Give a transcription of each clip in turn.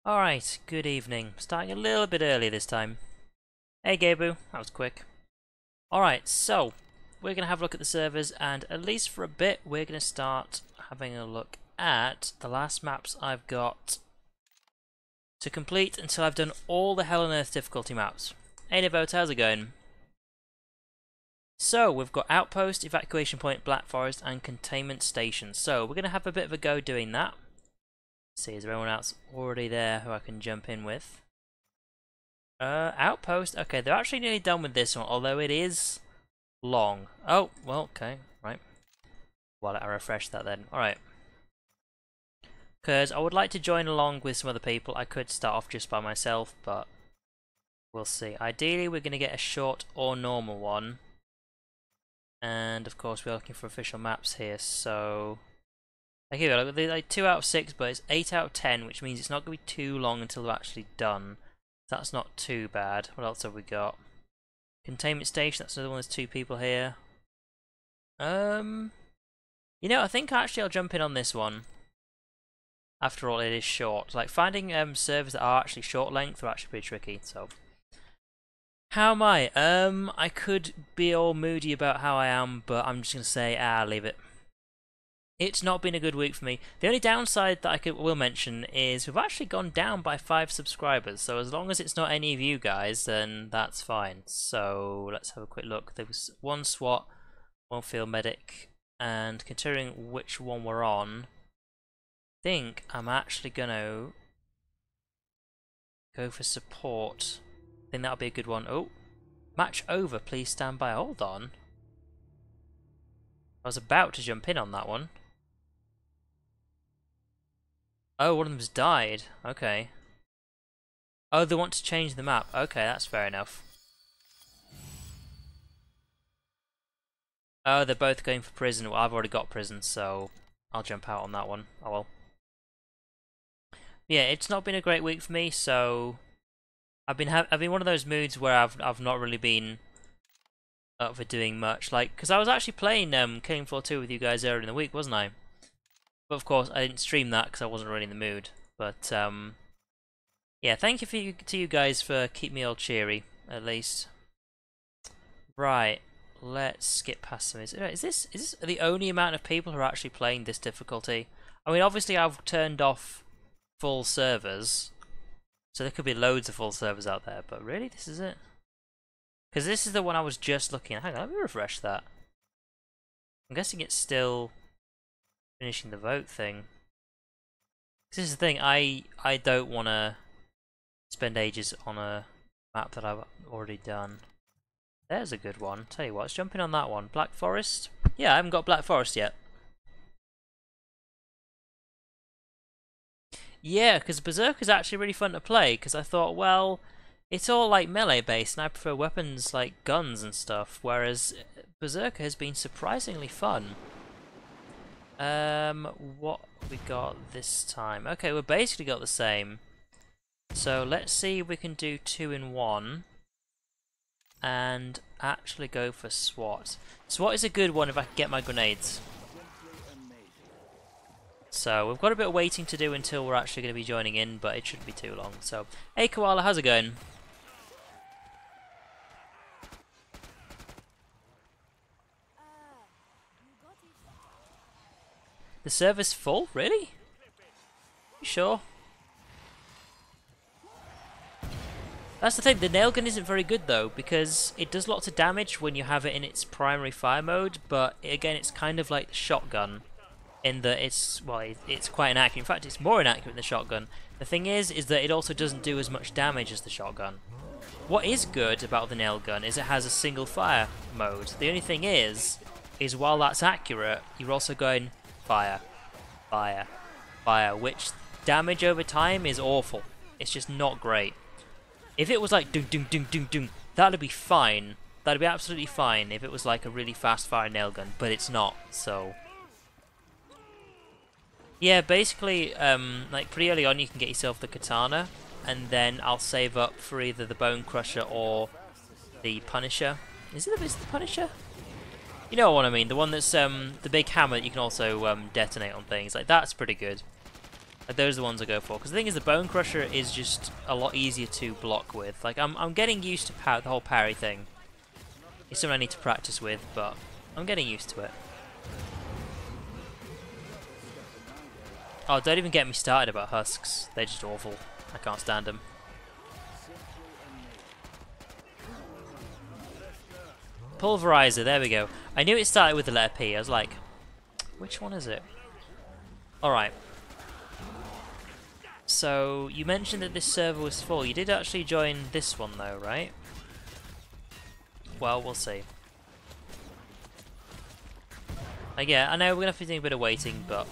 Alright, good evening. Starting a little bit early this time. Hey Gabu, that was quick. Alright, so we're going to have a look at the servers, and at least for a bit we're going to start having a look at the last maps I've got to complete until I've done all the Hell on Earth difficulty maps. Hey Devote, how's it going? So we've got Outpost, Evacuation Point, Black Forest and Containment Station. So we're going to have a bit of a go doing that. See, is there anyone else already there who I can jump in with? Outpost. Okay, they're actually nearly done with this one, although it is long. Oh, well, okay, right. Well, I refresh that then. Alright. Because I would like to join along with some other people. I could start off just by myself, but we'll see. Ideally, we're going to get a short or normal one. And, of course, we're looking for official maps here, so... Here we go, they're like 2 out of 6, but it's 8 out of 10, which means it's not going to be too long until they're actually done. That's not too bad. What else have we got? Containment Station, that's another one, there's 2 people here. You know, I think actually I'll jump in on this one. After all, it is short. Like, finding servers that are actually short length are actually pretty tricky, so... How am I? I could be all moody about how I am, but I'm just going to say, leave it. It's not been a good week for me. The only downside that I will mention is we've actually gone down by 5 subscribers. So as long as it's not any of you guys, then that's fine. So let's have a quick look. There was 1 SWAT, 1 field medic, and considering which one we're on, I think I'm actually gonna go for support. I think that'll be a good one. Oh, match over. Please stand by. Hold on. I was about to jump in on that one. Oh, one of them's died. Okay. Oh, they want to change the map. Okay, that's fair enough. Oh, they're both going for prison. Well, I've already got prison, so I'll jump out on that one. Oh well. Yeah, it's not been a great week for me, so I've been one of those moods where I've not really been up for doing much. Like, because I was actually playing Killing Floor 2 with you guys earlier in the week, wasn't I? But of course, I didn't stream that because I wasn't really in the mood. But yeah, thank you to you guys for keeping me all cheery, at least. Right, let's skip past some. Is this the only amount of people who are actually playing this difficulty? I mean, obviously I've turned off full servers, so there could be loads of full servers out there. But really, this is it? Because this is the one I was just looking at. Hang on, let me refresh that. I'm guessing it's still finishing the vote thing. This is the thing, I don't want to spend ages on a map that I've already done. There's a good one. Tell you what, let's jump in on that one. Black Forest? Yeah, I haven't got Black Forest yet. Yeah, because Berserk is actually really fun to play, because I thought, well, it's all like melee based, and I prefer weapons like guns and stuff, whereas Berserker has been surprisingly fun. What we got this time? Okay, we've basically got the same. So let's see if we can do 2 in 1 and actually go for SWAT. SWAT is a good one if I can get my grenades. So we've got a bit of waiting to do until we're actually going to be joining in, but it shouldn't be too long. So, hey Koala, how's it going? The server's full? Really? You sure? That's the thing, the nail gun isn't very good though, because it does lots of damage when you have it in its primary fire mode, but again, it's kind of like the shotgun, in that it's quite inaccurate. In fact, it's more inaccurate than the shotgun. The thing is that it also doesn't do as much damage as the shotgun. What is good about the nail gun is it has a single fire mode. The only thing is while that's accurate, you're also going fire, fire, fire, which damage over time is awful. It's just not great. If it was like doom doom doom doom doom, that'd be fine. That'd be absolutely fine if it was like a really fast fire nail gun, but it's not, so. Yeah, basically, like pretty early on you can get yourself the katana, and then I'll save up for either the bone crusher or the Punisher. Is it the Punisher? You know what I mean, the one that's the big hammer that you can also detonate on things. Like, that's pretty good. Like, those are the ones I go for. Because the thing is, the Bone Crusher is just a lot easier to block with. Like, I'm getting used to the whole parry thing. It's something I need to practice with, but I'm getting used to it. Oh, don't even get me started about husks. They're just awful. I can't stand them. Pulverizer, there we go. I knew it started with the letter P. I was like, which one is it? Alright. So, you mentioned that this server was full. You did actually join this one though, right? Well, we'll see. Yeah, I know we're going to have to be doing a bit of waiting, but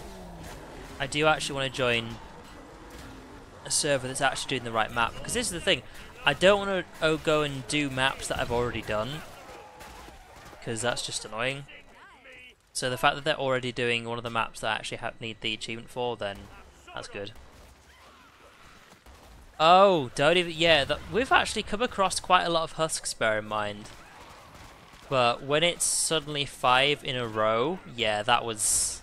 I do actually want to join a server that's actually doing the right map. Because this is the thing, I don't want to go and do maps that I've already done, because that's just annoying. So the fact that they're already doing one of the maps that I actually need the achievement for, then that's good. Oh, don't even... Yeah, we've actually come across quite a lot of husks, bear in mind. But when it's suddenly 5 in a row, yeah, that was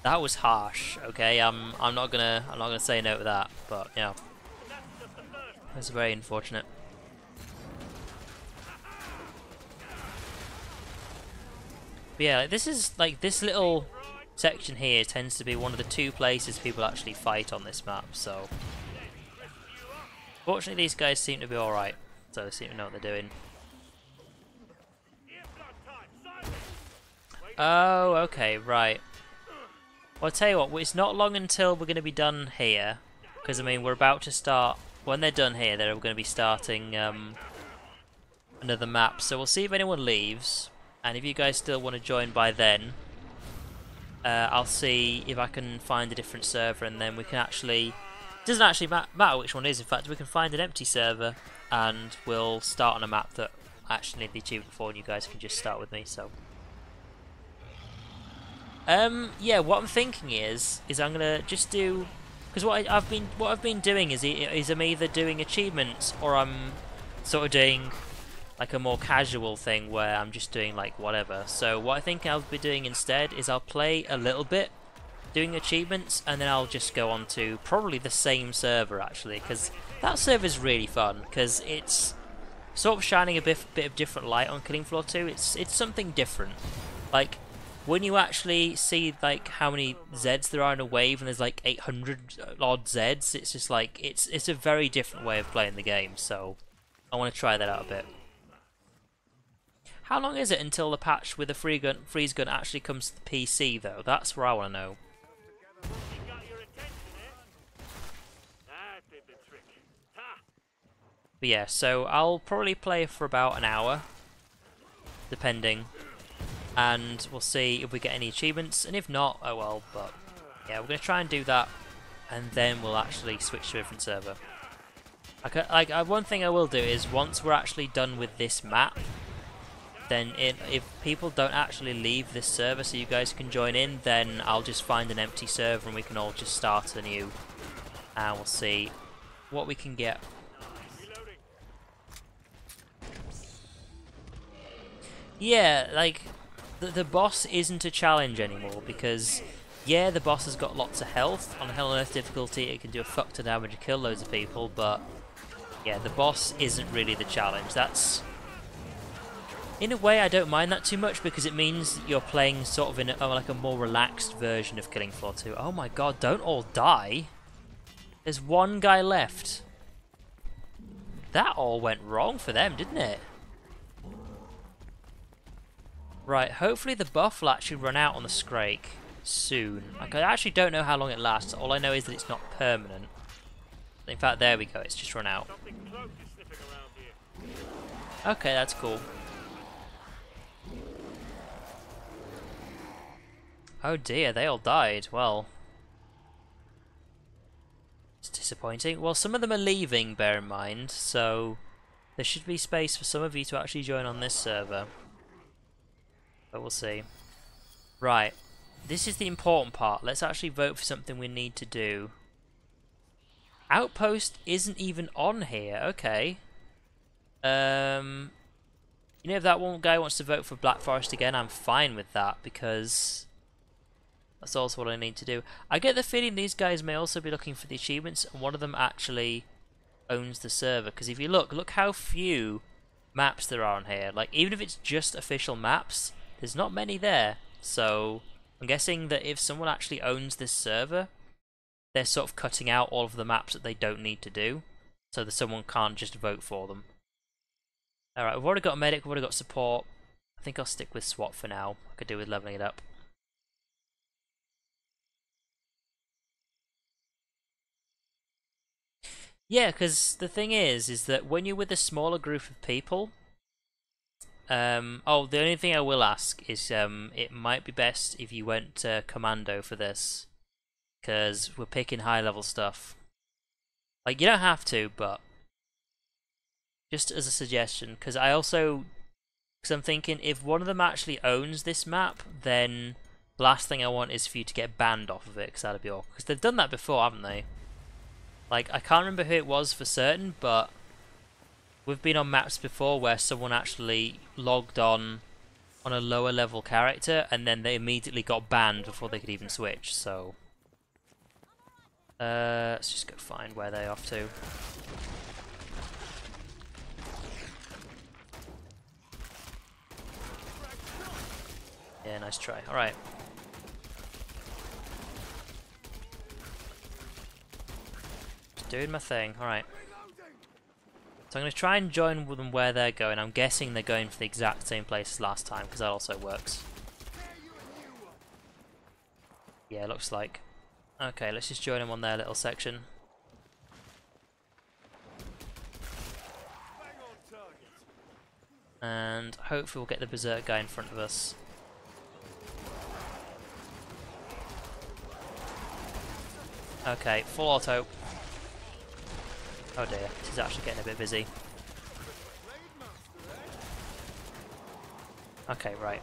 harsh. Okay, I'm not gonna say no to that, but yeah, it's very unfortunate. But yeah, this little section here tends to be one of the 2 places people actually fight on this map. So fortunately, these guys seem to be all right. So they seem to know what they're doing. Oh, okay, right. Well, I'll tell you what, it's not long until we're going to be done here. Because, I mean, we're about to start... When they're done here, they're going to be starting another map. So we'll see if anyone leaves. And if you guys still want to join by then, I'll see if I can find a different server. And then we can actually... It doesn't actually matter which one it is. In fact, we can find an empty server. And we'll start on a map that I actually need the achievement for. And you guys can just start with me, so... yeah, what I'm thinking is I'm gonna just do, because what I've been doing is I'm either doing achievements or I'm sort of doing like a more casual thing where I'm just doing like whatever. So what I think I'll be doing instead is I'll play a little bit doing achievements, and then I'll just go on to probably the same server actually, because that server is really fun because it's sort of shining a bit of different light on Killing Floor 2. It's something different. Like, when you actually see like how many Zeds there are in a wave, and there's like 800 odd Zeds, it's just like it's a very different way of playing the game. So I want to try that out a bit. How long is it until the patch with the freeze gun actually comes to the PC though? That's where I want to know. But yeah, so I'll probably play for about an hour, depending. And we'll see if we get any achievements, and if not, oh well. But yeah, we're going to try and do that, and then we'll actually switch to a different server. One thing I will do is, once we're actually done with this map, then if people don't actually leave this server so you guys can join in, then I'll just find an empty server and we can all just start anew, and we'll see what we can get. Yeah, like... The boss isn't a challenge anymore, because yeah, the boss has got lots of health. On Hell on Earth difficulty it can do a fuck ton of damage and kill loads of people, but yeah, the boss isn't really the challenge. That's, in a way, I don't mind that too much, because it means that you're playing sort of in like a more relaxed version of Killing Floor 2. Oh my god, don't all die. There's one guy left. That all went wrong for them, didn't it? Right, hopefully the buff will actually run out on the Scrake soon. Like, I actually don't know how long it lasts. All I know is that it's not permanent. In fact, there we go, it's just run out. Okay, that's cool. Oh dear, they all died. Well, it's disappointing. Well, some of them are leaving, bear in mind, so there should be space for some of you to actually join on this server. But we'll see. Right, this is the important part. Let's actually vote for something we need to do. Outpost isn't even on here. Okay. You know, if that one guy wants to vote for Black Forest again, I'm fine with that, because That's also what I need to do. I get the feeling these guys may also be looking for the achievements, and one of them actually owns the server. Because if you look how few maps there are on here. Like, even if it's just official maps, there's not many there. So I'm guessing that if someone actually owns this server, they're sort of cutting out all of the maps that they don't need to do, so that someone can't just vote for them. Alright, we've already got a medic, we've already got support. I think I'll stick with SWAT for now. I could do with leveling it up. Yeah, because the thing is that when you're with a smaller group of people, oh, the only thing I will ask is, it might be best if you went commando for this, because we're picking high level stuff. Like, you don't have to, but just as a suggestion, because I'm thinking if one of them actually owns this map, then the last thing I want is for you to get banned off of it, because that'd be awkward. Because they've done that before, haven't they? Like, I can't remember who it was for certain, but we've been on maps before where someone actually logged on a lower level character, and then they immediately got banned before they could even switch, so... let's just go find where they're off to. Yeah, nice try. Alright. Just doing my thing. Alright. So I'm going to try and join with them where they're going. I'm guessing they're going for the exact same place as last time, because that also works. Yeah, looks like. Okay, let's just join them on their little section. And hopefully we'll get the berserk guy in front of us. Okay, full auto. Oh dear, this is actually getting a bit busy. Okay, right.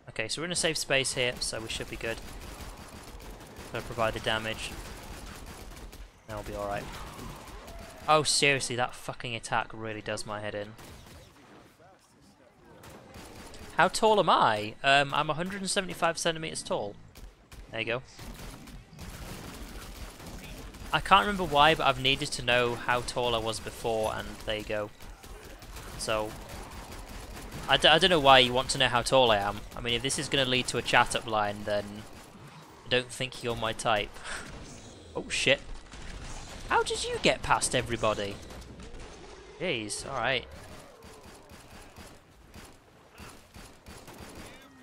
Okay, so we're in a safe space here, so we should be good. Gonna provide the damage. That'll be alright. Oh, seriously, that fucking attack really does my head in. How tall am I? I'm 175 centimeters tall. There you go. I can't remember why, but I've needed to know how tall I was before, and there you go. So, I don't know why you want to know how tall I am. I mean, if this is going to lead to a chat-up line, then I don't think you're my type. Oh, shit. How did you get past everybody? Jeez, alright.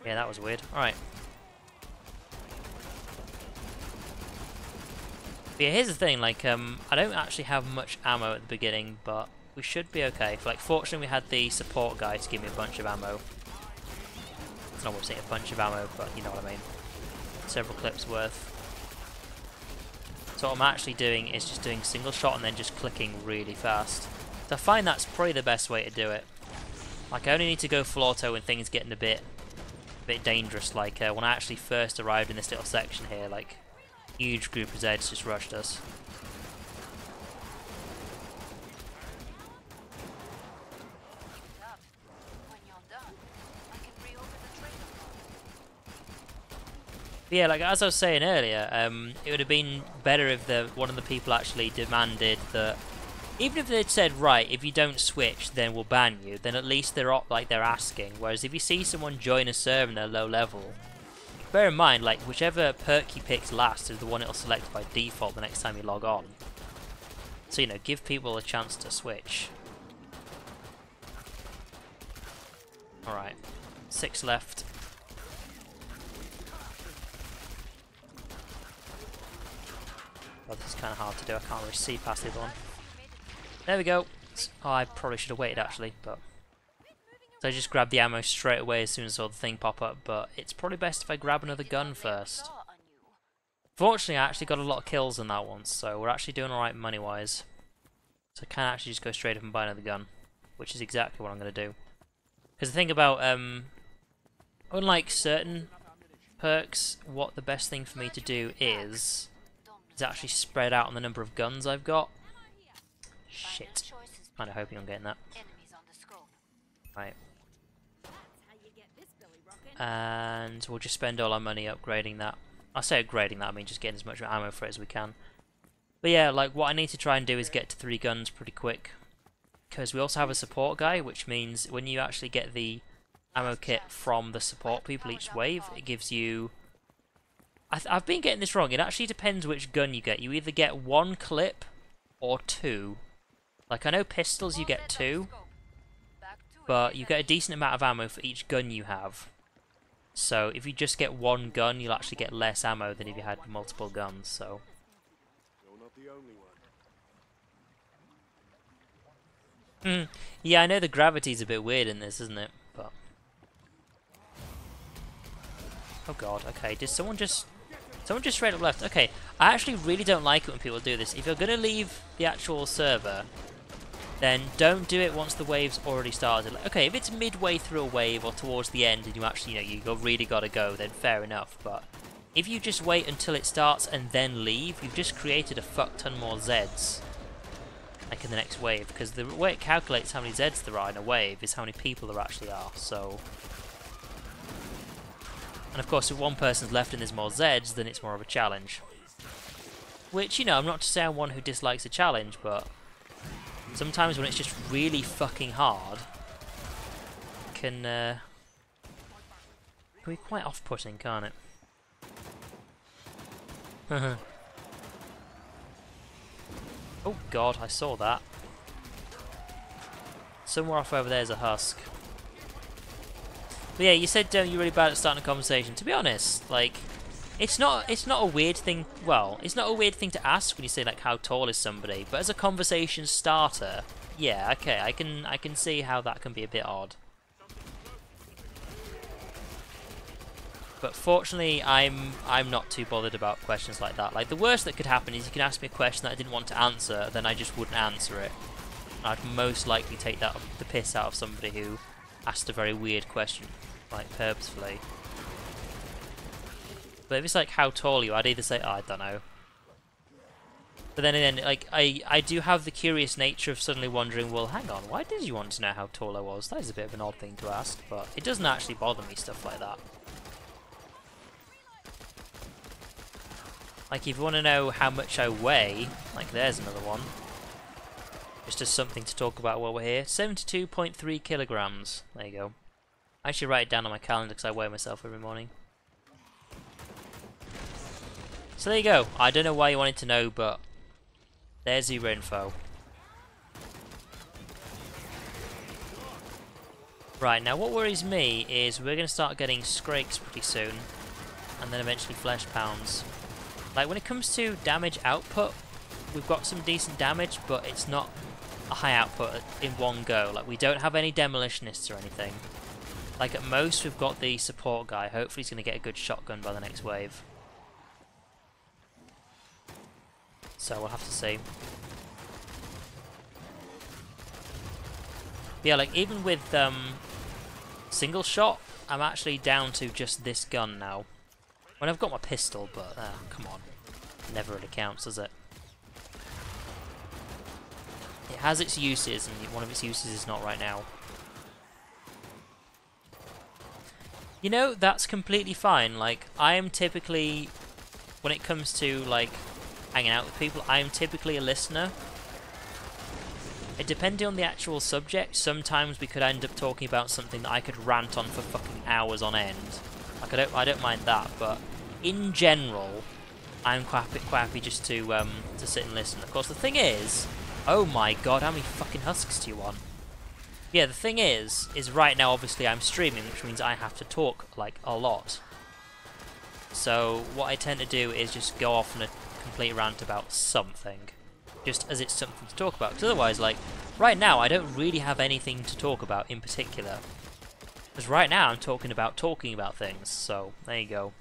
Yeah, that was weird. Alright. But yeah, here's the thing, like, I don't actually have much ammo at the beginning, but we should be okay. Like, fortunately we had the support guy to give me a bunch of ammo. It's not what I'm saying, a bunch of ammo, but you know what I mean. Several clips worth. So what I'm actually doing is just doing single shot and then just clicking really fast. So I find that's probably the best way to do it. Like, I only need to go full auto when things getting a bit dangerous. Like, when I actually first arrived in this little section here, like, huge group of Zeds just rushed us. But yeah, like as I was saying earlier, it would have been better if one of the people actually demanded that, even if they'd said, right, if you don't switch, then we'll ban you, then at least they're asking. Whereas if you see someone join a server and they're low level, bear in mind, like, whichever perk he picks last is the one it'll select by default the next time you log on. So, you know, give people a chance to switch. Alright. 6 left. Oh, this is kind of hard to do. I can't really see past the other one. There we go. Oh, I probably should have waited, actually, but... So I just grabbed the ammo straight away as soon as I saw the thing pop up, but it's probably best if I grab another gun first. Fortunately, I actually got a lot of kills in that one, so we're actually doing alright money-wise. So I can actually just go straight up and buy another gun, which is exactly what I'm going to do. Because the thing about, unlike certain perks, what the best thing for me to do is actually spread out on the number of guns I've got. Shit. Kind of hoping I'm getting that. Right. And we'll just spend all our money upgrading that. I say upgrading that, I mean just getting as much ammo for it as we can. But yeah, like what I need to try and do is get to 3 guns pretty quick. Because we also have a support guy, which means when you actually get the ammo kit from the support people each wave, it gives you... I've been getting this wrong, it actually depends which gun you get. You either get 1 clip or 2. Like I know pistols you get 2, but you get a decent amount of ammo for each gun you have. So if you just get 1 gun, you'll actually get less ammo than if you had multiple guns, so... Yeah, I know the gravity's a bit weird in this, isn't it? But... Oh god, okay, did someone just... Someone just straight up left. Okay, I actually really don't like it when people do this. If you're going to leave the actual server, then don't do it once the wave's already started. Like, okay, if it's midway through a wave or towards the end and you actually, you really got to go, then fair enough. But if you just wait until it starts and then leave, you've just created a fuck ton more Zeds. Like in the next wave, because the way it calculates how many Zeds there are in a wave is how many people there actually are, so... And of course, if one person's left and there's more Zeds, then it's more of a challenge. Which, I'm not to say I'm one who dislikes a challenge, but... Sometimes when it's just really fucking hard, it can be quite off-putting, can't it? Oh god, I saw that. Somewhere off over there is a husk. But yeah, you said you're really bad at starting a conversation. To be honest, like, it's not a weird thing. Well, it's not a weird thing to ask when you say like how tall is somebody. But as a conversation starter, yeah, okay, I can see how that can be a bit odd. But fortunately, I'm not too bothered about questions like that. Like, the worst that could happen is you can ask me a question that I didn't want to answer, then I just wouldn't answer it. I'd most likely take the piss out of somebody who asked a very weird question, like, purposefully. But if it's like, how tall are you? I'd either say, oh, I don't know. But then again, like, I do have the curious nature of suddenly wondering, well, hang on, why did you want to know how tall I was? That is a bit of an odd thing to ask, but it doesn't actually bother me, stuff like that. Like, if you want to know how much I weigh, like, there's another one. Just as something to talk about while we're here. 72.3 kilograms. There you go. I actually write it down on my calendar because I weigh myself every morning. So there you go. I don't know why you wanted to know, but there's your info. Right, now what worries me is we're going to start getting Scrakes pretty soon. And then eventually Flesh Pounds. Like, when it comes to damage output, we've got some decent damage, but it's not a high output in one go. Like, we don't have any demolitionists or anything. Like, at most, we've got the support guy. Hopefully he's going to get a good shotgun by the next wave. So, we'll have to see. But yeah, like, even with single shot, I'm actually down to just this gun now. When I've got my pistol, but come on. Never really counts, does it? It has its uses, and one of its uses is not right now. You know, that's completely fine. Like, I am typically, when it comes to, like, hanging out with people, I am typically a listener. Depending on the actual subject, sometimes we could end up talking about something that I could rant on for fucking hours on end. Like, I don't mind that, but in general, I'm quite happy just to sit and listen. Of course, the thing is, oh my god, how many fucking husks do you want? Yeah, the thing is right now, obviously, I'm streaming, which means I have to talk, like, a lot. So, what I tend to do is just go off on a complete rant about something. Just as it's something to talk about. Because otherwise, like, right now, I don't really have anything to talk about in particular. Because right now, I'm talking about things, so, there you go.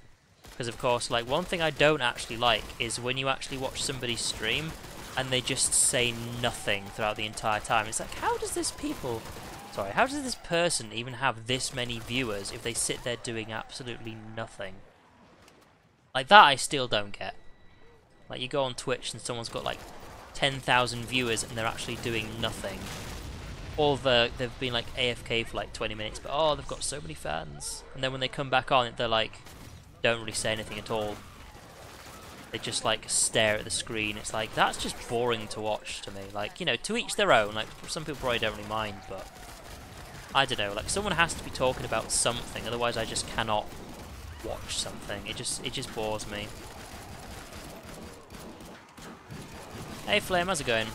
Because, of course, like, one thing I don't actually like is when you actually watch somebody stream and they just say nothing throughout the entire time. It's like, how does this person even have this many viewers if they sit there doing absolutely nothing? Like, that I still don't get. Like, you go on Twitch and someone's got, like, 10,000 viewers and they're actually doing nothing. they've been like AFK for like 20 minutes, but oh, they've got so many fans. And then when they come back on, they're like, don't really say anything at all. They just like stare at the screen. It's like, that's just boring to watch to me. Like, you know, to each their own. Like, some people probably don't really mind, but I don't know. Like, someone has to be talking about something, otherwise I just cannot watch something. It just bores me. Hey Flame, how's it going?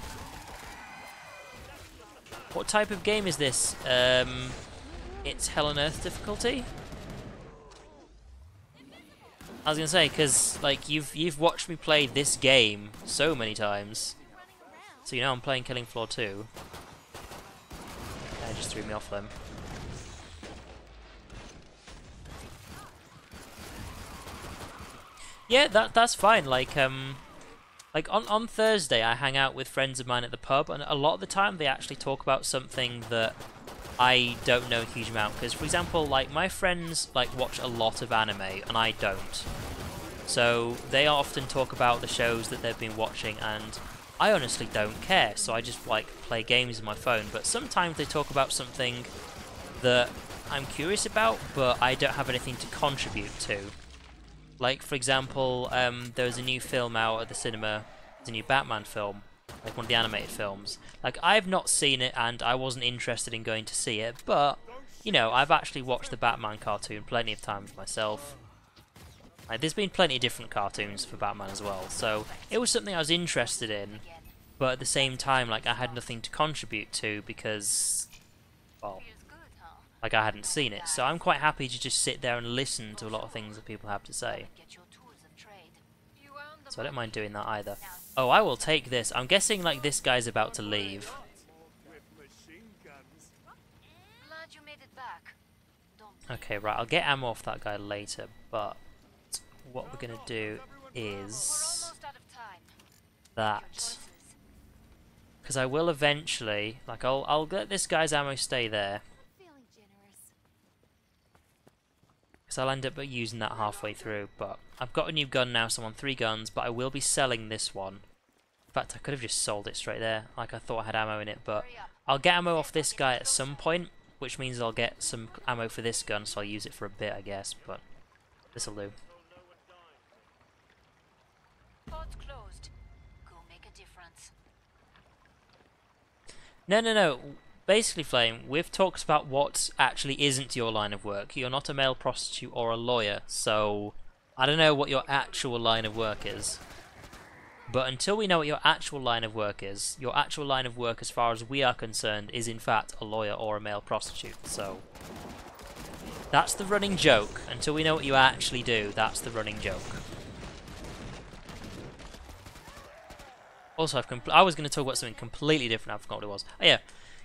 What type of game is this? It's Hell on Earth difficulty? I was gonna say, because like you've watched me play this game so many times, so you know I'm playing Killing Floor 2. That just threw me off then. Yeah, that's fine. Like on Thursday I hang out with friends of mine at the pub, and a lot of the time they actually talk about something that I don't know a huge amount. Because for example, like my friends like watch a lot of anime and I don't, so they often talk about the shows that they've been watching, and I honestly don't care. So I just like play games on my phone. But sometimes they talk about something that I'm curious about, but I don't have anything to contribute to. Like, for example, there was a new film out at the cinema. It's a new Batman film, like one of the animated films. Like, I've not seen it, and I wasn't interested in going to see it, but, you know, I've actually watched the Batman cartoon plenty of times myself. Like, there's been plenty of different cartoons for Batman as well, so it was something I was interested in, but at the same time, like, I had nothing to contribute to because, well, like I hadn't seen it, so I'm quite happy to just sit there and listen to a lot of things that people have to say. So I don't mind doing that either. Oh, I will take this. I'm guessing like this guy's about to leave. Okay, right, I'll get ammo off that guy later, but what we're gonna do is that, because I will eventually, like I'll let this guy's ammo stay there. Because I'll end up using that halfway through, but I've got a new gun now, so I'm on 3 guns, but I will be selling this one. In fact, I could have just sold it straight there, like I thought I had ammo in it, but I'll get ammo off this guy at some point, which means I'll get some ammo for this gun, so I'll use it for a bit, I guess, but this'll do. No. Basically, Flame, we've talked about what actually isn't your line of work. You're not a male prostitute or a lawyer, so I don't know what your actual line of work is. But until we know what your actual line of work is, your actual line of work as far as we are concerned is in fact a lawyer or a male prostitute, so that's the running joke. Until we know what you actually do, that's the running joke. Also, I was going to talk about something completely different, I forgot what it was. Oh yeah.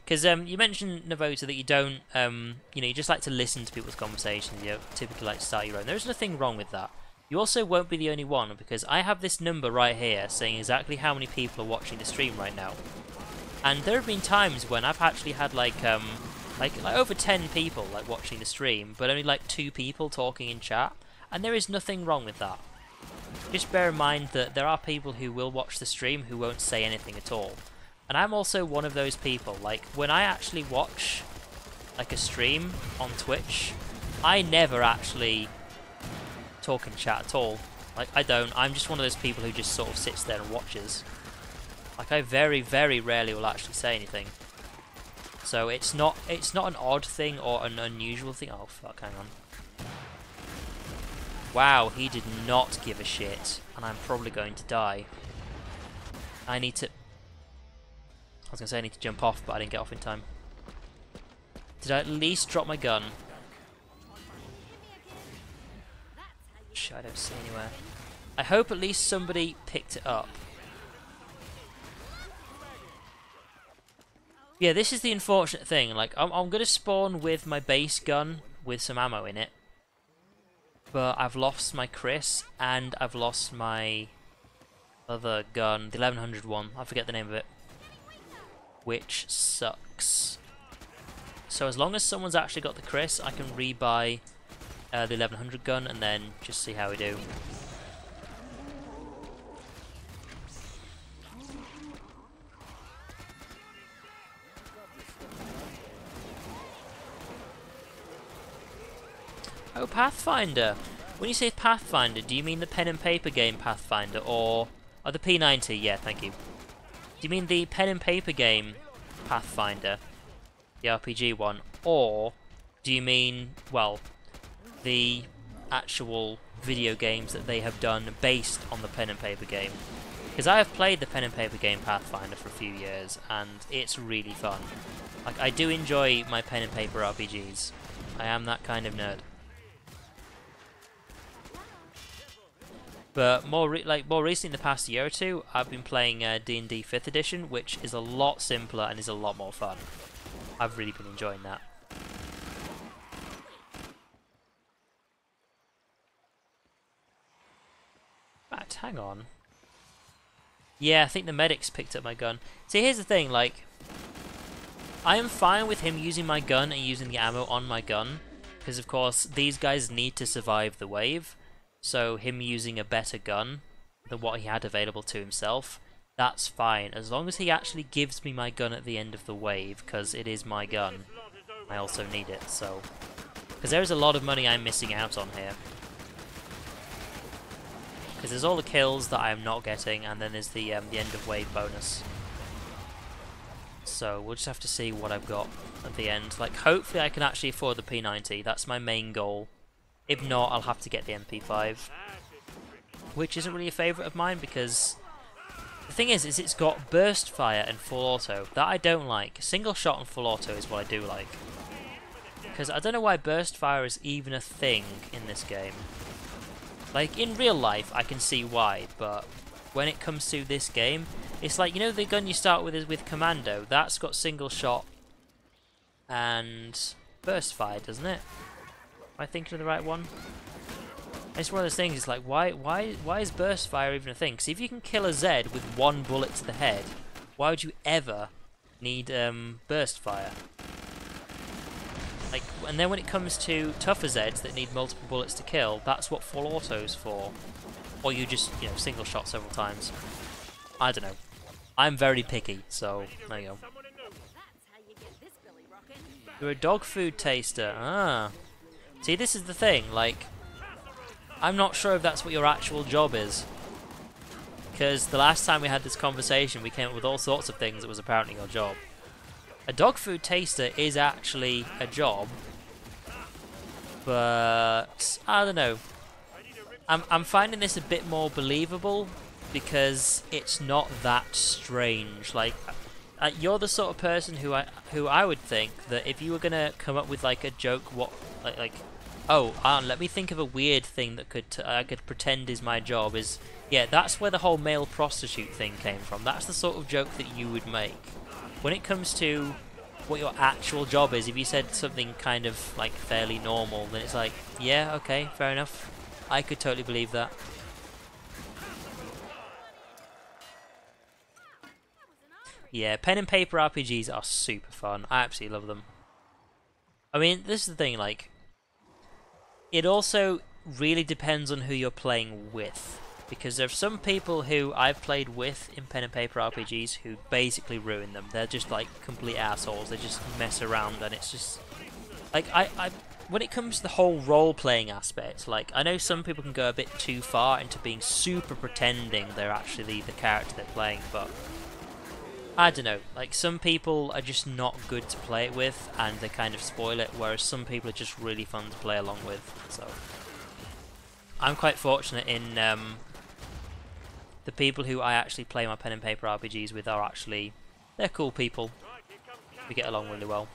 Because you mentioned, Navota, that you don't, you know, you just like to listen to people's conversations. You typically like to start your own. There's nothing wrong with that. You also won't be the only one, because I have this number right here saying exactly how many people are watching the stream right now. And there have been times when I've actually had like over 10 people like watching the stream, but only like 2 people talking in chat. And there is nothing wrong with that. Just bear in mind that there are people who will watch the stream who won't say anything at all. And I'm also one of those people. Like, when I actually watch like a stream on Twitch, I never actually talk in chat at all. Like, I don't. I'm just one of those people who just sort of sits there and watches. Like, I very, very rarely will actually say anything. So it's not an odd thing or an unusual thing. Oh fuck, hang on. Wow, he did not give a shit, and I'm probably going to die. I need to jump off, but I didn't get off in time. Did I at least drop my gun? Shit, I don't see anywhere. I hope at least somebody picked it up. Yeah, this is the unfortunate thing. Like, I'm going to spawn with my base gun with some ammo in it. But I've lost my Chris, and I've lost my other gun, the 1100 one. I forget the name of it. Which sucks. So as long as someone's actually got the Chris, I can rebuy the 1100 gun and then just see how we do. Oh, Pathfinder. When you say Pathfinder, do you mean the pen and paper game Pathfinder, or the P90? Yeah, thank you. Do you mean the pen and paper game Pathfinder, the RPG one, or do you mean, well, the actual video games that they have done based on the pen and paper game? Because I have played the pen and paper game Pathfinder for a few years, and it's really fun. Like, I do enjoy my pen and paper RPGs. I am that kind of nerd. But more recently, in the past year or two, I've been playing D&D 5th edition, which is a lot simpler and is a lot more fun. I've really been enjoying that. Right, hang on. Yeah, I think the medic's picked up my gun. See, here's the thing, like, I am fine with him using my gun and using the ammo on my gun, because of course these guys need to survive the wave. So him using a better gun than what he had available to himself, that's fine, as long as he actually gives me my gun at the end of the wave, because it is my gun. I also need it, so... Because there's a lot of money I'm missing out on here. Because there's all the kills that I am not getting, and then there's the end of wave bonus. So we'll just have to see what I've got at the end. Like, hopefully I can actually afford the P90, that's my main goal. If not, I'll have to get the MP5, which isn't really a favourite of mine, because the thing is it's got burst fire and full auto. That I don't like. Single shot and full auto is what I do like. Because I don't know why burst fire is even a thing in this game. Like, in real life, I can see why, but when it comes to this game, it's like, you know the gun you start with is with Commando? That's got single shot and burst fire, doesn't it? Am I thinking of the right one? It's one of those things, it's like, why is burst fire even a thing? Because if you can kill a Zed with one bullet to the head, why would you ever need burst fire? Like, and then when it comes to tougher Zeds that need multiple bullets to kill, that's what full auto's for. Or you just, you know, single shot several times. I don't know. I'm very picky, so there you go. You're a dog food taster. Ah. See, this is the thing, like, I'm not sure if that's what your actual job is. Because the last time we had this conversation, we came up with all sorts of things that was apparently your job. A dog food taster is actually a job, but I don't know. I'm finding this a bit more believable because it's not that strange. Like, you're the sort of person who I would think that if you were gonna come up with like a joke, oh, let me think of a weird thing that I could pretend is my job. Yeah, that's where the whole male prostitute thing came from. That's the sort of joke that you would make. When it comes to what your actual job is, if you said something kind of like fairly normal, then it's like, yeah, okay, fair enough. I could totally believe that. Yeah, pen and paper RPGs are super fun. I absolutely love them. I mean, this is the thing, like, it also really depends on who you're playing with. Because there are some people who I've played with in pen and paper RPGs who basically ruin them. They're just like complete assholes. They just mess around, and it's just like when it comes to the whole role-playing aspect, like, I know some people can go a bit too far into being super pretending they're actually the character they're playing, but I don't know, like, some people are just not good to play it with, and they kind of spoil it, whereas some people are just really fun to play along with, so I'm quite fortunate in the people who I actually play my pen and paper RPGs with are actually, they're cool people. We get along really well.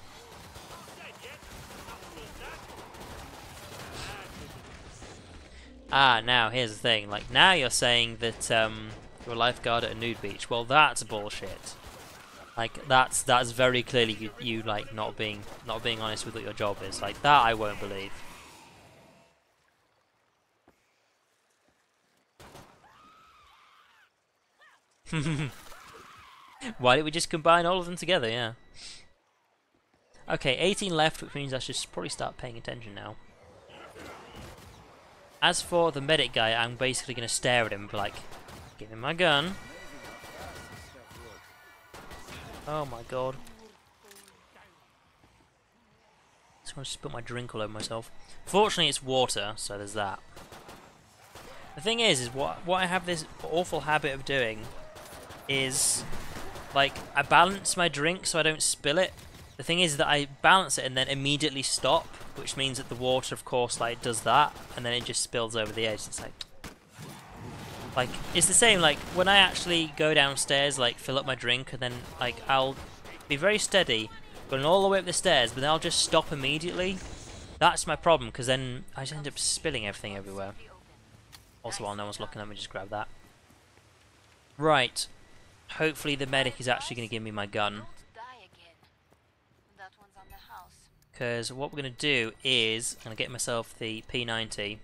Ah, now here's the thing, like, now you're saying that you're a lifeguard at a nude beach. Well, that's bullshit. Like, that's very clearly you like not being honest with what your job is. Like, that I won't believe. Why didn't we just combine all of them together? Yeah. Okay, 18 left, which means I should probably start paying attention now. As for the medic guy, I'm basically going to stare at him and be like, give me my gun. Oh my god. just going to spill my drink all over myself. Fortunately, it's water, so there's that. The thing is what I have this awful habit of doing is, like, I balance my drink so I don't spill it. The thing is that I balance it and then immediately stop, which means that the water, of course, like, does that, and then it just spills over the edge. It's like, it's the same, like, when I actually go downstairs, like, fill up my drink, and then, like, I'll be very steady, going all the way up the stairs, but then I'll just stop immediately. That's my problem, because then I just end up spilling everything everywhere. Also, while no one's looking at me, just grab that. Right. Hopefully the medic is actually going to give me my gun. Because what we're going to do is, I'm going to get myself the P90.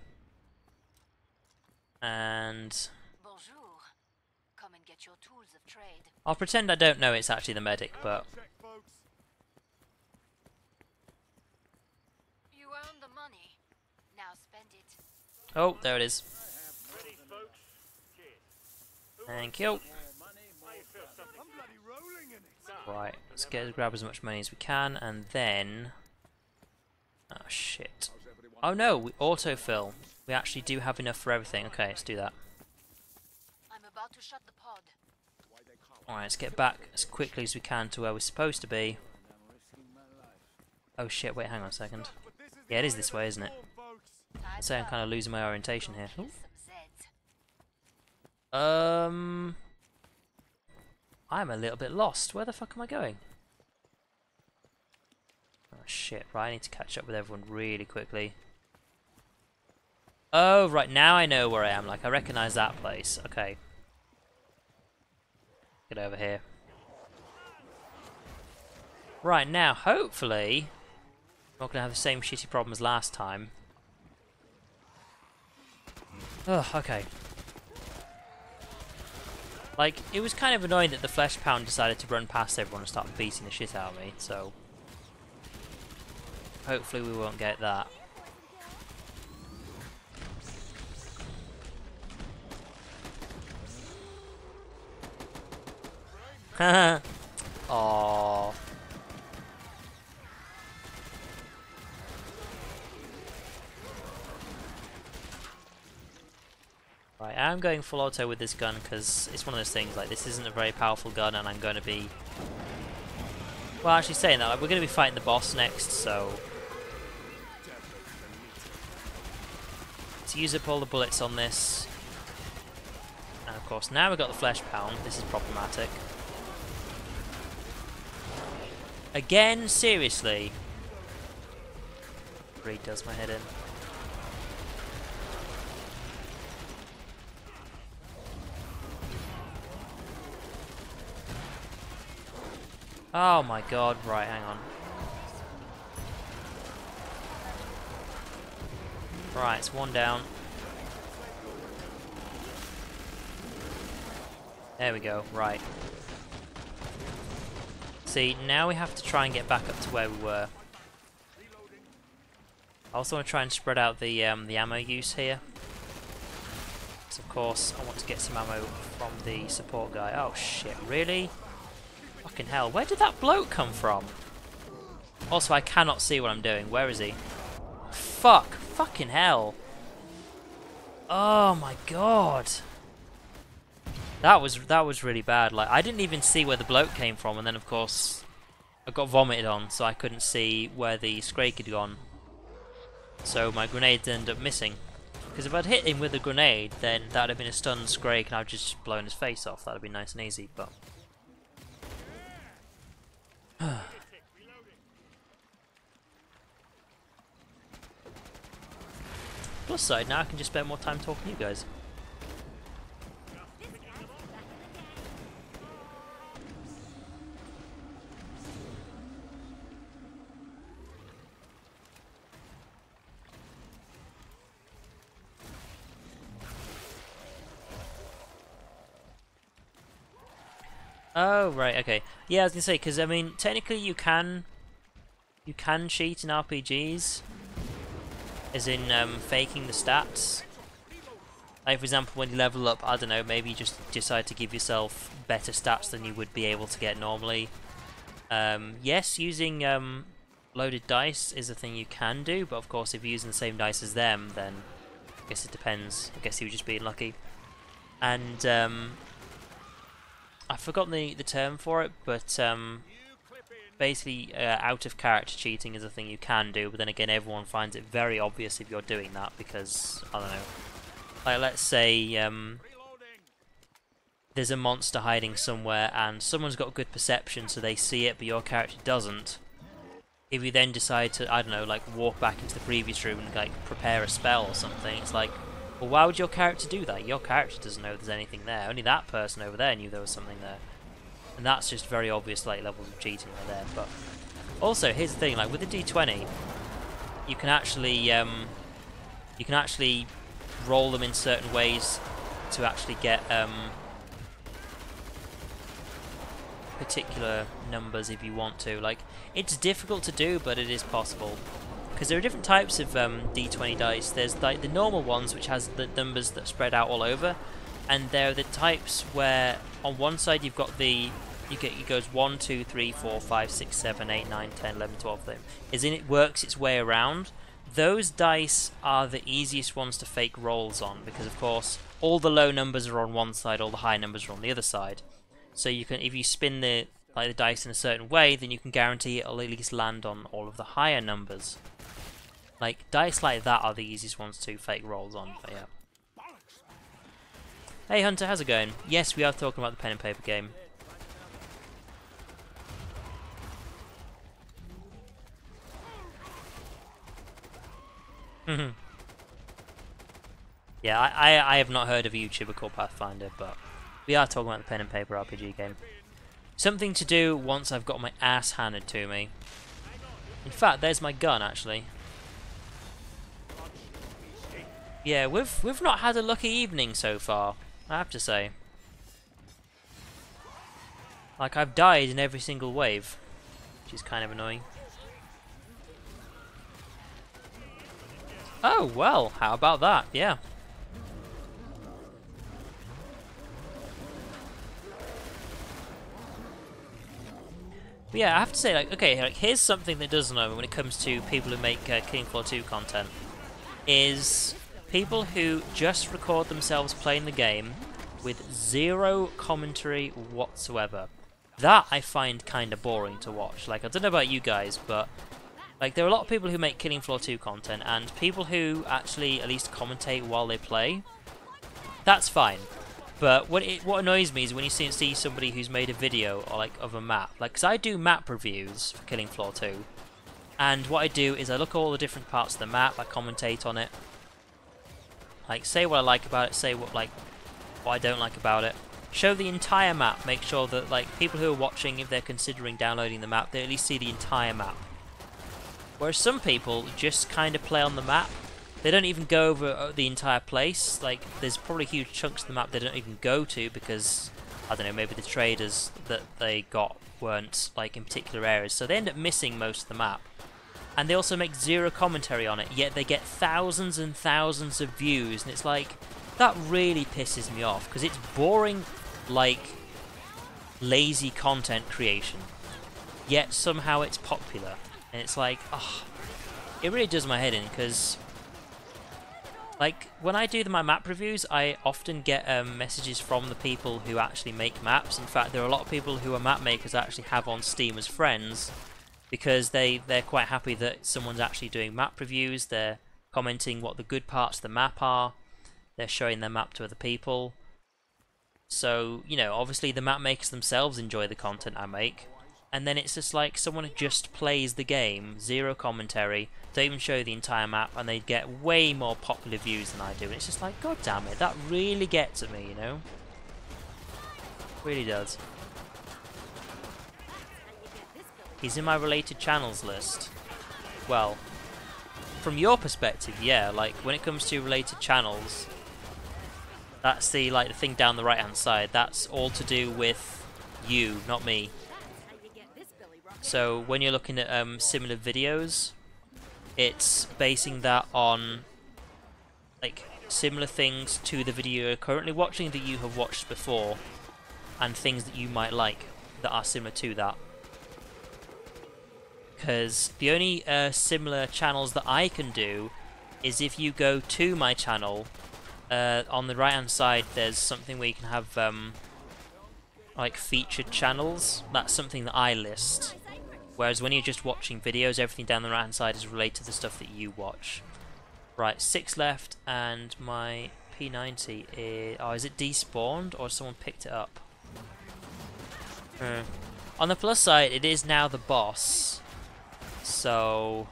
And I'll pretend I don't know it's actually the medic, but you earned the money. Now spend it. oh, there it is. Thank you. Right, let's grab as much money as we can, and then oh shit. Oh no, we autofill. We actually do have enough for everything. Okay, let's do that. I'm about to shut the pod. Alright, let's get back as quickly as we can to where we're supposed to be. Oh shit, wait, hang on a second. Yeah, it is this way, isn't it? I'd say I'm kind of losing my orientation here. Ooh. I'm a little bit lost. Where the fuck am I going? Oh shit, right, I need to catch up with everyone really quickly. Oh, right, now I know where I am. Like, I recognise that place. Okay. Get over here. Right, now, hopefully, I'm not going to have the same shitty problem as last time. Oh, okay. Like, it was kind of annoying that the Flesh Pound decided to run past everyone and start beating the shit out of me, so hopefully we won't get that. Haha. Aww. Right, I'm going full auto with this gun because it's one of those things, like, this isn't a very powerful gun and I'm going to be... Well, actually saying that, like, we're going to be fighting the boss next, so... Let's use up all the bullets on this. And of course, now we've got the Flesh Pound, this is problematic. Again, seriously? Really does my head in. Oh my god, right, hang on. Right, it's one down. There we go, right. See, now we have to try and get back up to where we were. I also want to try and spread out the ammo use here. Because of course, I want to get some ammo from the support guy. Oh shit, really? Fucking hell, where did that bloke come from? Also, I cannot see what I'm doing. Where is he? Fuck! Fucking hell! Oh my god! That was really bad. Like, I didn't even see where the bloke came from, and then of course I got vomited on, so I couldn't see where the Scrake had gone. So my grenades ended up missing. Because if I'd hit him with a grenade, then that would have been a stunned Scrake, and I'd just blown his face off. That would have been nice and easy, but. Plus side, now I can just spend more time talking to you guys. Oh right, okay. Yeah, I was gonna say, because I mean, technically you can cheat in RPGs, as in faking the stats. Like for example, when you level up, I don't know, maybe you just decide to give yourself better stats than you would be able to get normally. Yes, using loaded dice is a thing you can do, but of course if you're using the same dice as them, then I guess it depends. I guess he was just being lucky. And I've forgotten the term for it, but basically out of character cheating is a thing you can do, but then again everyone finds it very obvious if you're doing that, because, I don't know, like let's say there's a monster hiding somewhere and someone's got good perception so they see it but your character doesn't. If you then decide to, I don't know, like walk back into the previous room and like prepare a spell or something, it's like, well, why would your character do that? Your character doesn't know there's anything there. Only that person over there knew there was something there. And that's just very obvious like levels of cheating right there. But also, here's the thing, like with the D20, you can actually roll them in certain ways to actually get particular numbers if you want to. Like, it's difficult to do, but it is possible. Because there are different types of D20 dice. There's like the normal ones, which has the numbers that spread out all over, and there are the types where on one side you've got it goes 1, 2, 3, 4, 5, 6, 7, 8, 9, 10, 11, 12 them. As in it works its way around. Those dice are the easiest ones to fake rolls on, because of course all the low numbers are on one side, all the high numbers are on the other side. So you can, if you spin the dice in a certain way, then you can guarantee it'll at least land on all of the higher numbers. Like, dice like that are the easiest ones to fake rolls on, but yeah. Hey Hunter, how's it going? Yes, we are talking about the pen and paper game. Yeah, I have not heard of a YouTuber called Pathfinder, but we are talking about the pen and paper RPG game. Something to do once I've got my ass handed to me. In fact, there's my gun, actually. Yeah, we've not had a lucky evening so far, I have to say. Like, I've died in every single wave, which is kind of annoying. Oh, well, how about that? Yeah. But yeah, I have to say, like, okay, like, here's something that does annoy me when it comes to people who make Killing Floor 2 content, is people who just record themselves playing the game with zero commentary whatsoever. That I find kind of boring to watch. Like, I don't know about you guys, but like, there are a lot of people who make Killing Floor 2 content, and people who actually at least commentate while they play, that's fine. But what annoys me is when you see somebody who's made a video or like of a map. Like, 'cause I do map reviews for Killing Floor 2, and what I do is I look at all the different parts of the map, I commentate on it, like say what I like about it, say what I don't like about it, show the entire map, make sure that like people who are watching, if they're considering downloading the map, they at least see the entire map. Whereas some people just kind of play on the map. They don't even go over the entire place. Like, there's probably huge chunks of the map they don't even go to because, I don't know, maybe the traders that they got weren't like in particular areas, so they end up missing most of the map. And they also make zero commentary on it, yet they get thousands and thousands of views, and it's like, that really pisses me off, because it's boring, like, lazy content creation, yet somehow it's popular. And it's like, oh, it really does my head in, because like, when I do my map reviews, I often get messages from the people who actually make maps. In fact, there are a lot of people who are map makers I actually have on Steam as friends, because they're quite happy that someone's actually doing map reviews. They're commenting what the good parts of the map are. They're showing their map to other people. So, you know, obviously the map makers themselves enjoy the content I make. And then it's just like someone who just plays the game, zero commentary, don't even show the entire map, and they get way more popular views than I do. And it's just like, god damn it, that really gets at me, you know? Really does. He's in my related channels list. Well, from your perspective, yeah, like when it comes to related channels, that's the the thing down the right hand side. That's all to do with you, not me. So when you're looking at similar videos, it's basing that on like similar things to the video you're currently watching that you have watched before, and things that you might like that are similar to that. because the only similar channels that I can do is if you go to my channel, on the right hand side there's something where you can have like featured channels. That's something that I list, whereas when you're just watching videos, everything down the right hand side is related to the stuff that you watch. Right, 6 left, and my P90 is... oh, is it despawned or someone picked it up? On the plus side, it is now the boss, so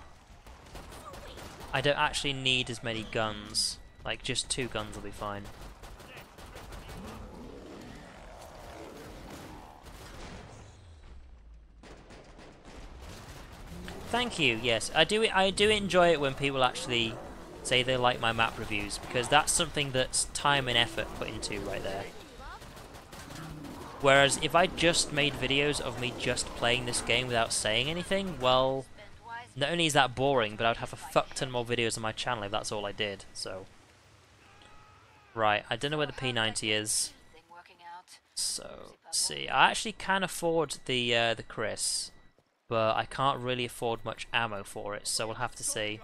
I don't actually need as many guns. Like, just 2 guns will be fine. Thank you. Yes, I do enjoy it when people actually say they like my map reviews, because that's something that's time and effort put into right there. Whereas if I just made videos of me just playing this game without saying anything, well, not only is that boring, but I'd have a fuck ton more videos on my channel if that's all I did. So, right, I don't know where the P90 is. So, let's see. I actually can afford the Chris, but I can't really afford much ammo for it, so we'll have to see.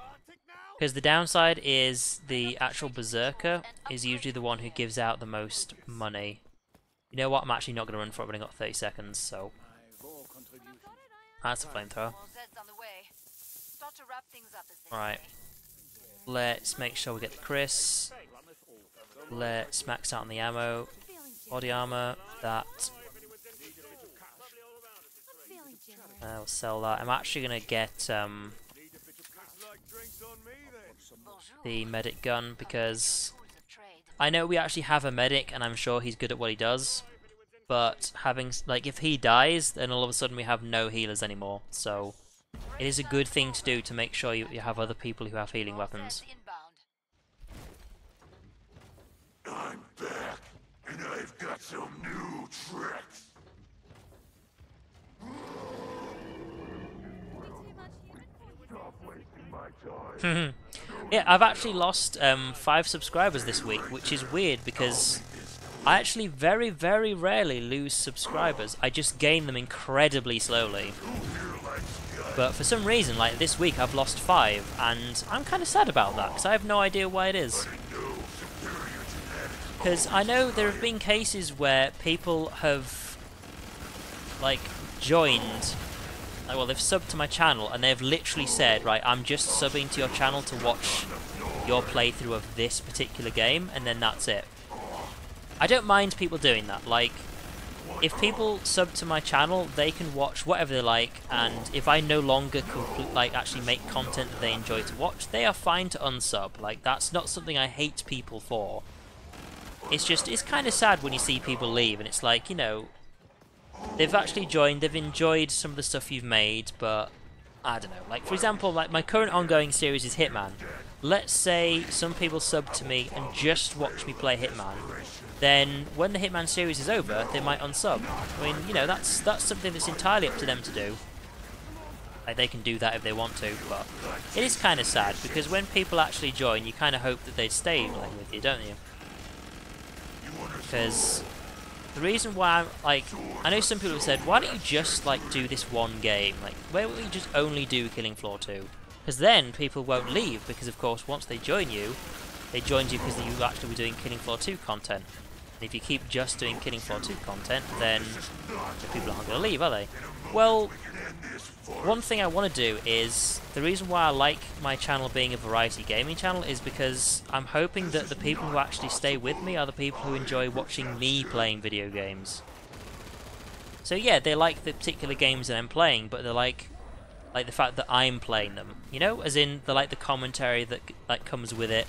Because the downside is the actual Berserker is usually the one who gives out the most money. You know what, I'm actually not going to run for it, but I've got 30 seconds, so... that's a flamethrower. Right. Let's make sure we get the Chris. Let's max out on the ammo. Body armor, that. We'll sell that. I'm actually going to get the medic gun, because I know we actually have a medic and I'm sure he's good at what he does, but having, like, if he dies, then all of a sudden we have no healers anymore, so it is a good thing to do to make sure you have other people who have healing weapons. I'm back, and I've got some new tricks. Stop wasting my time. Yeah, I've actually lost 5 subscribers this week, which is weird because I actually very, very rarely lose subscribers. I just gain them incredibly slowly. But for some reason, like this week, I've lost 5, and I'm kind of sad about that because I have no idea why it is. Because I know there have been cases where people have, like, joined... well, they've subbed to my channel and they've literally said, right, I'm just subbing to your channel to watch your playthrough of this particular game, and then that's it. I don't mind people doing that. Like, if people sub to my channel, they can watch whatever they like, and if I no longer actually make content that they enjoy to watch, they are fine to unsub. Like, that's not something I hate people for. It's just, it's kind of sad when you see people leave, and it's like, you know, they've actually joined, they've enjoyed some of the stuff you've made, but I don't know. Like, for example, like my current ongoing series is Hitman. Let's say some people sub to me and just watch me play Hitman. Then, when the Hitman series is over, they might unsub. I mean, you know, that's something that's entirely up to them to do. Like, they can do that if they want to, but it is kind of sad, because when people actually join, you kind of hope that they'd stay like, with you, don't you? Because the reason why I'm, like, I know some people have said, why don't you just, like, do this one game? Like, why don't you just only do Killing Floor 2? Because then people won't leave, because of course once they join you, they joined you because you actually were doing Killing Floor 2 content. And if you keep just doing Killing Floor 2 content, then the people aren't going to leave, are they? Well, one thing I want to do is, the reason why I like my channel being a variety gaming channel is because I'm hoping that the people who actually stay with me are the people who enjoy watching me playing video games. So yeah, they like the particular games that I'm playing, but they like the fact that I'm playing them. You know, as in they like the commentary that comes with it.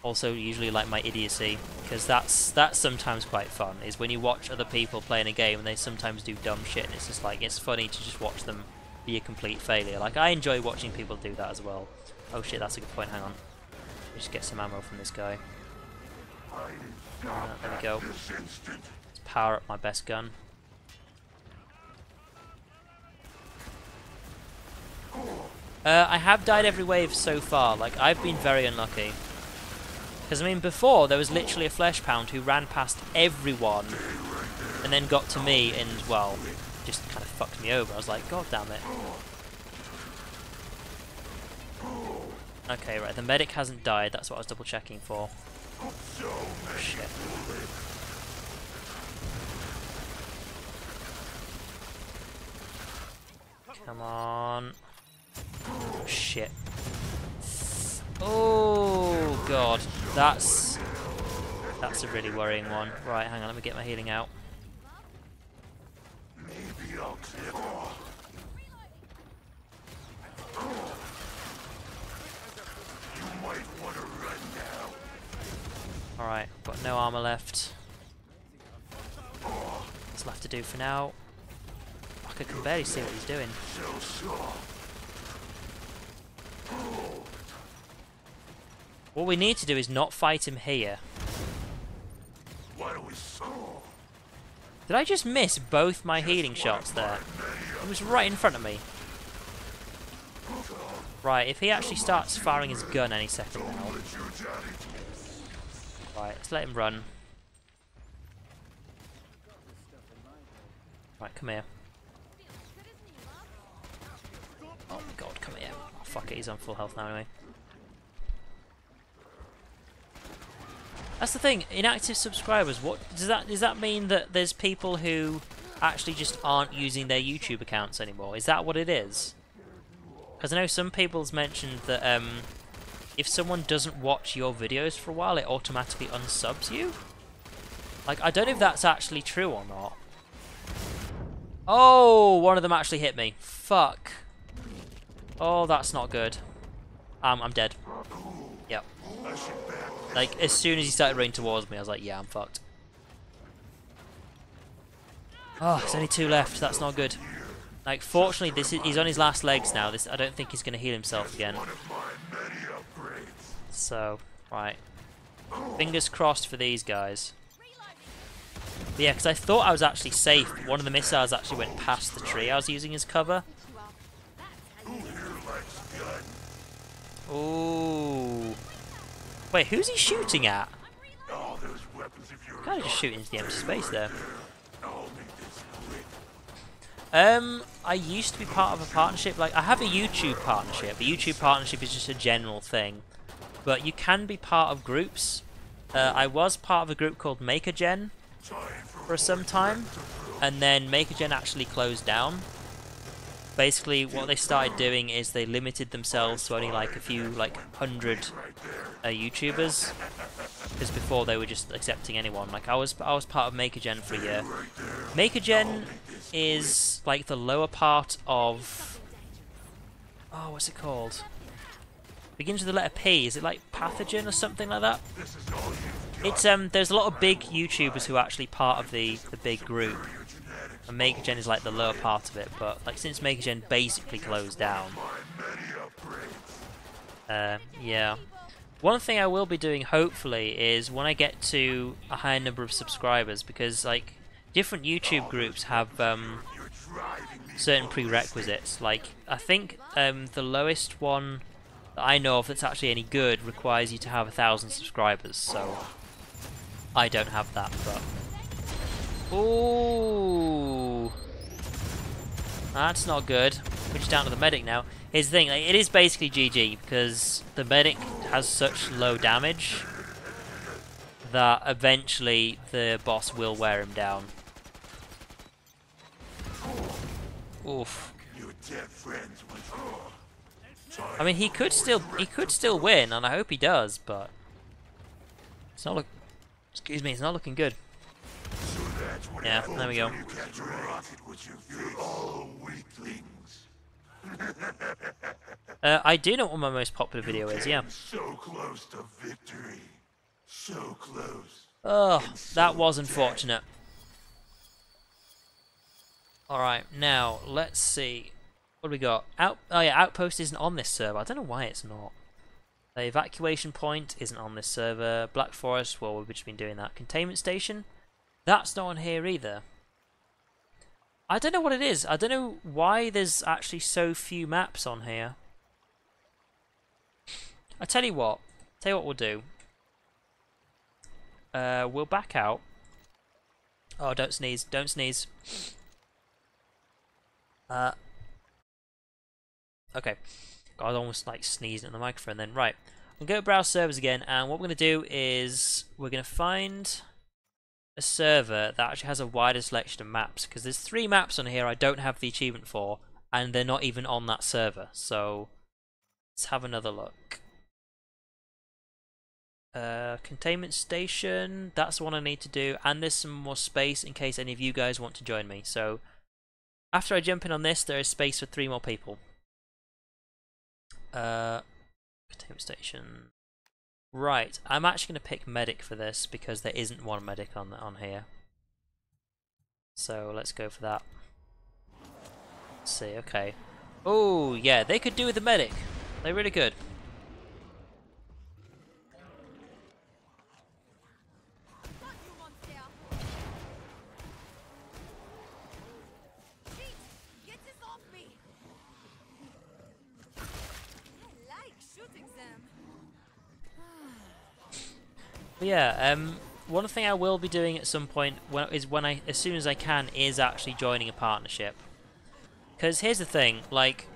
Also, usually like my idiocy, because that's sometimes quite fun. Is when you watch other people playing a game and they sometimes do dumb shit, and it's just like it's funny to just watch them be a complete failure. Like, I enjoy watching people do that as well. Oh shit, that's a good point. Hang on, just get some ammo from this guy. There we go. Let's power up my best gun. I have died every wave so far. Like, I've been very unlucky. Because, I mean, before, there was literally a flesh pound who ran past everyone and then got to me and, well, just kind of fucked me over. I was like, god damn it. Okay, right, the medic hasn't died, that's what I was double checking for. Shit. Come on. Shit. Oh god, that's a really worrying one. Right, hang on, let me get my healing out. Maybe I'll clip. You might want to run now. Alright, got no armor left. That's left to do for now. Fuck, I can barely see what he's doing. What we need to do is not fight him here. Why do we Did I just miss both my healing shots there? It was right in front of me. Right, if he actually starts firing his gun any second now. Right, let's let him run. Right, come here. Oh my god, come here. Oh, fuck it, he's on full health now anyway. That's the thing, inactive subscribers, what does that mean that there's people who actually just aren't using their YouTube accounts anymore? Is that what it is? Because I know some people's mentioned that if someone doesn't watch your videos for a while, it automatically unsubs you. Like, I don't know if that's actually true or not. Oh, one of them actually hit me. Fuck. Oh, that's not good. I'm dead. Yep. Like, as soon as he started running towards me, I was like, yeah, I'm fucked. Oh, there's only 2 left. That's not good. Like, fortunately, he's on his last legs now. I don't think he's going to heal himself again. So, right. Fingers crossed for these guys. But yeah, because I thought I was actually safe. One of the missiles actually went past the tree I was using as cover. Ooh. Wait, who's he shooting at? Kind of just shooting into the empty space there. I used to be part of a partnership. Like, I have a YouTube partnership. A YouTube partnership is just a general thing, but you can be part of groups. I was part of a group called MakerGen for some time, and then MakerGen actually closed down. Basically, what they started doing is they limited themselves to only like a few, like 100 YouTubers, because before they were just accepting anyone. Like I was part of MakerGen for a year. MakerGen is like the lower part of, oh, what's it called? Begins with the letter P. Is it like Pathogen or something like that? It's there's a lot of big YouTubers who are actually part of the big group. And MakerGen is like the lower part of it, but like since MakerGen basically closed down, yeah. One thing I will be doing hopefully is when I get to a higher number of subscribers, because like different YouTube groups have certain prerequisites. Like I think the lowest one that I know of that's actually any good requires you to have 1,000 subscribers. So I don't have that, but. Ooh, that's not good. We're just down to the medic now. Here's the thing, like, it is basically GG because the medic has such low damage that eventually the boss will wear him down. Oof. I mean, he could still win, and I hope he does, but it's not excuse me, it's not looking good. Yeah, there we go. I do know what my most popular video is, yeah. So close to victory. So close. Oh, that was unfortunate. Alright, now, let's see. What do we got? Oh yeah, Outpost isn't on this server. I don't know why it's not. The evacuation point isn't on this server. Black Forest, well, we've just been doing that. Containment Station? That's not on here either. I don't know what it is. I don't know why there's actually so few maps on here. I tell you what we'll do. We'll back out. Oh, don't sneeze. Don't sneeze. Okay. God, I almost like sneezing at the microphone then. Right, I'm going to browse servers again, and what we're going to do is we're going to find a server that actually has a wider selection of maps, because there's 3 maps on here I don't have the achievement for, and they're not even on that server. So let's have another look. Containment station, that's the one I need to do, and there's some more space in case any of you guys want to join me. So after I jump in on this, there is space for 3 more people. Containment station. Right, I'm actually going to pick medic for this because there isn't one medic on here. So let's go for that. Let's see, okay. Oh yeah, they could do with the medic. They're really good. But yeah, one thing I will be doing at some point as soon as I can, is actually joining a partnership. Because here's the thing, like,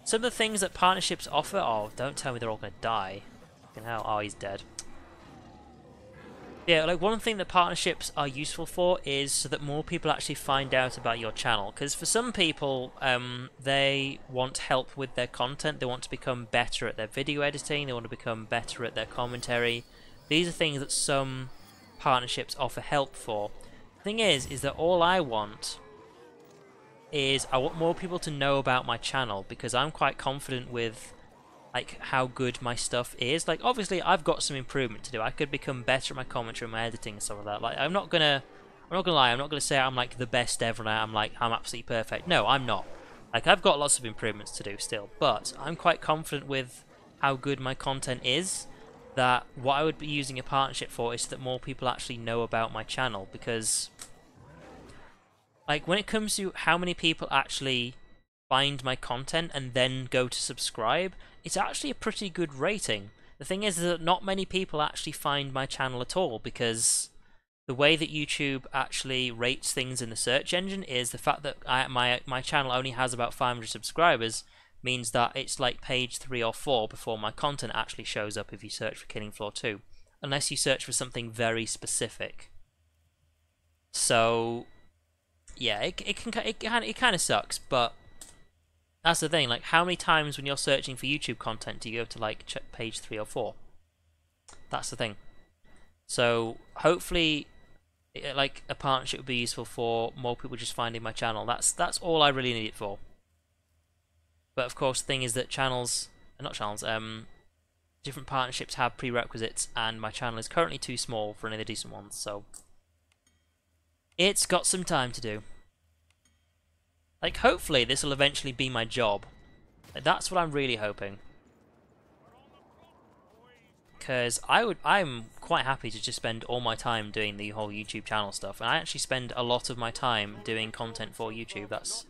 some of the things that partnerships offer. Oh, don't tell me they're all gonna die. Fucking hell! Oh, he's dead. Yeah, like one thing that partnerships are useful for is so that more people actually find out about your channel. Because for some people, they want help with their content. They want to become better at their video editing. They want to become better at their commentary. These are things that some partnerships offer help for. The thing is that all I want is I want more people to know about my channel, because I'm quite confident with like how good my stuff is. Like obviously I've got some improvement to do. I could become better at my commentary and my editing and stuff like that. Like I'm not gonna lie, I'm not gonna say I'm like the best ever and I'm absolutely perfect. No, I'm not. Like I've got lots of improvements to do still, but I'm quite confident with how good my content is, that what I would be using a partnership for is so that more people actually know about my channel. Because like when it comes to how many people actually find my content and then go to subscribe, it's actually a pretty good rating. The thing is that not many people actually find my channel at all, because the way that YouTube actually rates things in the search engine is the fact that my channel only has about 500 subscribers means that it's like page 3 or 4 before my content actually shows up if you search for Killing Floor 2, unless you search for something very specific. So yeah, it kind of sucks, but that's the thing. Like, how many times when you're searching for YouTube content do you go to like page 3 or 4? That's the thing. So hopefully, like a partnership would be useful for more people just finding my channel. That's all I really need it for. But of course, the thing is that different partnerships have prerequisites, and my channel is currently too small for any of the decent ones, so it's got some time to do. Like, hopefully this will eventually be my job. Like, that's what I'm really hoping. Because I'm quite happy to just spend all my time doing the whole YouTube channel stuff, and I actually spend a lot of my time doing content for YouTube. That's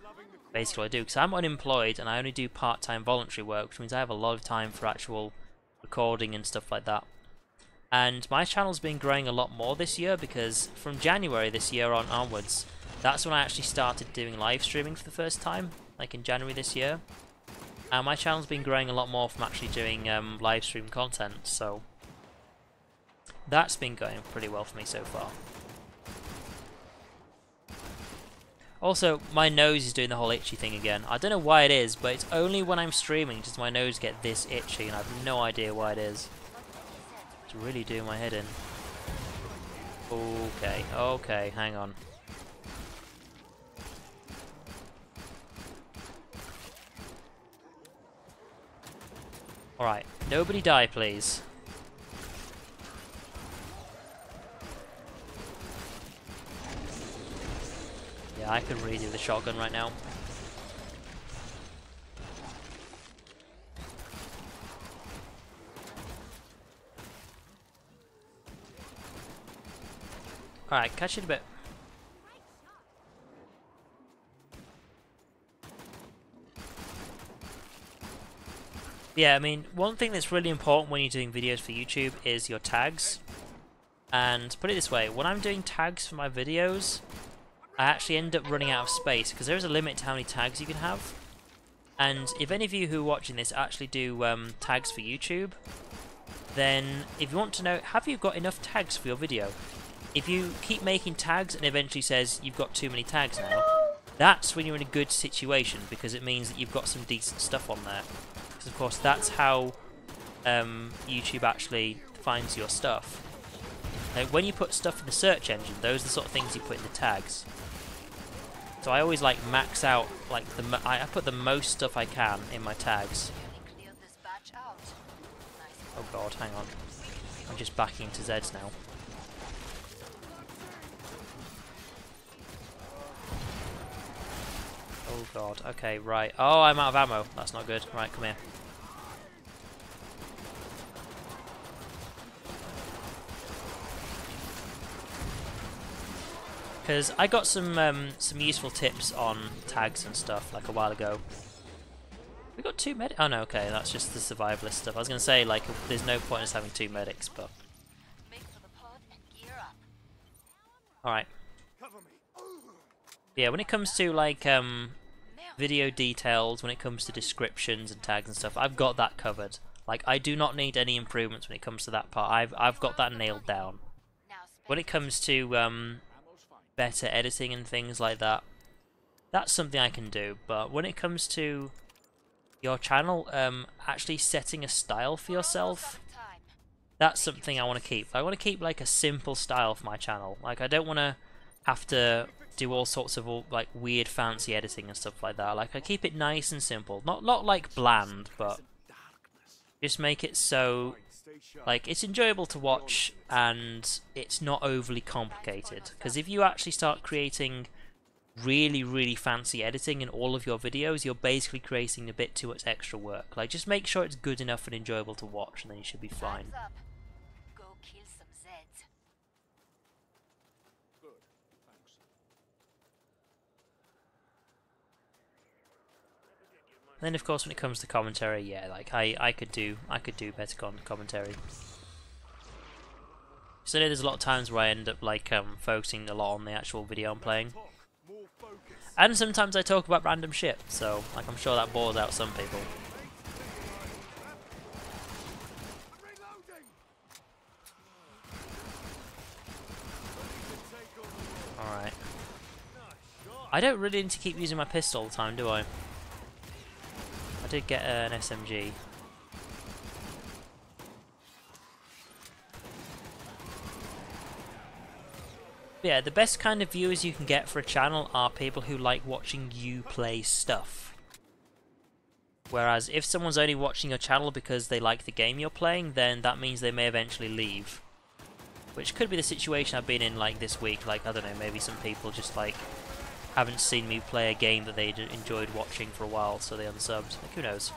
basically what I do, because I'm unemployed and I only do part-time voluntary work, which means I have a lot of time for actual recording and stuff like that. And my channel's been growing a lot more this year, because from January this year onwards, that's when I actually started doing live streaming for the first time, like in January this year. And my channel's been growing a lot more from actually doing live stream content, so that's been going pretty well for me so far. Also, my nose is doing the whole itchy thing again. I don't know why it is, but it's only when I'm streaming does my nose get this itchy, and I have no idea why it is. It's really doing my head in. Okay, hang on. Alright, nobody die, please. Yeah, I could really do the shotgun right now. Alright, catch you in a bit. Yeah, I mean, one thing that's really important when you're doing videos for YouTube is your tags. And put it this way, when I'm doing tags for my videos, I actually end up running out of space, because there is a limit to how many tags you can have. And if any of you who are watching this actually do tags for YouTube, then if you want to know, have you got enough tags for your video? If you keep making tags and eventually says you've got too many tags now, that's when you're in a good situation, because it means that you've got some decent stuff on there. Because of course that's how YouTube actually finds your stuff. Like when you put stuff in the search engine, those are the sort of things you put in the tags. So I always like max out, like I put the most stuff I can in my tags. Oh god, hang on. I'm just backing into Zeds now. Oh god, okay, right. Oh, I'm out of ammo. That's not good. Right, come here. Because I got some useful tips on tags and stuff like a while ago. We got 2 medics. Oh no, okay, that's just the survivalist stuff. I was gonna say like there's no point in us having 2 medics, but all right. Yeah, when it comes to like video details, when it comes to descriptions and tags and stuff, I've got that covered. Like I do not need any improvements when it comes to that part. I've got that nailed down. When it comes to better editing and things like that, that's something I can do. But when it comes to your channel, actually setting a style for yourself, that's something I want to keep. I want to keep like a simple style for my channel. Like I don't want to have to do all sorts of like weird fancy editing and stuff like that. Like I keep it nice and simple, not like bland, but just make it so like it's enjoyable to watch and it's not overly complicated. Because if you actually start creating really fancy editing in all of your videos, you're basically creating a bit too much extra work. Like just make sure it's good enough and enjoyable to watch, and then you should be fine. Go kill some Zeds. Good, thanks. Then of course when it comes to commentary, yeah, like I could do better commentary. So there's a lot of times where I end up like focusing a lot on the actual video I'm playing. And sometimes I talk about random shit, so like I'm sure that bores out some people. Alright. I don't really need to keep using my pistol all the time, do I? I did get an SMG. Yeah, the best kind of viewers you can get for a channel are people who like watching you play stuff. Whereas if someone's only watching your channel because they like the game you're playing, then that means they may eventually leave. Which could be the situation I've been in like this week. Like, I don't know, maybe some people just like haven't seen me play a game that they enjoyed watching for a while, so they unsubbed. Like, who knows?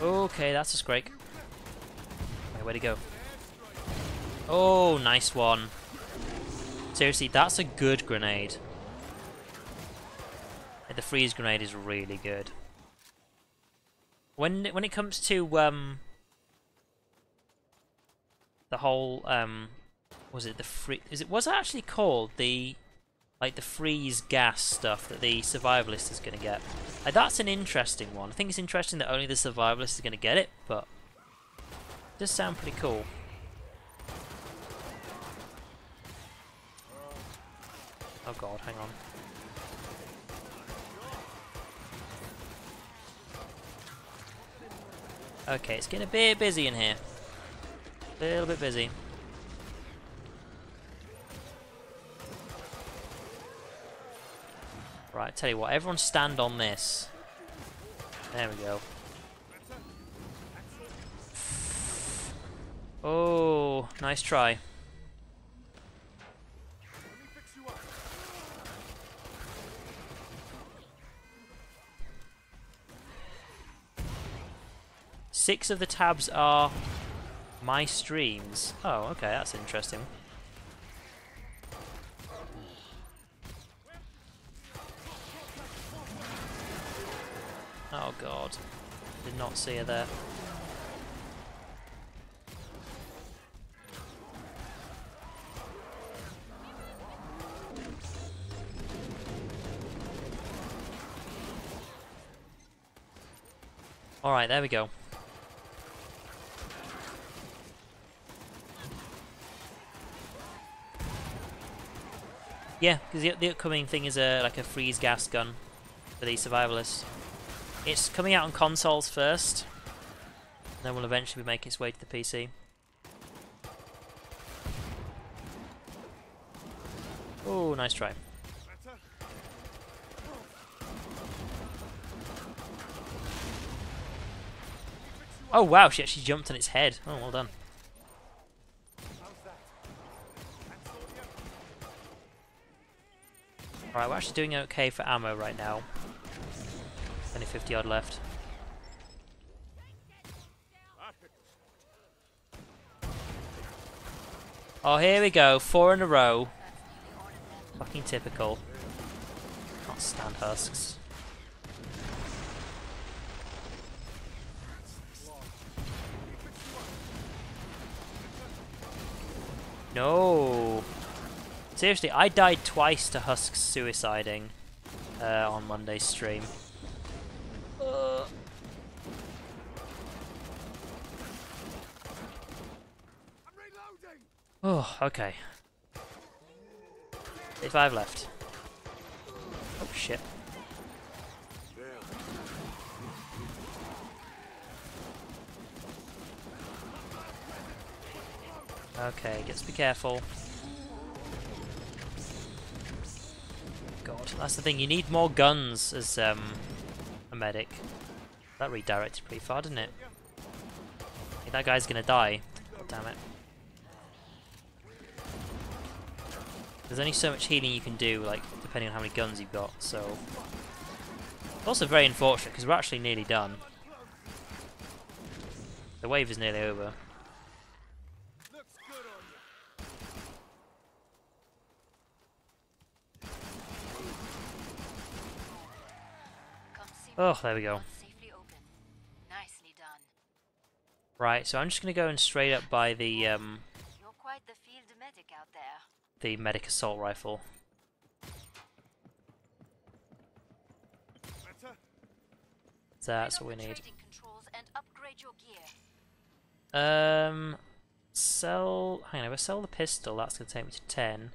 Okay, that's a Scrake. Okay, where'd he go? Oh, nice one. Seriously, that's a good grenade. The freeze grenade is really good. When it comes to the whole was it the free? Was it actually called the like the freeze gas stuff that the survivalist is going to get? Like, that's an interesting one. I think it's interesting that only the survivalist is going to get it, but it does sound pretty cool. Oh god, hang on. Okay, it's getting a bit busy in here. A little bit busy. Right, tell you what, everyone stand on this. There we go. Oh, nice try. Six of the tabs are my streams. Oh, okay, that's interesting. Oh god, did not see her there. Alright, there we go. Yeah, because the upcoming thing is like a freeze gas gun for the survivalists. It's coming out on consoles first, and then will eventually make its way to the PC. Oh, nice try. Oh wow, she actually jumped on its head. Oh, well done. Alright, we're actually doing okay for ammo right now. Only 50 odd left. Oh, here we go. 4 in a row. Fucking typical. Can't stand husks. No. Seriously, I died twice to husks suiciding on Monday's stream. Oh, okay. 85 left. Oh shit. Okay, let's be careful. God, that's the thing, you need more guns as a medic. That redirected pretty far, didn't it? I think that guy's gonna die. God damn it. There's only so much healing you can do, like, depending on how many guns you've got, so... It's also very unfortunate, because we're actually nearly done. The wave is nearly over. Oh, there we go. Right, so I'm just going to go and straight up by the, You're quite the field medic out there. the medic assault rifle. That's what we need. Sell... Hang on, if I sell the pistol, that's going to take me to 10.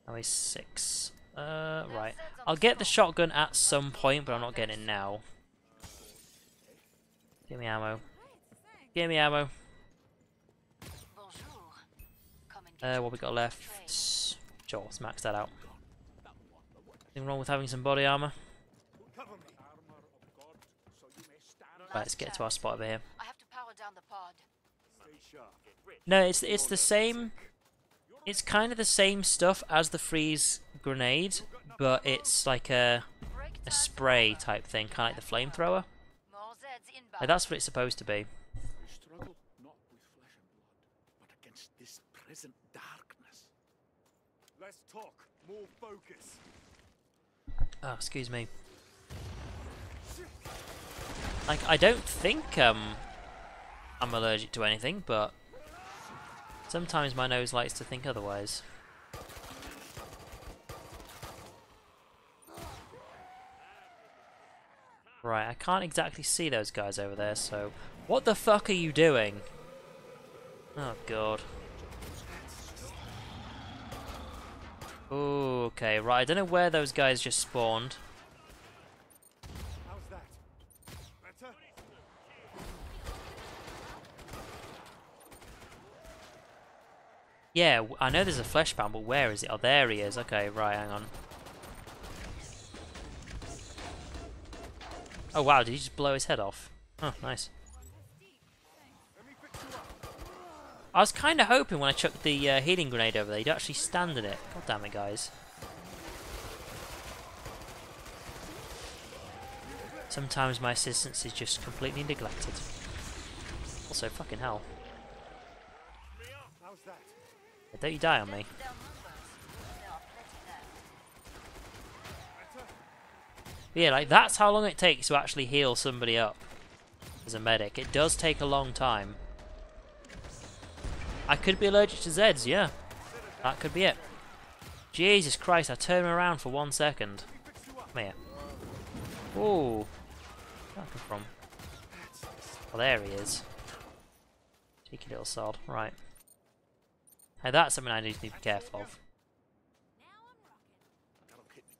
Now he's 6. Right. I'll get the shotgun at some point, but I'm not getting it now. Give me ammo. Give me ammo. What we got left? Sure, let's max that out. Nothing wrong with having some body armor. Right, let's get to our spot over here. No, it's the same. It's kind of the same stuff as the freeze grenade, but it's like a spray type thing, kind of like the flamethrower. Like, that's what it's supposed to be. We struggle not with flesh and blood, but against this present darkness. Let's talk. More focus. Oh, excuse me. Like, I don't think I'm allergic to anything, but sometimes my nose likes to think otherwise. Right, I can't exactly see those guys over there, so... What the fuck are you doing? Oh, God. Ooh, okay, right, I don't know where those guys just spawned. How's that? Better? Yeah, I know there's a fleshbound, but where is it? Oh, there he is. Okay, right, hang on. Oh wow, did he just blow his head off? Oh, nice. I was kind of hoping when I chucked the healing grenade over there, he'd actually stand in it. God damn it, guys. Sometimes my assistance is just completely neglected. Also, fucking hell. How's that? Don't you die on me. But yeah, like, that's how long it takes to actually heal somebody up as a medic. It does take a long time. I could be allergic to Zeds, yeah. That could be it. Jesus Christ, I turned around for 1 second. Come here. Ooh. Where'd that come from? Oh, there he is. Cheeky little sod. Right. Now that's something I need to be careful of. That'll keep me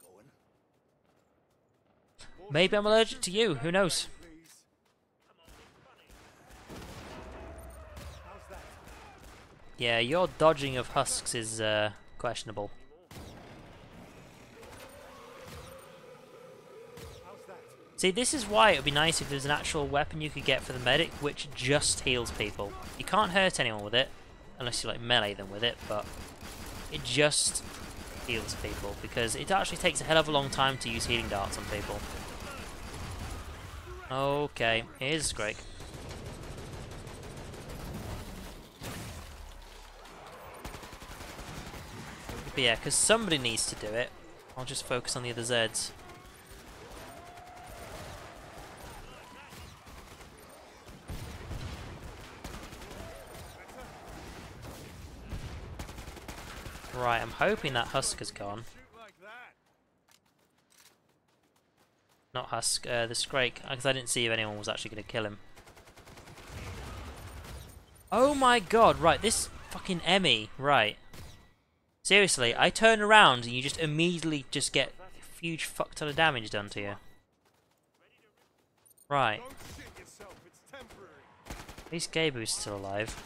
going. Maybe I'm allergic to you, who knows? How's that? Yeah, your dodging of husks is questionable. How's that? See, this is why it would be nice if there's an actual weapon you could get for the medic which just heals people. You can't hurt anyone with it, unless you like melee them with it, but it just heals people, because it actually takes a hell of a long time to use healing darts on people. Okay, here's Scrake. But yeah, because somebody needs to do it, I'll just focus on the other Zeds. Right, I'm hoping that Husk has gone. Shoot like that. Not Husk, the Scrake, because I didn't see if anyone was actually going to kill him. Oh my god, right, this fucking Emmy, right. Seriously, I turn around and you just immediately just get a huge fuck ton of damage done to you. Right. Don't shit yourself, it's temporary. At least Gabu's still alive.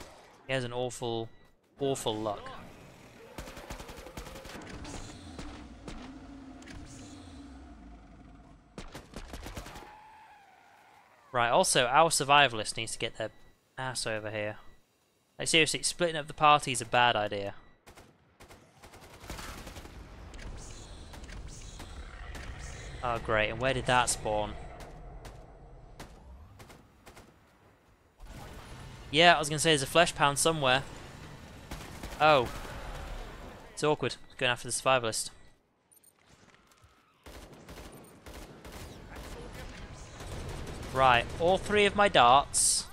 He has an awful, awful luck. Right, also, our survivalist needs to get their ass over here. Like, seriously, splitting up the party is a bad idea. Oh, great, and where did that spawn? Yeah, I was gonna say there's a flesh pound somewhere. Oh. It's awkward, going after the survivalist. Right, all three of my darts.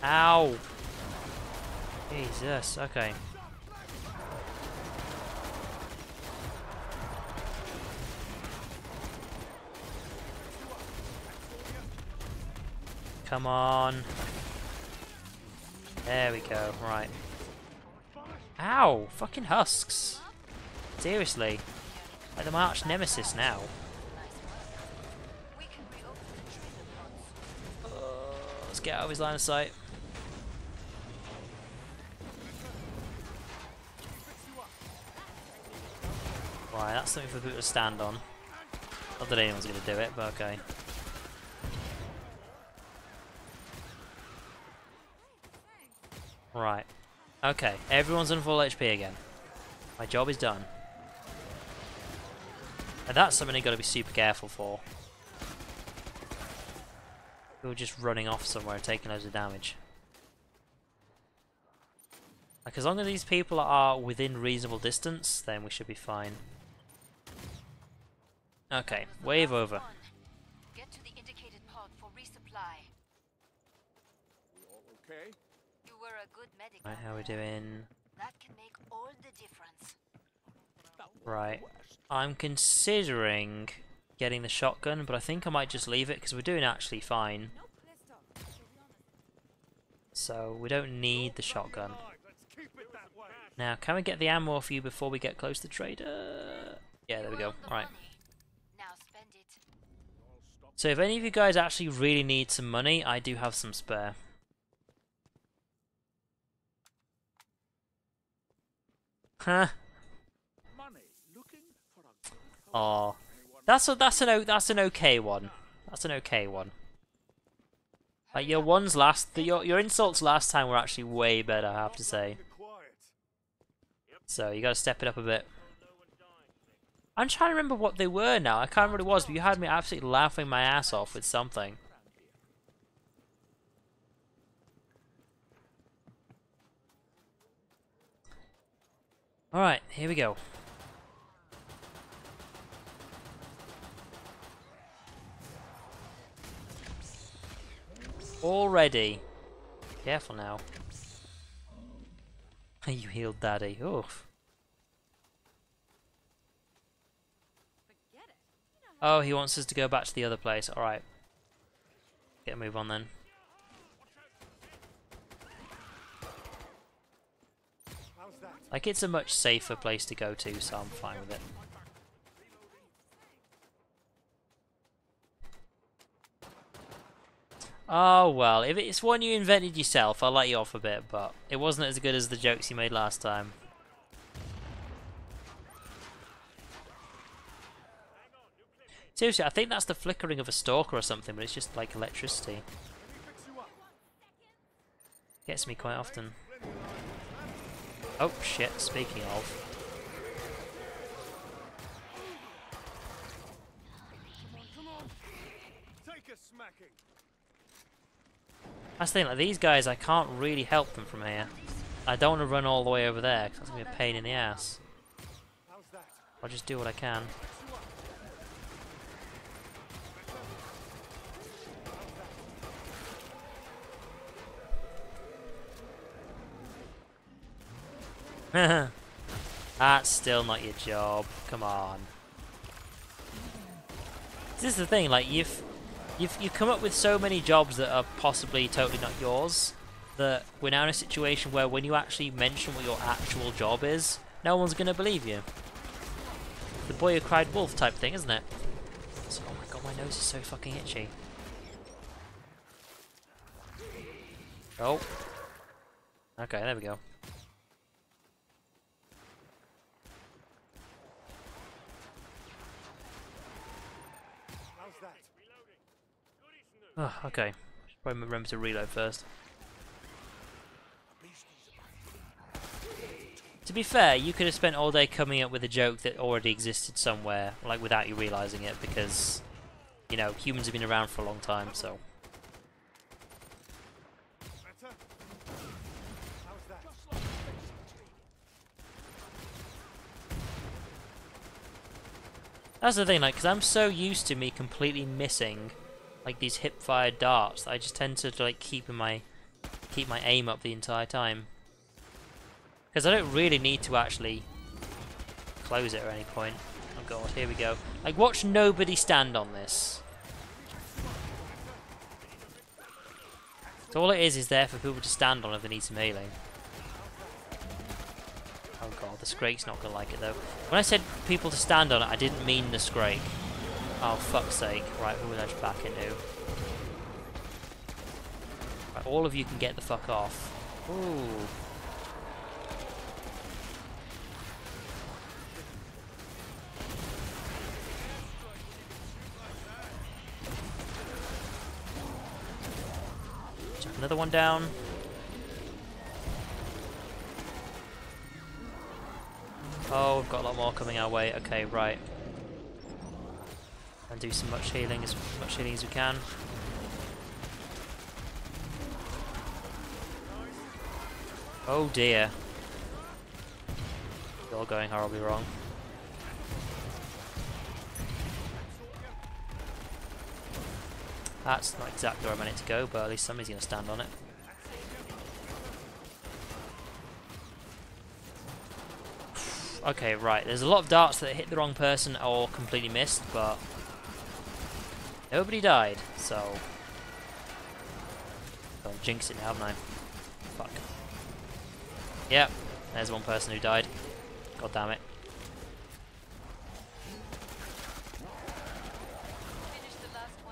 Ow! Jesus, okay. Come on. There we go, right. Ow! Fucking husks. Seriously. Like the arch nemesis now. We can reopen the treasure pods. Let's get out of his line of sight. Right, that's something for people to stand on. Not that anyone's going to do it, but okay. Right. Okay, everyone's on full HP again. My job is done. And that's something you've got to be super careful for. You're just running off somewhere and taking loads of damage. Like, as long as these people are within reasonable distance, then we should be fine. Okay, wave over. Get to the indicated pod for resupply. We all okay? You were a good medic. Right, how are we doing? That can make all the difference. Right, I'm considering getting the shotgun, but I think I might just leave it because we're doing actually fine. So we don't need the shotgun. Let's keep it that way. Now, can we get the ammo off you before we get close to the trader? Yeah, there we go. Right. Now spend it. So if any of you guys actually really need some money, I do have some spare. Huh? Money. Looking for a good Oh, anyone? that's an okay one. That's an okay one. Like your ones last, your insults last time were actually way better, I have to say. Quiet. So you got to step it up a bit. I'm trying to remember what they were now. I can't remember what it was, but you had me absolutely laughing my ass off with something. All right, here we go. Already. Careful now. You healed Daddy. Oof. Forget it. Oh, he wants us to go back to the other place. Alright. Get a move on then. Like, it's a much safer place to go to, so I'm fine with it. Oh well, if it's one you invented yourself, I'll let you off a bit, but it wasn't as good as the jokes you made last time. Seriously, I think that's the flickering of a stalker or something, but it's just like electricity. Gets me quite often. Oh shit, speaking of. That's the thing, like these guys, I can't really help them from here. I don't want to run all the way over there, because that's going to be a pain in the ass. I'll just do what I can. That's still not your job. Come on. This is the thing, like you've come up with so many jobs that are possibly totally not yours, that we're now in a situation where when you actually mention what your actual job is, no one's gonna believe you. The boy who cried wolf type thing, isn't it? So, oh my god, my nose is so fucking itchy. Oh. Okay, there we go. Oh, okay. Should probably remember to reload first. To be fair, you could have spent all day coming up with a joke that already existed somewhere, like without you realising it, because, you know, humans have been around for a long time, so. That's the thing, like, because I'm so used to me completely missing like these hip-fired darts, I just tend to like keep my aim up the entire time. Because I don't really need to actually close it at any point. Oh god, here we go. Like, watch nobody stand on this. So all it is there for people to stand on if they need some healing. Oh god, the Scrake's not gonna like it though. When I said people to stand on it, I didn't mean the Scrake. Oh, fuck's sake. Right, who will I just back into? Right, all of you can get the fuck off. Ooh. Chuck another one down. Oh, we've got a lot more coming our way. Okay, right. And do some much healing as we can. Oh dear. It's all going horribly wrong. That's not exactly where I meant it to go, but at least somebody's going to stand on it. Okay, right. There's a lot of darts that hit the wrong person or completely missed, but nobody died, so I'll jinx it now, haven't I? Fuck. Yep, there's one person who died. God damn it.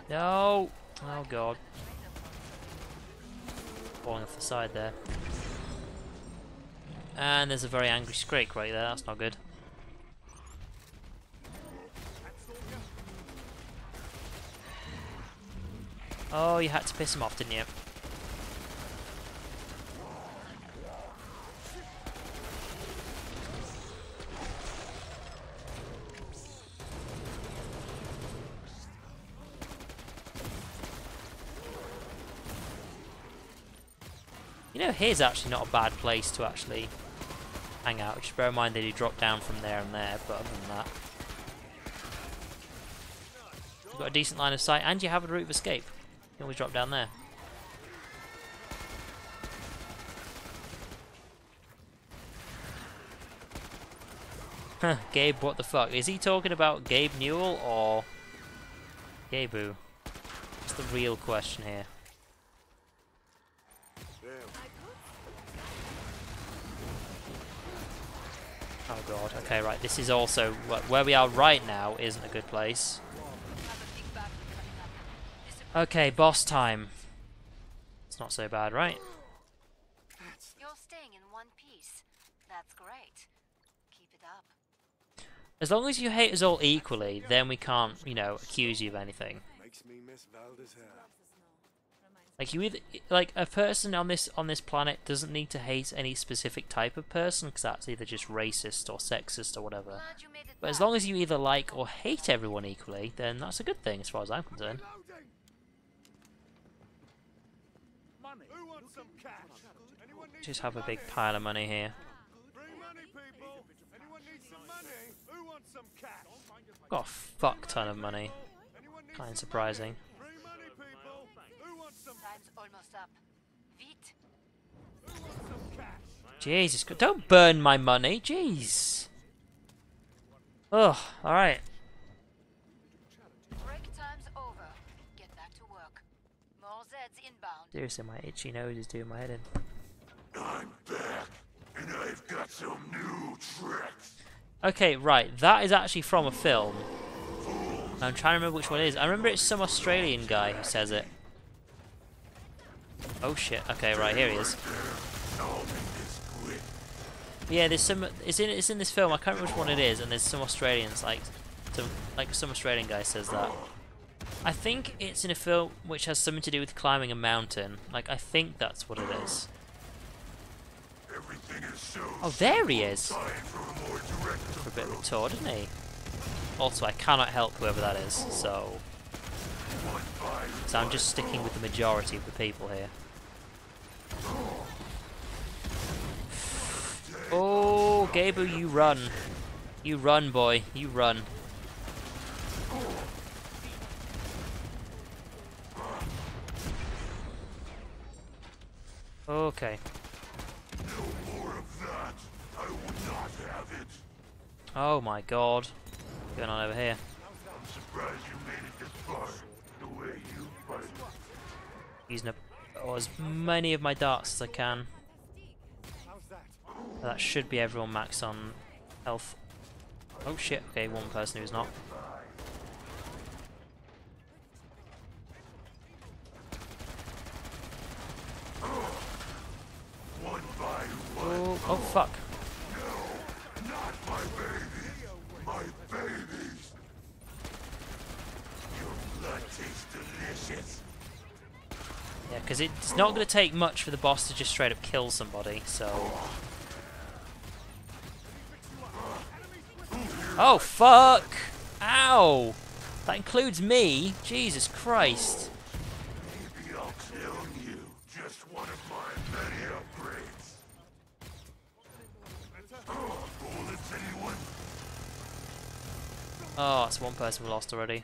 No! Oh god. Falling off the side there. And there's a very angry Scrake right there, that's not good. Oh, you had to piss him off, didn't you? You know, here's actually not a bad place to actually hang out. Just bear in mind they do drop down from there and there, but other than that, you've got a decent line of sight, and you have a route of escape. You can always drop down there. Gabe, what the fuck? Is he talking about Gabe Newell or Gabu? What's the real question here? Oh god, okay, right, this is also... Where we are right now isn't a good place. Okay, boss time. It's not so bad, right? You're staying in one piece. That's great. Keep it up. As long as you hate us all equally, then we can't, you know, accuse you of anything. Makes me miss Valda's hair. Like you either, like a person on this planet doesn't need to hate any specific type of person, because that's either just racist or sexist or whatever. Glad you made it But as back. long as you either like or hate everyone equally, then that's a good thing as far as I'm concerned. Money. Who wants some cash? Anyone need Just some have a big money? pile of money here. Bring money, people. Anyone need some money? Who wants some cash? Got a fuck ton of money. Anyone need Kind of some surprising. money? Bring money, people. Who wants some? Time's almost up. Vite. Who wants some cash? Jesus, don't burn my money, jeez. Ugh, alright. Break time's over. Get back to work. More Zeds inbound. Seriously, my itchy nose is doing my head in. I'm back, and I've got some new tricks. Okay, right, that is actually from a film. I'm trying to remember which one it is. I remember it's some Australian guy who says it. Oh shit, okay, right, here he is. Yeah, there's some, it's in this film, I can't remember which one it is, and there's some Australians, some Australian guy says that. I think it's in a film which has something to do with climbing a mountain. Like, I think that's what it is. Oh, there he is! For a bit of a tour, didn't he? Also, I cannot help whoever that is, so I'm just sticking with the majority of the people here. Oh, Gabu, you run. You run, boy. You run. Okay. No more of that. I would not have it. Oh my god. What's going on over here? I'm surprised you made it this far. The way you fight. Using as many of my darts as I can. How's that? That should be everyone max on health. Oh shit, okay, one person who's not. One by one. Oh, oh fuck. No, not my baby. My babies. Your blood tastes delicious. Yeah, because it's not going to take much for the boss to just straight up kill somebody, so... Oh, fuck! Ow! That includes me? Jesus Christ. Maybe I'll kill you. Just one of my many upgrades. Bullets, anyone? Oh, that's one person we lost already.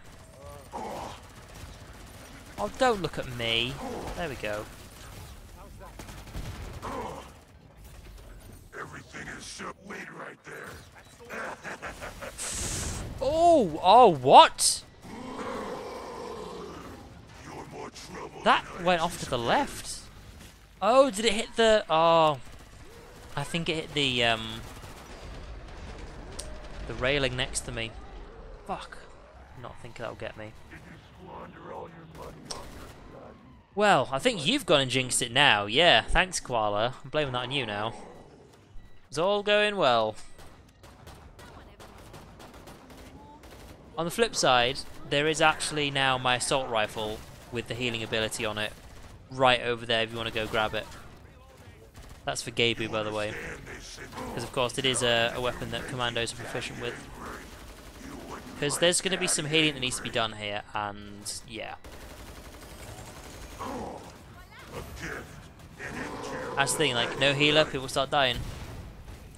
Oh, don't look at me. There we go. Everything is so. Wait right there. Oh! Oh, what? You're more trouble. That went off to the left. Oh, did it hit the... Oh. I think it hit the railing next to me. Fuck. Not thinking that'll get me. Well, I think you've gone and jinxed it now. Yeah, thanks, Koala. I'm blaming that on you now. It's all going well. On the flip side, there is actually now my assault rifle with the healing ability on it right over there if you want to go grab it. That's for Gabu, by the way. Because, of course, it is a weapon that commandos are proficient with. Because there's going to be some healing that needs to be done here, and yeah. That's the thing, like, no healer, people start dying.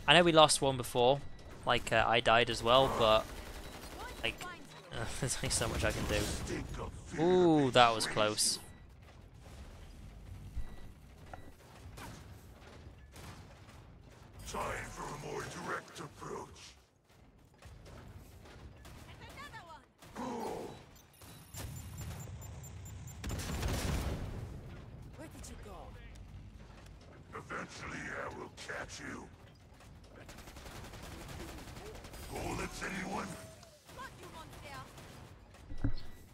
I know we lost one before, like, I died as well, but, like, there's only so much I can do. Ooh, that was close. Time for a more direct approach. Eventually I will catch you. Bullets, anyone?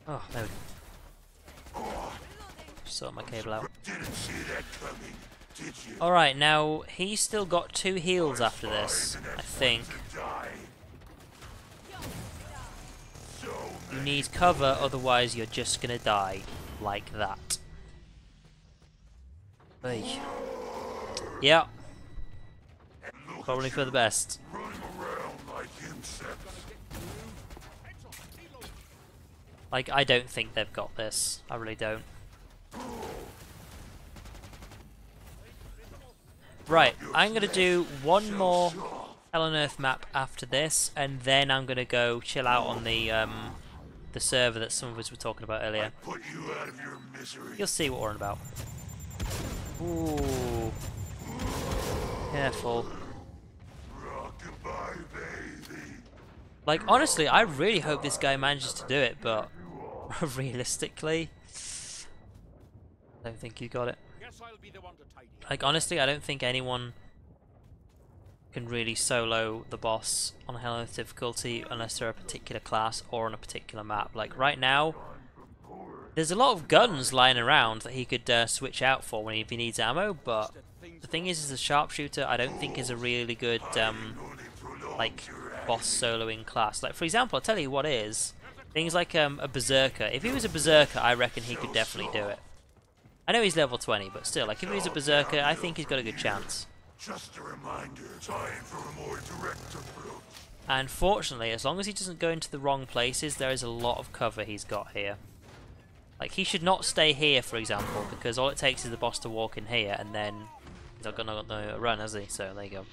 Oh, there we go. Sort my cable out. Didn't see that coming, did you? Alright, now he's still got 2 heals after this, I think. You need cover, otherwise you're just gonna die. Like that. Hey. Yeah. Probably for the best. Running around like insects. Like, I don't think they've got this. I really don't. Right, I'm gonna do one more Hell on Earth map after this, and then I'm gonna go chill out on the server that some of us were talking about earlier. Put you out of your misery. You'll see what we're on about. Ooh. Careful. Rock-a-bye, baby. Like, honestly, I really hope this guy manages to do it, but realistically, I don't think you got it. Guess I'll be the one to tidy. Like, honestly, I don't think anyone can really solo the boss on Hell on Earth difficulty unless they're a particular class or on a particular map. Like, right now, there's a lot of guns lying around that he could switch out for when if he needs ammo, but the thing is the sharpshooter I don't think is a really good like boss soloing class. Like, for example, I'll tell you what is things like a berserker. If he was a berserker, I reckon he could definitely do it. I know he's level 20, but still, like, if he's a berserker, I think he's got a good chance. Just a reminder, time for a more direct approach. And fortunately, as long as he doesn't go into the wrong places, there is a lot of cover he's got here. Like, he should not stay here, for example, because all it takes is the boss to walk in here, and then he's not gonna run, has he? So there you go.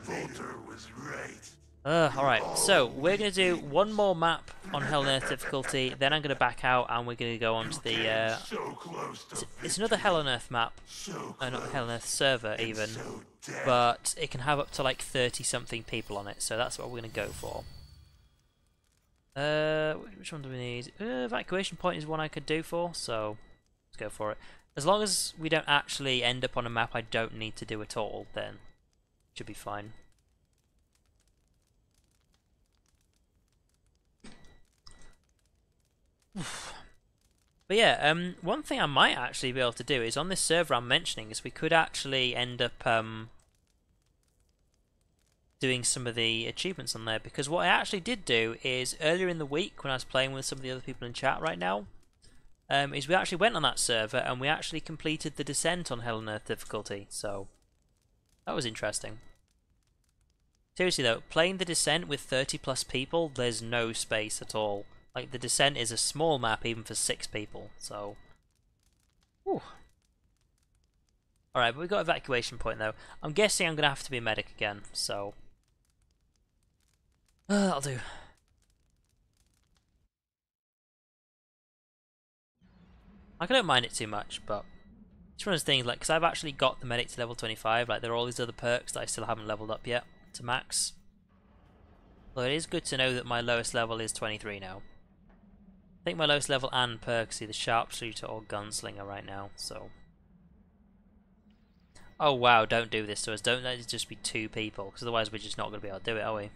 Volter was right. Alright, so we're going to do one more map on Hell on Earth difficulty, then I'm going to back out and we're going to go on to the... So close to it's another Hell on Earth map, not Hell on Earth server even, but it can have up to like 30 something people on it, so that's what we're going to go for. Which one do we need? Evacuation point is one I could do for, so let's go for it. As long as we don't actually end up on a map I don't need to do at all, then it should be fine. But yeah, one thing I might actually be able to do is on this server I'm mentioning is we could actually end up doing some of the achievements on there, because what I actually did do is earlier in the week when I was playing with some of the other people in chat right now, is we actually went on that server and we actually completed the descent on Hell on Earth difficulty, so that was interesting. Seriously though, playing the descent with 30 plus people, there's no space at all. Like, the descent is a small map even for 6 people, so... Whew. Alright, but we've got evacuation point though. I'm guessing I'm going to have to be a medic again, so... that'll do. Like, I don't mind it too much, but... It's one of those things, like, because I've actually got the medic to level 25, like, there are all these other perks that I still haven't leveled up yet to max. Though it is good to know that my lowest level is 23 now. I think my lowest level and perk is either sharpshooter or gunslinger right now, so... Oh wow, don't do this to us. Don't let it just be 2 people, because otherwise we're just not going to be able to do it, are we?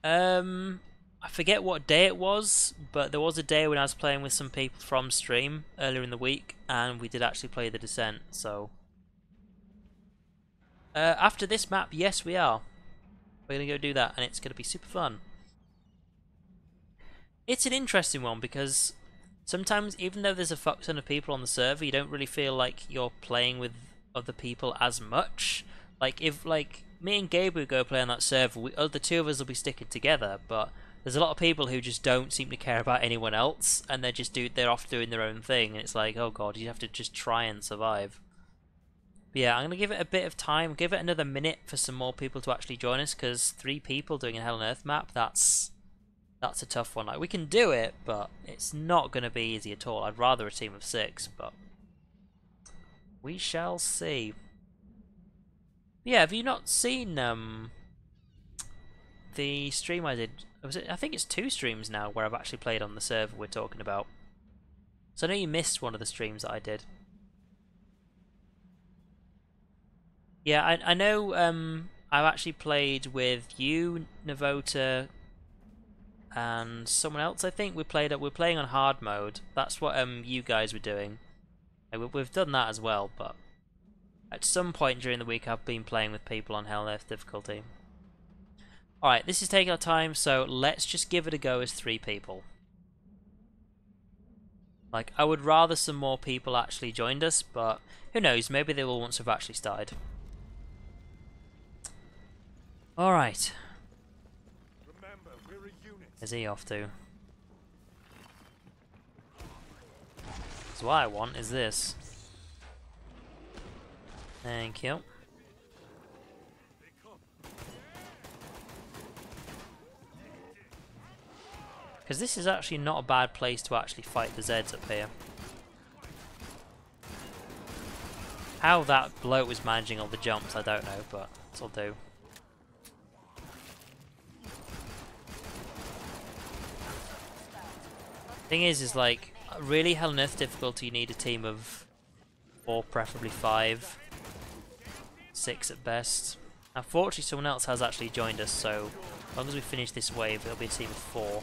I forget what day it was, but there was a day when I was playing with some people from stream earlier in the week, and we did actually play the descent, so... after this map, yes we are. We're going to go do that, and it's going to be super fun. It's an interesting one because sometimes, even though there's a fuck ton of people on the server, you don't really feel like you're playing with other people as much. Like, if like me and Gabe would go play on that server, the 2 of us will be sticking together, but there's a lot of people who just don't seem to care about anyone else, and they're off doing their own thing, and it's like, oh god, you have to just try and survive. But yeah, I'm going to give it a bit of time, give it another minute for some more people to actually join us, because 3 people doing a Hell on Earth map, that's a tough one. Like, we can do it, but it's not going to be easy at all. I'd rather a team of 6, but we shall see. Yeah, have you not seen the stream I did? I think it's 2 streams now where I've actually played on the server we're talking about. So I know you missed one of the streams that I did. Yeah, I know. I've actually played with you, Navota, and someone else. I think we're playing on hard mode. That's what you guys were doing. We've done that as well, but at some point during the week I've been playing with people on Hell on Earth difficulty. Alright, this is taking our time, so let's just give it a go as 3 people. Like, I would rather some more people actually joined us, but who knows, maybe they will once we've actually started. Alright. Remember, we're a unit. Where's he off to? So what I want is this. Thank you. Because this is actually not a bad place to actually fight the Zeds up here. How that bloke was managing all the jumps, I don't know, but it'll do. Thing is like, really Hell on Earth difficulty you need a team of 4, preferably 5. 6 at best. Unfortunately someone else has actually joined us, so as long as we finish this wave it'll be a team of 4.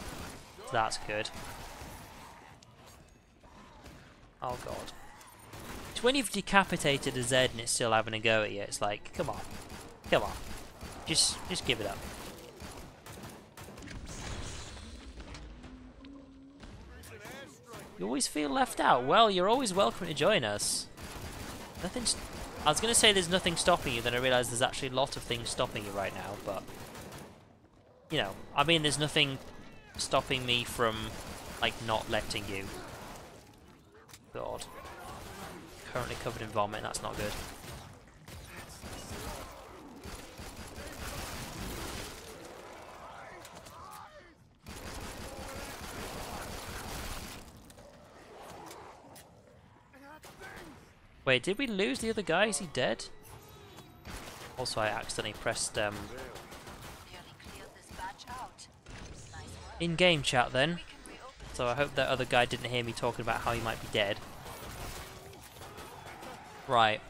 So that's good. Oh god. It's when you've decapitated a Zed and it's still having a go at you, it's like, come on. Come on. Just give it up. You always feel left out. Well, you're always welcome to join us. Nothing's... I was going to say there's nothing stopping you, then I realised there's actually a lot of things stopping you right now, but... You know, I mean there's nothing stopping me from, like, not letting you. God. Currently covered in vomit, that's not good. Wait, did we lose the other guy? Is he dead? Also, I accidentally pressed in-game chat then. So I hope that other guy didn't hear me talking about how he might be dead. Right.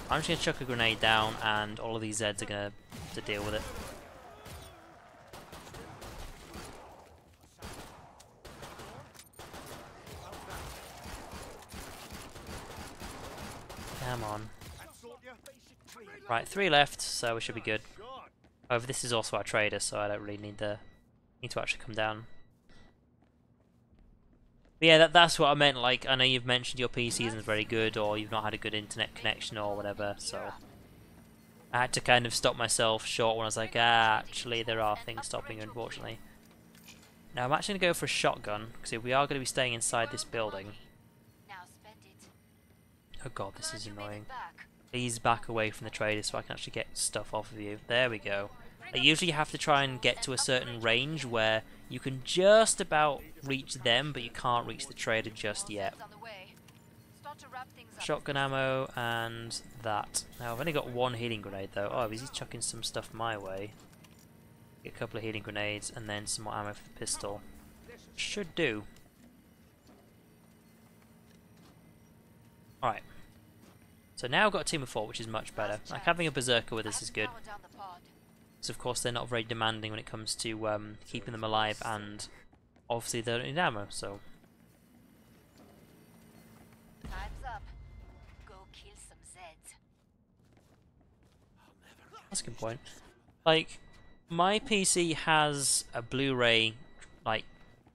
I'm just going to chuck a grenade down and all of these Zeds are going to deal with it. Come on. Right, 3 left, so we should be good. However, this is also our trader, so I don't really need to actually come down. But yeah, that's what I meant. Like, I know you've mentioned your PC isn't very good, or you've not had a good internet connection, or whatever. So I had to kind of stop myself short when I was like, actually, there are things stopping you, unfortunately. Now I'm actually gonna go for a shotgun because if we are going to be staying inside this building. Oh god, this is annoying. Please back away from the trader so I can actually get stuff off of you. There we go. Usually you have to try and get to a certain range where you can just about reach them, but you can't reach the trader just yet. Shotgun ammo and that. Now I've only got 1 healing grenade though. Oh, is he chucking some stuff my way? Get a couple of healing grenades and then some more ammo for the pistol. Should do. Alright. So now I've got a team of 4, which is much better. Like, having a berserker with us is good. So of course they're not very demanding when it comes to keeping them alive, and obviously they don't need ammo, so... That's a good point. Like, my PC has a Blu-ray, like,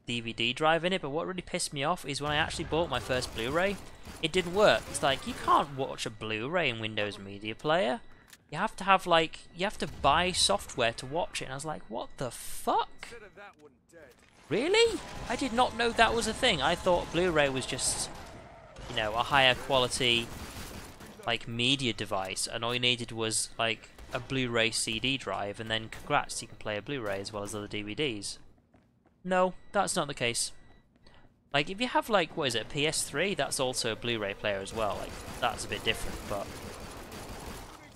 DVD drive in it, but what really pissed me off is when I actually bought my first Blu-ray, it didn't work. It's like, you can't watch a Blu-ray in Windows Media Player. You have to have, like, you have to buy software to watch it. And I was like, what the fuck? Really? I did not know that was a thing. I thought Blu-ray was just, you know, a higher quality, like, media device. And all you needed was, like, a Blu-ray CD drive. And then, congrats, you can play a Blu-ray as well as other DVDs. No, that's not the case. Like, if you have, like, what is it, a PS3, that's also a Blu-ray player as well. Like, that's a bit different, but...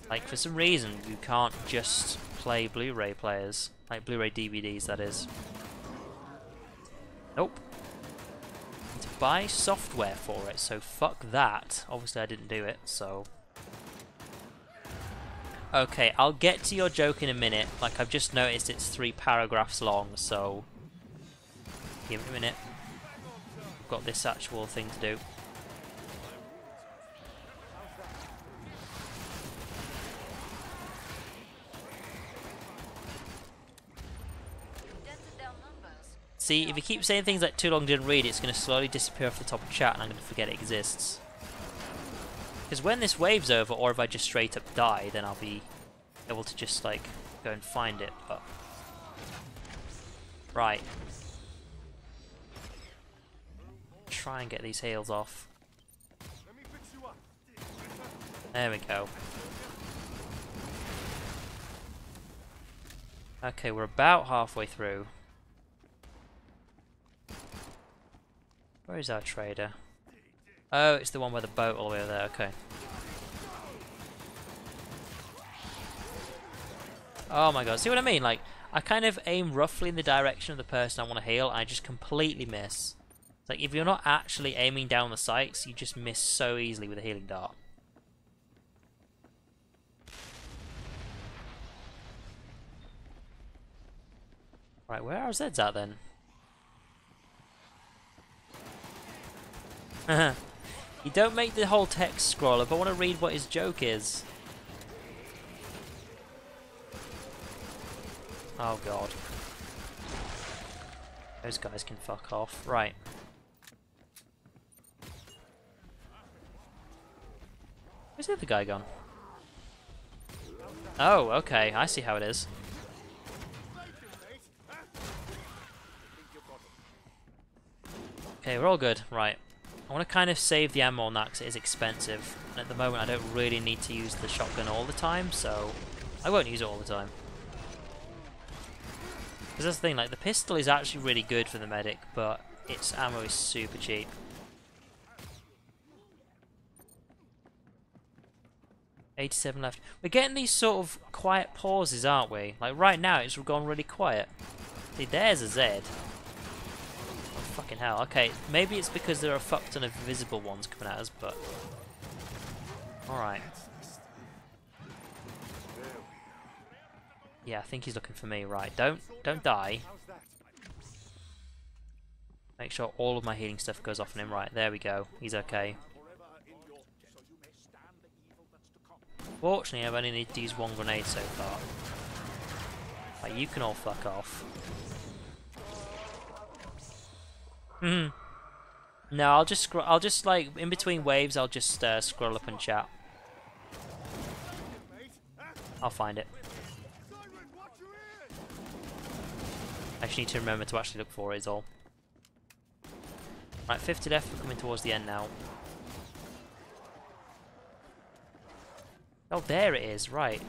Like, for some reason, you can't just play Blu-ray players. Like, Blu-ray DVDs, that is. Nope. You need to buy software for it, so fuck that. Obviously, I didn't do it, so... Okay, I'll get to your joke in a minute. Like, I've just noticed it's 3 paragraphs long, so... Give me a minute. I've got this actual thing to do. See, if you keep saying things like too long didn't read, it's going to slowly disappear off the top of chat and I'm going to forget it exists. Because when this wave's over, or if I just straight up die, then I'll be able to just, like, go and find it, but... Right. Try and get these heals off. There we go. Okay, we're about halfway through. Where is our trader? Oh, it's the one by the boat all the way over there, okay. Oh my god, see what I mean? Like, I kind of aim roughly in the direction of the person I want to heal, and I just completely miss. It's like, if you're not actually aiming down the sights, you just miss so easily with a healing dart. Right, where are our Zeds at then? You don't make the whole text scroll up, I want to read what his joke is. Oh god. Those guys can fuck off. Right. Where's the other guy gone? Oh, okay, I see how it is. Okay, we're all good. Right. I want to kind of save the ammo on that because it is expensive. And at the moment I don't really need to use the shotgun all the time, so I won't use it all the time. Because that's the thing, like, the pistol is actually really good for the medic, but its ammo is super cheap. $87 left. We're getting these sort of quiet pauses, aren't we? Like, right now it's gone really quiet. See, there's a Z. Fucking hell. Okay, maybe it's because there are a fuck ton of invisible ones coming at us, but... Alright. Yeah, I think he's looking for me. Right, don't die. Make sure all of my healing stuff goes off on him. Right, there we go. He's okay. Fortunately, I've only needed to use 1 grenade so far. Like, you can all fuck off. No, I'll just like in between waves. I'll just scroll up and chat. I'll find it. I just need to remember to actually look for it. Is all. Right, 50 left. We're coming towards the end now. Oh, there it is. Right.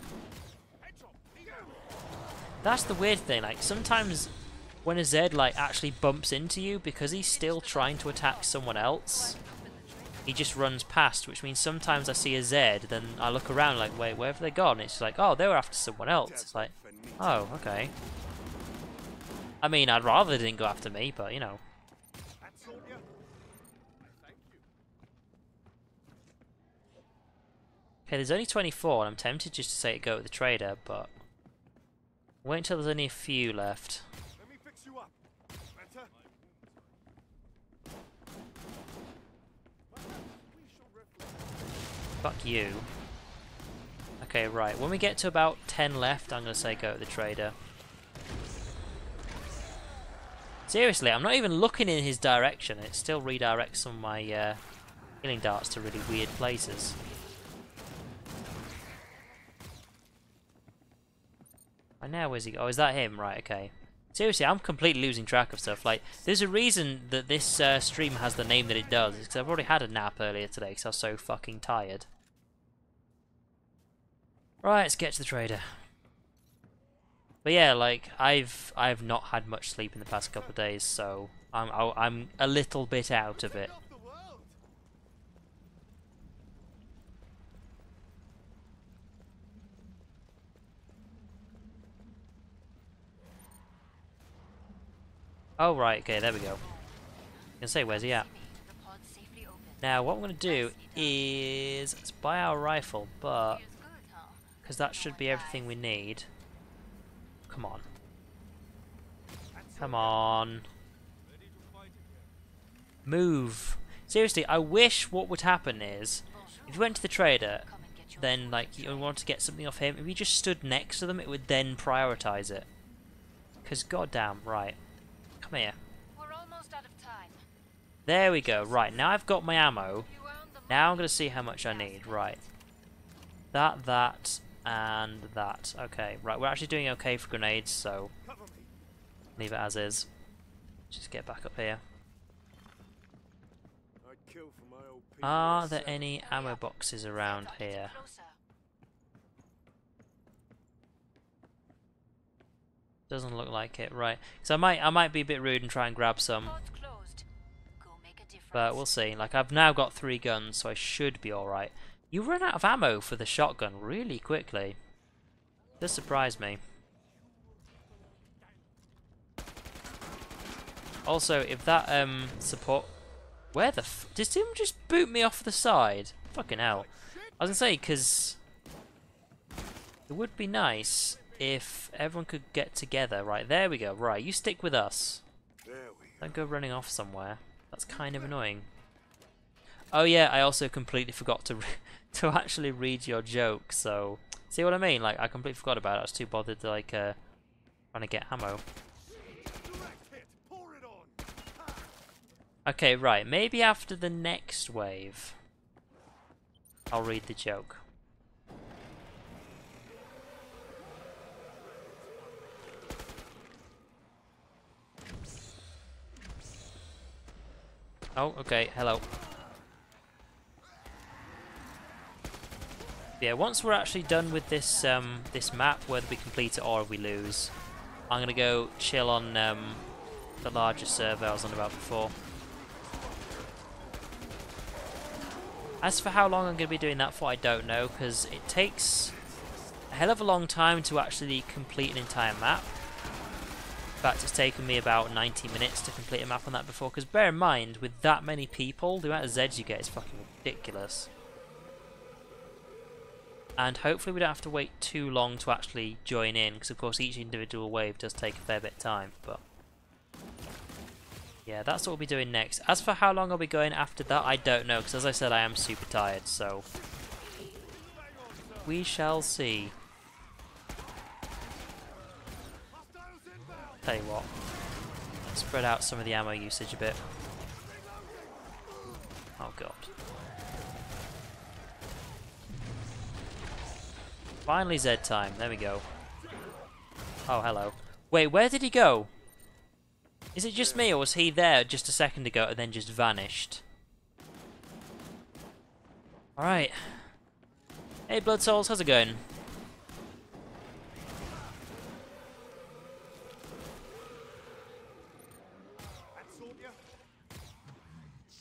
That's the weird thing. Like sometimes, when a Z like actually bumps into you, because he's still trying to attack someone else, he just runs past, which means sometimes I see a Z, then I look around like, wait, where have they gone? It's like, oh, they were after someone else. It's like, oh, okay. I mean, I'd rather they didn't go after me, but you know. Okay, there's only 24, and I'm tempted just to say go with the trader, but wait until there's only a few left. Fuck you. Okay, right. When we get to about 10 left, I'm going to say go to the trader. Seriously, I'm not even looking in his direction. It still redirects some of my healing darts to really weird places. Right now, where's he? Oh, is that him? Right, okay. Seriously, I'm completely losing track of stuff. Like, there's a reason that this stream has the name that it does. It's because I've already had a nap earlier today because I was so fucking tired. Right, let's get to the trader. But yeah, like, I've not had much sleep in the past couple of days, so I'm a little bit out of it. Oh, right, okay, there we go. I was gonna say, where's he at? Now, what I'm gonna do is let's buy our rifle, but because that should be everything we need. Come on. Come on. Move. Seriously, I wish what would happen is, if you went to the trader, then like you want to get something off him, if you just stood next to them, it would then prioritize it. Because goddamn, right. Come here. We're almost out of time. There we go. Right, now I've got my ammo. Now I'm going to see how much I need. Right. That, and that. Okay, right. We're actually doing okay for grenades, so leave it as is. Just get back up here. Are there any ammo boxes around here? Doesn't look like it, right. So I might be a bit rude and try and grab some. But we'll see. Like, I've now got 3 guns, so I should be alright. You run out of ammo for the shotgun really quickly. This surprised me. Also, if that support... Where the f... Did someone just boot me off the side? Fucking hell. I was gonna say, because... It would be nice if everyone could get together. Right, there we go. Right, you stick with us. Don't go running off somewhere. That's kind of annoying. Oh yeah, I also completely forgot to to actually read your joke, so... See what I mean? Like, I completely forgot about it. I was too bothered to, like, trying to get ammo. Okay, right. Maybe after the next wave, I'll read the joke. Oh, okay. Hello. Yeah, once we're actually done with this this map, whether we complete it or we lose, I'm gonna go chill on the larger server I was on about before. As for how long I'm going to be doing that for, I don't know, because it takes a hell of a long time to actually complete an entire map. In fact, it's taken me about 90 minutes to complete a map on that before, because bear in mind, with that many people, the amount of Zeds you get is fucking ridiculous. And hopefully we don't have to wait too long to actually join in, because of course each individual wave does take a fair bit of time, but... Yeah, that's what we'll be doing next. As for how long I'll be going after that, I don't know, because as I said, I am super tired, so... We shall see. Tell you what, spread out some of the ammo usage a bit. Oh god. Finally Z time, there we go. Oh, hello. Wait, where did he go? Is it just me, or was he there just a second ago and then just vanished? Alright. Hey, Blood Souls, how's it going?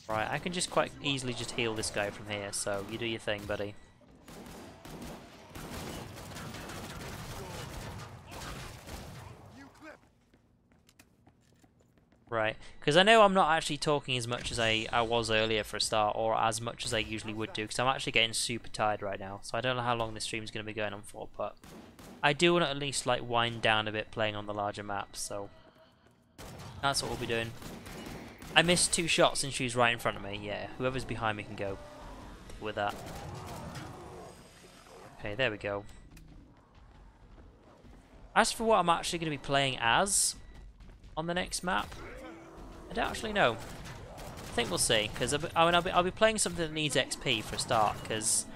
Right, I can just quite easily just heal this guy from here, so you do your thing, buddy. Right, because I know I'm not actually talking as much as I was earlier for a start, or as much as I usually would do, because I'm actually getting super tired right now, so I don't know how long this stream's going to be going on for, but I do want to at least like wind down a bit playing on the larger maps, so that's what we'll be doing. I missed 2 shots and she was right in front of me, yeah, whoever's behind me can go with that. Okay, there we go. As for what I'm actually going to be playing as on the next map, I don't actually know. I think we'll see, because I'll be playing something that needs XP for a start, because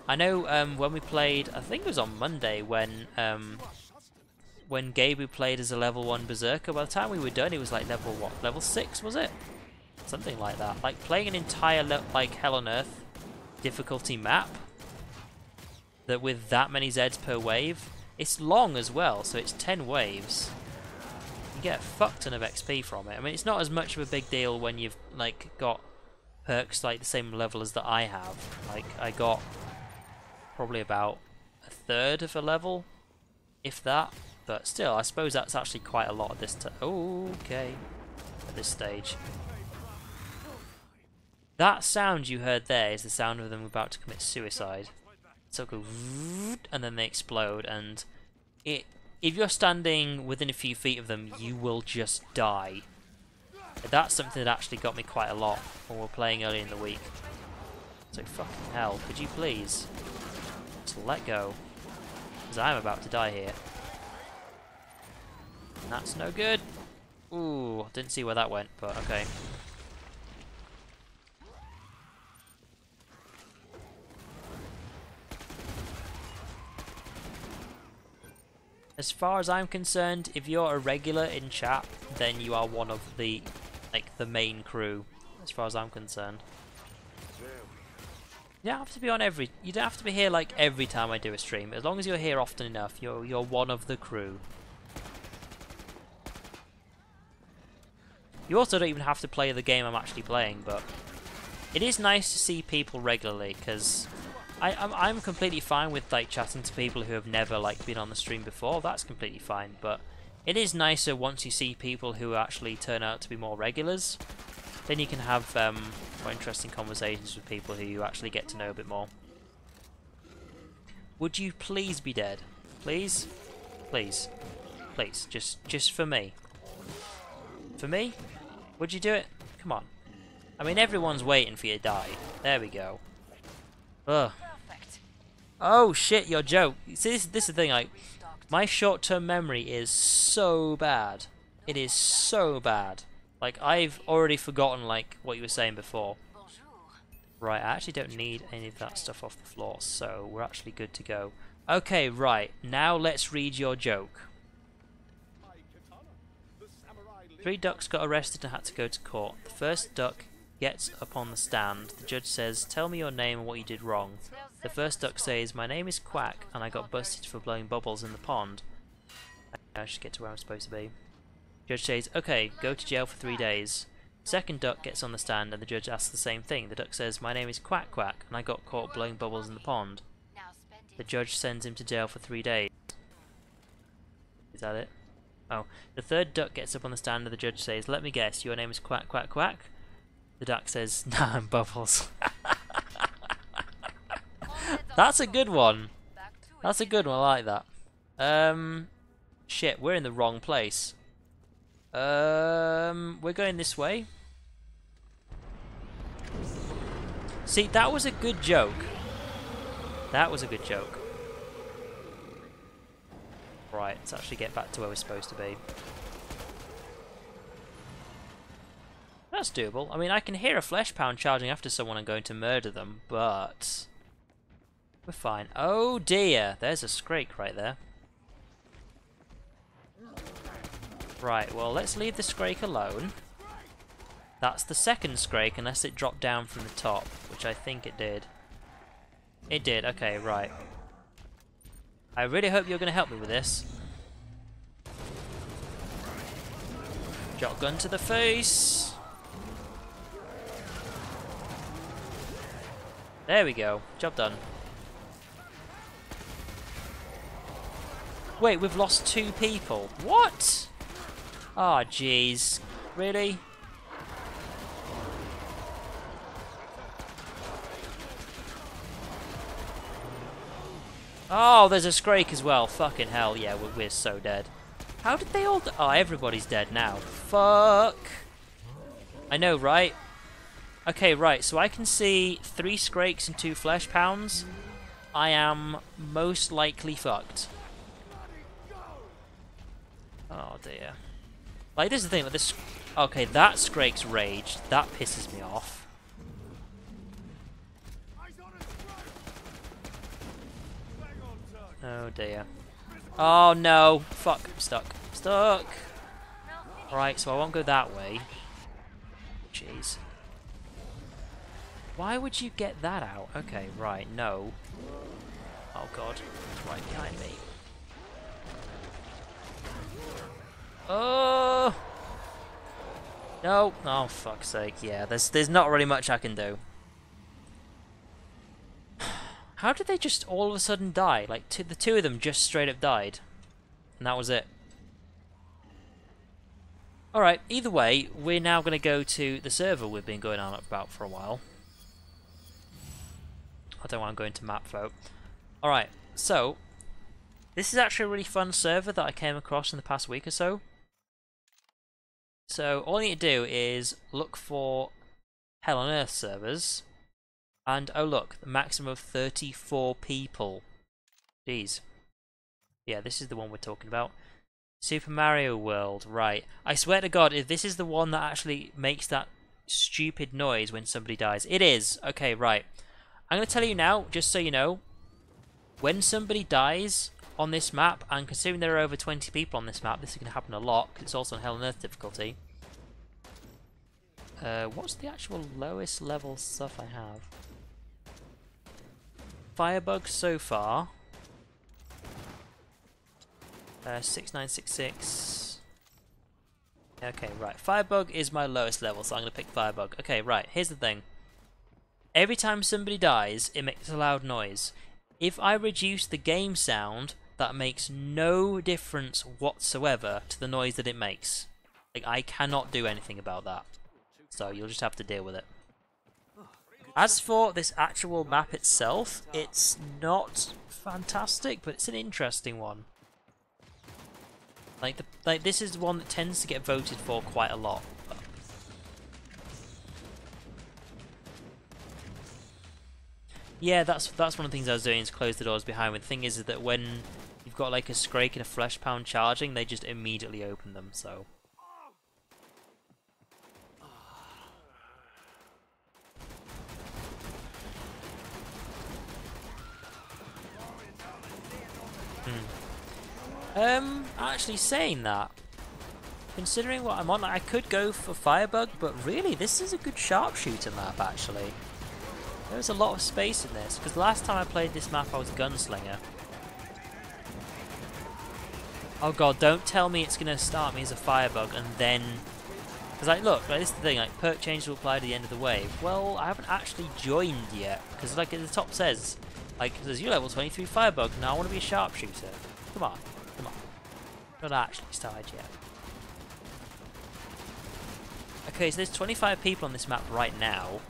I know when we played, I think it was on Monday, when Gabe played as a level 1 Berserker, by the time we were done, it was like level, what, level 6, was it? Something like that. Like, playing an entire, like, Hell on Earth difficulty map, that with that many Zeds per wave, it's long as well, so it's 10 waves. You get a fuck ton of XP from it. I mean, it's not as much of a big deal when you've like got perks like the same level as that I have. Like, I got probably about a third of a level, if that. But still, I suppose that's actually quite a lot at this time. Okay, at this stage. That sound you heard there is the sound of them about to commit suicide. So go, and then they explode, and if you're standing within a few feet of them, you will just die. That's something that actually got me quite a lot when we were playing early in the week. So fucking hell, could you please just let go? Because I'm about to die here. That's no good. Ooh, didn't see where that went, but okay. As far as I'm concerned, if you're a regular in chat, then you are one of the, like, the main crew, as far as I'm concerned. You don't have to be on every, you don't have to be here like every time I do a stream. As long as you're here often enough, you're one of the crew. You also don't even have to play the game I'm actually playing, but it is nice to see people regularly, because I'm completely fine with like chatting to people who have never like been on the stream before. That's completely fine, but it is nicer once you see people who actually turn out to be more regulars. Then you can have more interesting conversations with people who you actually get to know a bit more. Would you please be dead? Please? Please. Please. Just for me. For me? Would you do it? Come on. I mean, everyone's waiting for you to die. There we go. Ugh. Oh shit, your joke. See, this is the thing, like, my short-term memory is so bad. It is so bad. Like, I've already forgotten, like, what you were saying before. Right, I actually don't need any of that stuff off the floor, so we're actually good to go. Okay, right, now let's read your joke. 3 ducks got arrested and had to go to court. The first duck gets up on the stand. The judge says, "Tell me your name and what you did wrong." The first duck says, "My name is Quack, and I got busted for blowing bubbles in the pond." I should get to where I'm supposed to be. Judge says, "Okay, go to jail for 3 days." Second duck gets on the stand and the judge asks the same thing. The duck says, "My name is Quack Quack and I got caught blowing bubbles in the pond." The judge sends him to jail for 3 days. Is that it? Oh. The third duck gets up on the stand and the judge says, "Let me guess, your name is Quack Quack Quack?" The duck says, "Nah, I'm Bubbles." That's a good one. That's a good one, I like that. Shit, we're in the wrong place. We're going this way. See, that was a good joke. That was a good joke. Right, let's actually get back to where we're supposed to be. That's doable. I mean, I can hear a flesh pound charging after someone and going to murder them, but we're fine. Oh dear, there's a Scrake right there. Right, well, let's leave the Scrake alone. That's the second Scrake, unless it dropped down from the top, which I think it did. It did, okay, right. I really hope you're going to help me with this. Shotgun to the face. There we go, job done. Wait, we've lost 2 people. What? Oh, jeez. Really? Oh, there's a Scrake as well. Fucking hell, yeah, we're so dead. How did they all... Oh, everybody's dead now. Fuck. I know, right? Okay, right, so I can see 3 Scrakes and 2 flesh pounds. I am most likely fucked. Oh, dear. Like, this is the thing with this... Okay, that Scrake's raged. That pisses me off. Oh, dear. Oh, no. Fuck. I'm stuck. I'm stuck. Right, so I won't go that way. Jeez. Why would you get that out? Okay, right, no. Oh, God. It's right behind me. Oh! No! Oh, fuck's sake, yeah. There's not really much I can do. How did they just all of a sudden die? Like, the 2 of them just straight up died. And that was it. Alright, either way, we're now going to go to the server we've been going on about for a while. I don't want to go into map vote. Alright, so this is actually a really fun server that I came across in the past week or so. So all you need to do is look for Hell on Earth servers, and oh look, the maximum of 34 people. Jeez. Yeah, this is the one we're talking about. Super Mario World, right. I swear to God, if this is the one that actually makes that stupid noise when somebody dies. It is! Okay, right. I'm going to tell you now, just so you know, when somebody dies on this map, and considering there are over 20 people on this map, this is going to happen a lot, because it's also on Hell on Earth difficulty. What's the actual lowest level stuff I have? Firebug so far. 6966. Okay, right. Firebug is my lowest level, so I'm going to pick Firebug. Okay, right. Here's the thing. Every time somebody dies, it makes a loud noise. If I reduce the game sound, that makes no difference whatsoever to the noise that it makes. Like, I cannot do anything about that. So you'll just have to deal with it. As for this actual map itself, it's not fantastic, but it's an interesting one. Like this is one that tends to get voted for quite a lot. Yeah, that's one of the things I was doing, is close the doors behind me. The thing is that when you've got like a Scrake and a Flesh Pound charging, they just immediately open them, so. Actually saying that, considering what I'm on, I could go for Firebug, but really, this is a good sharpshooter map, actually. There's a lot of space in this, because the last time I played this map, I was a gunslinger. Oh god, don't tell me it's going to start me as a Firebug, and then... Because, like, look, like, this is the thing, like, perk change will apply to the end of the wave. Well, I haven't actually joined yet, because, like, at the top says, like, it says, you're level 23 Firebug, now I want to be a sharpshooter. Come on. Not actually started yet. Okay, so there's 25 people on this map right now.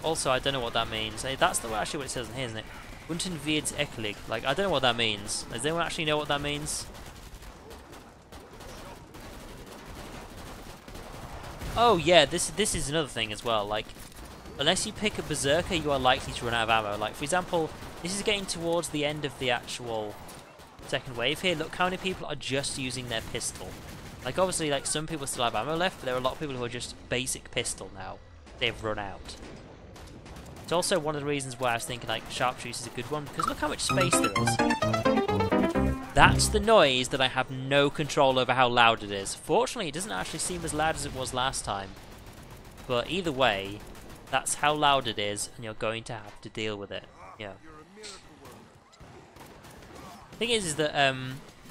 Also, I don't know what that means. That's actually what it says in here, isn't it? Unten wird eklig. Like, I don't know what that means. Does anyone actually know what that means? Oh yeah, this is another thing as well. Like, unless you pick a Berserker, you are likely to run out of ammo. Like, for example, this is getting towards the end of the actual second wave here. Look how many people are just using their pistol. Like, obviously, like, some people still have ammo left, but there are a lot of people who are just basic pistol now. They've run out. It's also one of the reasons why I was thinking, like, sharpshooter is a good one, because look how much space there is. That's the noise that I have no control over how loud it is. Fortunately, it doesn't actually seem as loud as it was last time. But either way, that's how loud it is, and you're going to have to deal with it. Yeah. The thing is that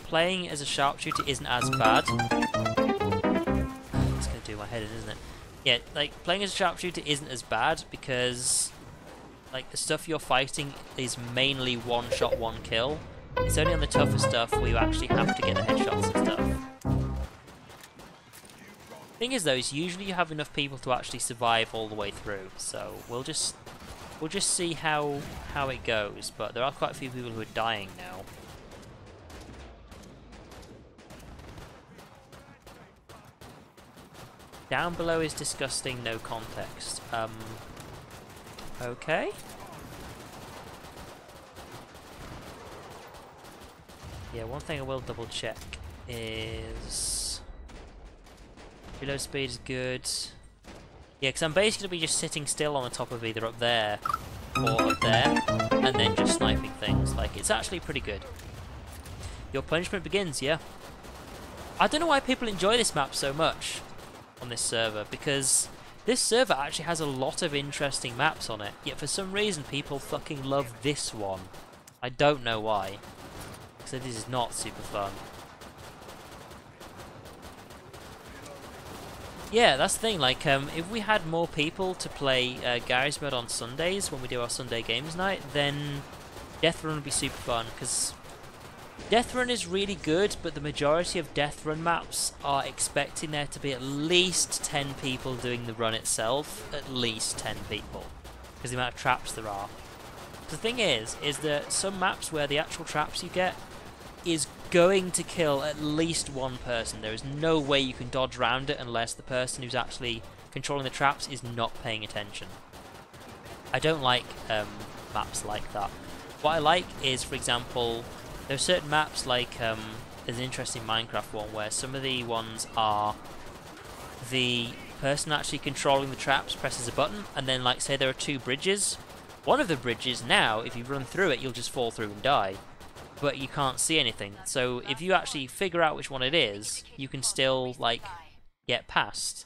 playing as a sharpshooter isn't as bad. It's going to do my head in, isn't it? Yeah, like, playing as a sharpshooter isn't as bad because, like, the stuff you're fighting is mainly one shot, one kill. It's only on the tougher stuff where you actually have to get the headshots and stuff. Thing is though, is usually you have enough people to actually survive all the way through, so we'll just see how it goes, but there are quite a few people who are dying now. Down below is disgusting, no context. Okay. Yeah, one thing I will double check is reload speed is good. Yeah, because I'm basically going to be just sitting still on the top of either up there or up there, and then just sniping things. Like, it's actually pretty good. Your punishment begins, yeah. I don't know why people enjoy this map so much on this server, because this server actually has a lot of interesting maps on it, yet for some reason people fucking love this one. I don't know why. So this is not super fun. Yeah, that's the thing, like, if we had more people to play Garry's Mod on Sundays, when we do our Sunday games night, then Death Run would be super fun, because Death Run is really good, but the majority of Death Run maps are expecting there to be at least 10 people doing the run itself. At least 10 people. Because the amount of traps there are. The thing is that some maps where the actual traps you get is going to kill at least one person. There is no way you can dodge around it unless the person who's actually controlling the traps is not paying attention. I don't like maps like that. What I like is, for example, there are certain maps like, there's an interesting Minecraft one where some of the ones are the person actually controlling the traps presses a button, and then, like, say there are two bridges. One of the bridges now, if you run through it, you'll just fall through and die. But you can't see anything. So if you actually figure out which one it is, you can still, like, get past.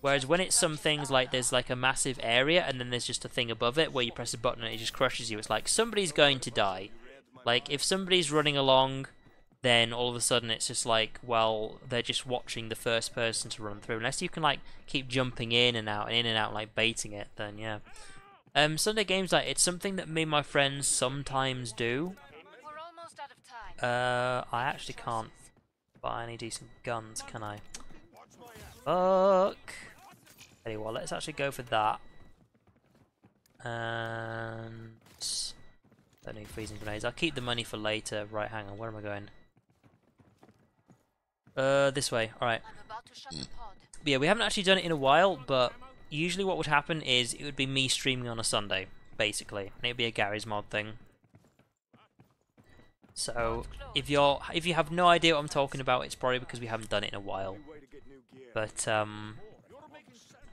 Whereas when it's some things like there's like a massive area and then there's just a thing above it where you press a button and it just crushes you, it's like somebody's going to die. Like if somebody's running along, then all of a sudden it's just like, well, they're just watching the first person to run through. Unless you can like keep jumping in and out, like baiting it, then yeah. Sunday games night, it's something that me and my friends sometimes do. We're almost out of time. I actually can't buy any decent guns, can I? Fuck. Anyway, well, let's actually go for that. And don't need freezing grenades. I'll keep the money for later. Right, hang on. Where am I going? This way. Alright. I'm about to shut the pod. Yeah, we haven't actually done it in a while, but usually what would happen is it would be me streaming on a Sunday, basically. And it'd be a Gary's Mod thing. So, if you have no idea what I'm talking about, it's probably because we haven't done it in a while. But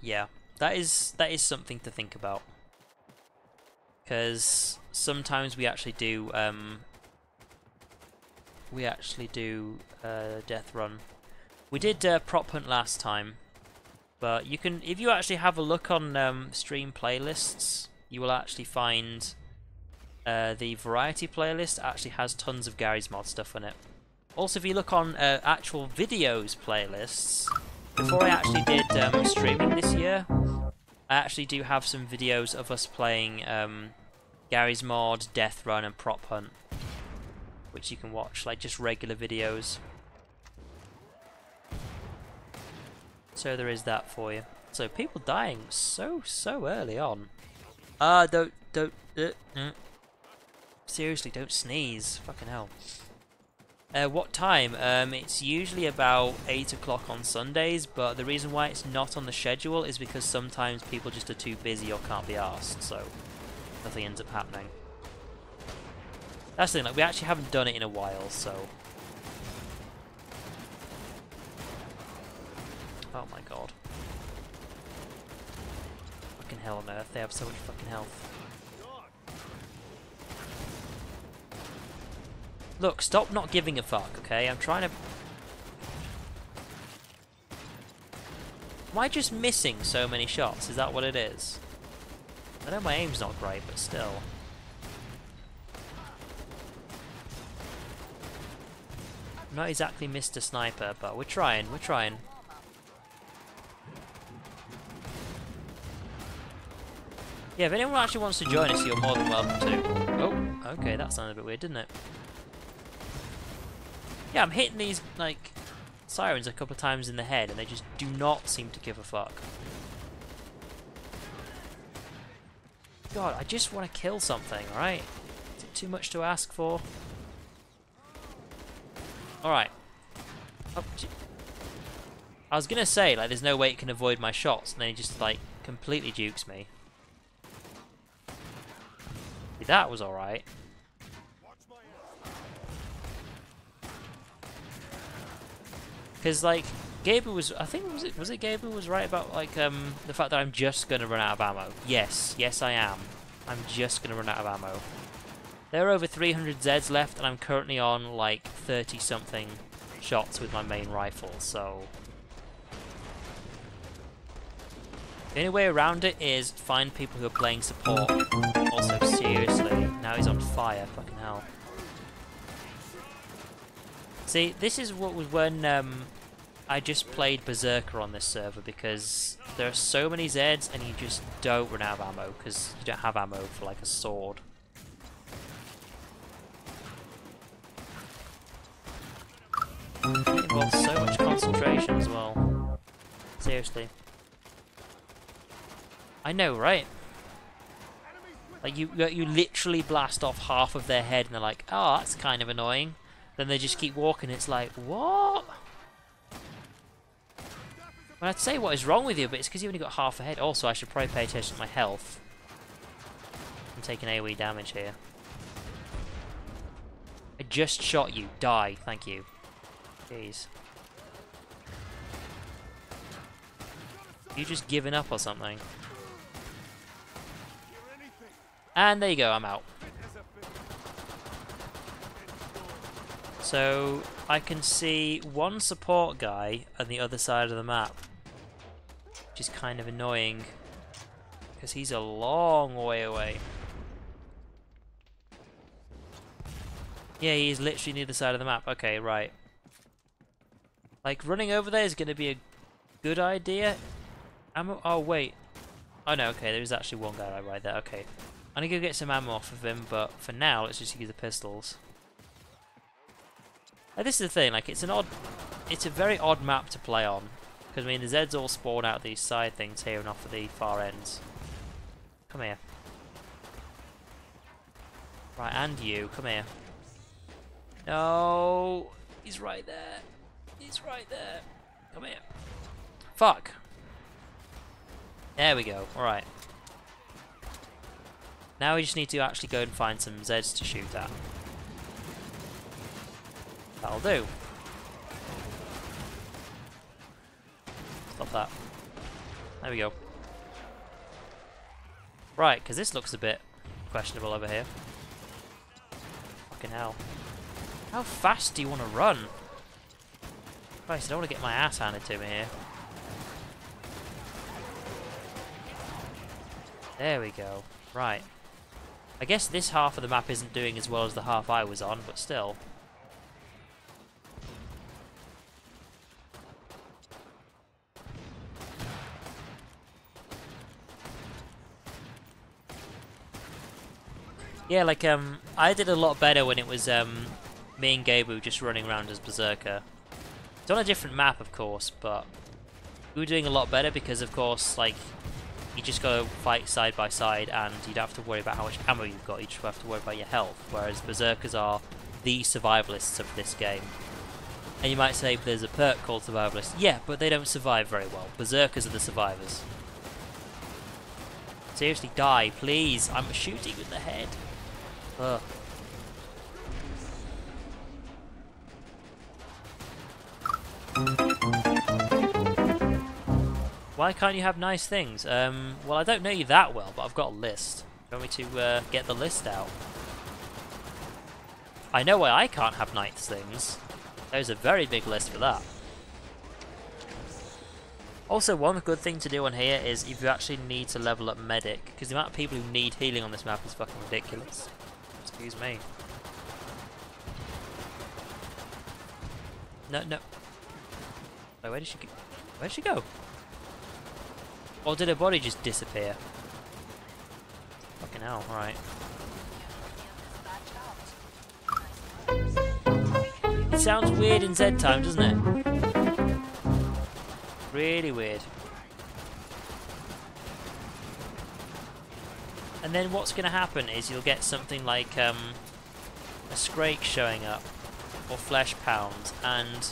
yeah, that is something to think about. Because sometimes we actually do Death Run. We did Prop Hunt last time, but you can, if you actually have a look on stream playlists, you will actually find the variety playlist actually has tons of Gary's Mod stuff on it. Also, if you look on actual videos playlists, before I actually did streaming this year, I actually do have some videos of us playing Gary's Mod, Death Run, and Prop Hunt, which you can watch, like just regular videos. So there is that for you. So people dying so early on. Don't. Seriously, don't sneeze. Fucking hell. What time? It's usually about 8 o'clock on Sundays, but the reason why it's not on the schedule is because sometimes people just are too busy or can't be asked, so nothing ends up happening. That's the thing, like, we actually haven't done it in a while, so... Oh my god. Fucking hell on earth, they have so much fucking health. Look, stop not giving a fuck, okay? I'm trying to... Am I just missing so many shots? Is that what it is? I know my aim's not great, but still. I'm not exactly Mr. Sniper, but we're trying, Yeah, if anyone actually wants to join us, you're more than welcome to. Oh, okay, that sounded a bit weird, didn't it? Yeah, I'm hitting these, like, sirens a couple of times in the head, and they just do not seem to give a fuck. God, I just want to kill something, alright? Is it too much to ask for? Alright. Oh, I was gonna say, like, there's no way it can avoid my shots, and then he just, like, completely jukes me. That was alright. Because, like, Gabriel was, I think, was it Gabriel was right about, like, the fact that I'm just going to run out of ammo. Yes, I am. I'm just going to run out of ammo. There are over 300 Zeds left, and I'm currently on, like, 30-something shots with my main rifle, so... The only way around it is find people who are playing support. Also, seriously, now he's on fire, fucking hell. See, this is what was when I just played Berserker on this server, because there are so many Zeds and you just don't run out of ammo because you don't have ammo for like a sword. involves so much concentration as well. Seriously. I know, right? Like, you literally blast off half of their head and they're like, oh, that's kind of annoying. Then they just keep walking, it's like, what? Well, I'd say what is wrong with you, but it's because you've only got half a head. Also, I should probably pay attention to my health. I'm taking AoE damage here. I just shot you. Die. Thank you. Jeez. You just giving up or something? And there you go, I'm out. So, I can see one support guy on the other side of the map. Which is kind of annoying. Because he's a long way away. Yeah, he's literally near the side of the map. Okay, right. Like, running over there is going to be a good idea. Oh, wait. Oh, no, okay, there's actually one guy right there. Okay. I'm going to go get some ammo off of him, but for now, let's just use the pistols. This is the thing, like, it's a very odd map to play on. Because, I mean, the Zeds all spawn out these side things here and off of the far ends. Come here. Right, and you, come here. No, he's right there. He's right there. Come here. Fuck. There we go, alright. Now we just need to actually go and find some Zeds to shoot at. That'll do. Stop that. There we go. Right, because this looks a bit questionable over here. Fucking hell. How fast do you want to run? Christ, I don't want to get my ass handed to me here. There we go. Right. I guess this half of the map isn't doing as well as the half I was on, but still. Yeah, like, I did a lot better when it was, me and Gabu just running around as Berserker. It's on a different map, of course, but we were doing a lot better because, of course, like, you just go fight side by side and you don't have to worry about how much ammo you've got, you just have to worry about your health, whereas Berserkers are the survivalists of this game. And you might say there's a perk called Survivalist. Yeah, but they don't survive very well. Berserkers are the survivors. Seriously, die, please. I'm shooting with the head. Ugh. Why can't you have nice things? Well, I don't know you that well, but I've got a list. Do you want me to get the list out? I know why I can't have nice things. There's a very big list for that. Also, one good thing to do on here is if you actually need to level up medic, because the amount of people who need healing on this map is fucking ridiculous. Excuse me. No, no. Wait, where did she go? Where did she go? Or did her body just disappear? Fucking hell, alright. It sounds weird in Z time, doesn't it? Really weird. And then what's going to happen is you'll get something like a Scrake showing up, or Flesh Pounds, and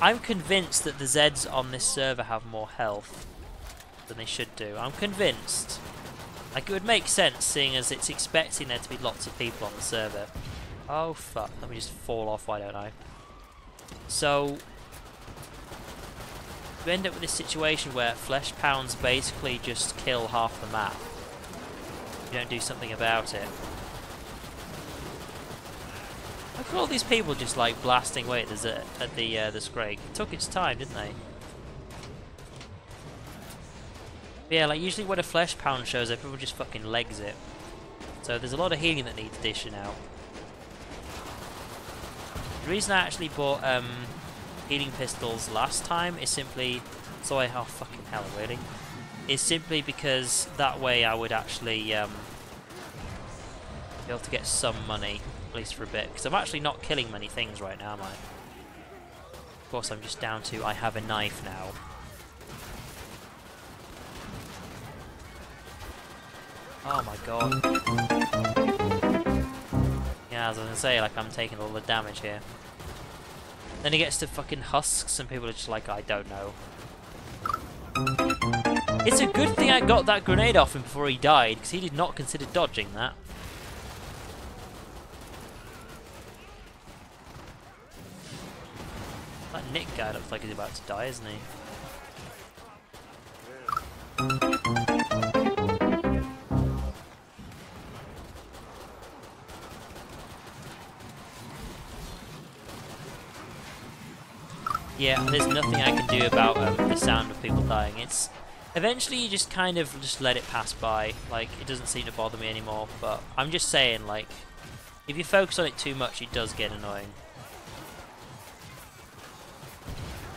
I'm convinced that the Zeds on this server have more health than they should do. I'm convinced. Like, it would make sense, seeing as it's expecting there to be lots of people on the server. Oh fuck, let me just fall off, why don't I? So, you end up with this situation where Flesh Pounds basically just kill half the map. You don't do something about it. Look at all these people just like blasting away at the Scrake. It took its time, didn't they? But yeah, like usually when a Flesh Pound shows up, people just fucking legs it. So there's a lot of healing that needs dishing out. The reason I actually bought healing pistols last time is simply... oh fucking hell, really? Is simply because that way I would actually be able to get some money, at least for a bit. Because I'm actually not killing many things right now, am I? course I'm just down to I have a knife now. Oh my god. Yeah, as I was gonna say, like, I'm taking all the damage here. Then he gets to fucking husks and people are just like, I don't know. It's a good thing I got that grenade off him before he died, because he did not consider dodging that. That Nick guy looks like he's about to die, isn't he? Yeah, there's nothing I can do about the sound of people dying. It's eventually you just kind of just let it pass by. Like, it doesn't seem to bother me anymore. But I'm just saying, like, if you focus on it too much, it does get annoying.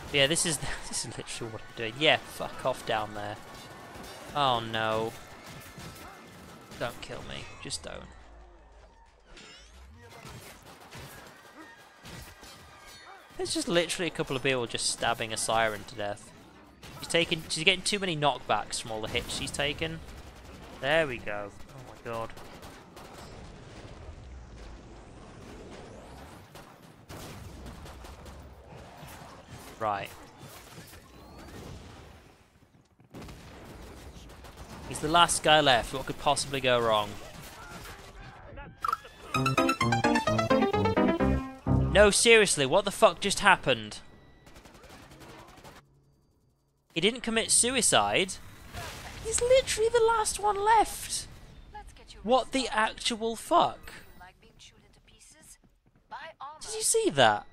But yeah, this is literally what I'm doing. Yeah, fuck off down there. Oh no! Don't kill me. Just don't. There's just literally a couple of people just stabbing a siren to death. She's getting too many knockbacks from all the hits she's taken. There we go. Oh my god. Right. He's the last guy left. What could possibly go wrong? No, seriously, what the fuck just happened? He didn't commit suicide. He's literally the last one left. What the actual fuck? Did you see that?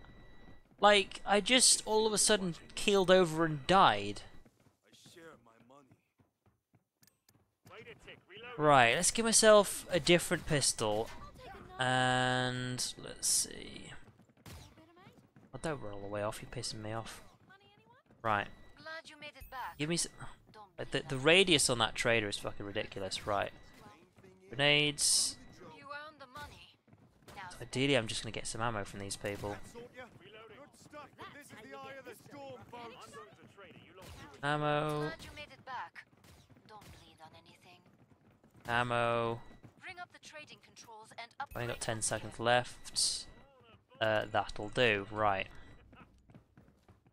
Like, I just all of a sudden keeled over and died. Right, let's give myself a different pistol. And let's see. Oh, don't roll the way off, you're pissing me off. Right. Give me some... The radius on that trader is fucking ridiculous. Right. Grenades. So ideally, I'm just going to get some ammo from these people. Ammo. Ammo. I've only got 10 seconds left. That'll do. Right.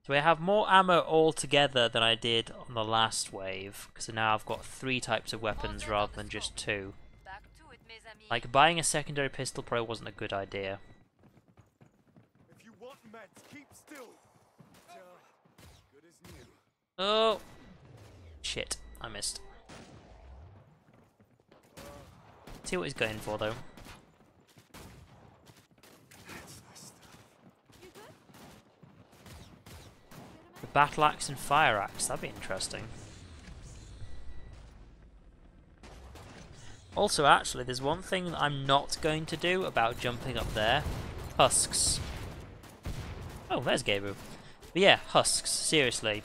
So I have more ammo altogether than I did on the last wave, because now I've got 3 types of weapons rather than just 2. Like, buying a secondary pistol probably wasn't a good idea. If you want meds, keep still. Good as new. Oh! Shit, I missed. See what he's going for, though. The battle axe and fire axe, that'd be interesting. Also, actually, there's one thing that I'm not going to do about jumping up there. Husks. Oh, there's Gabu. But yeah, husks, seriously.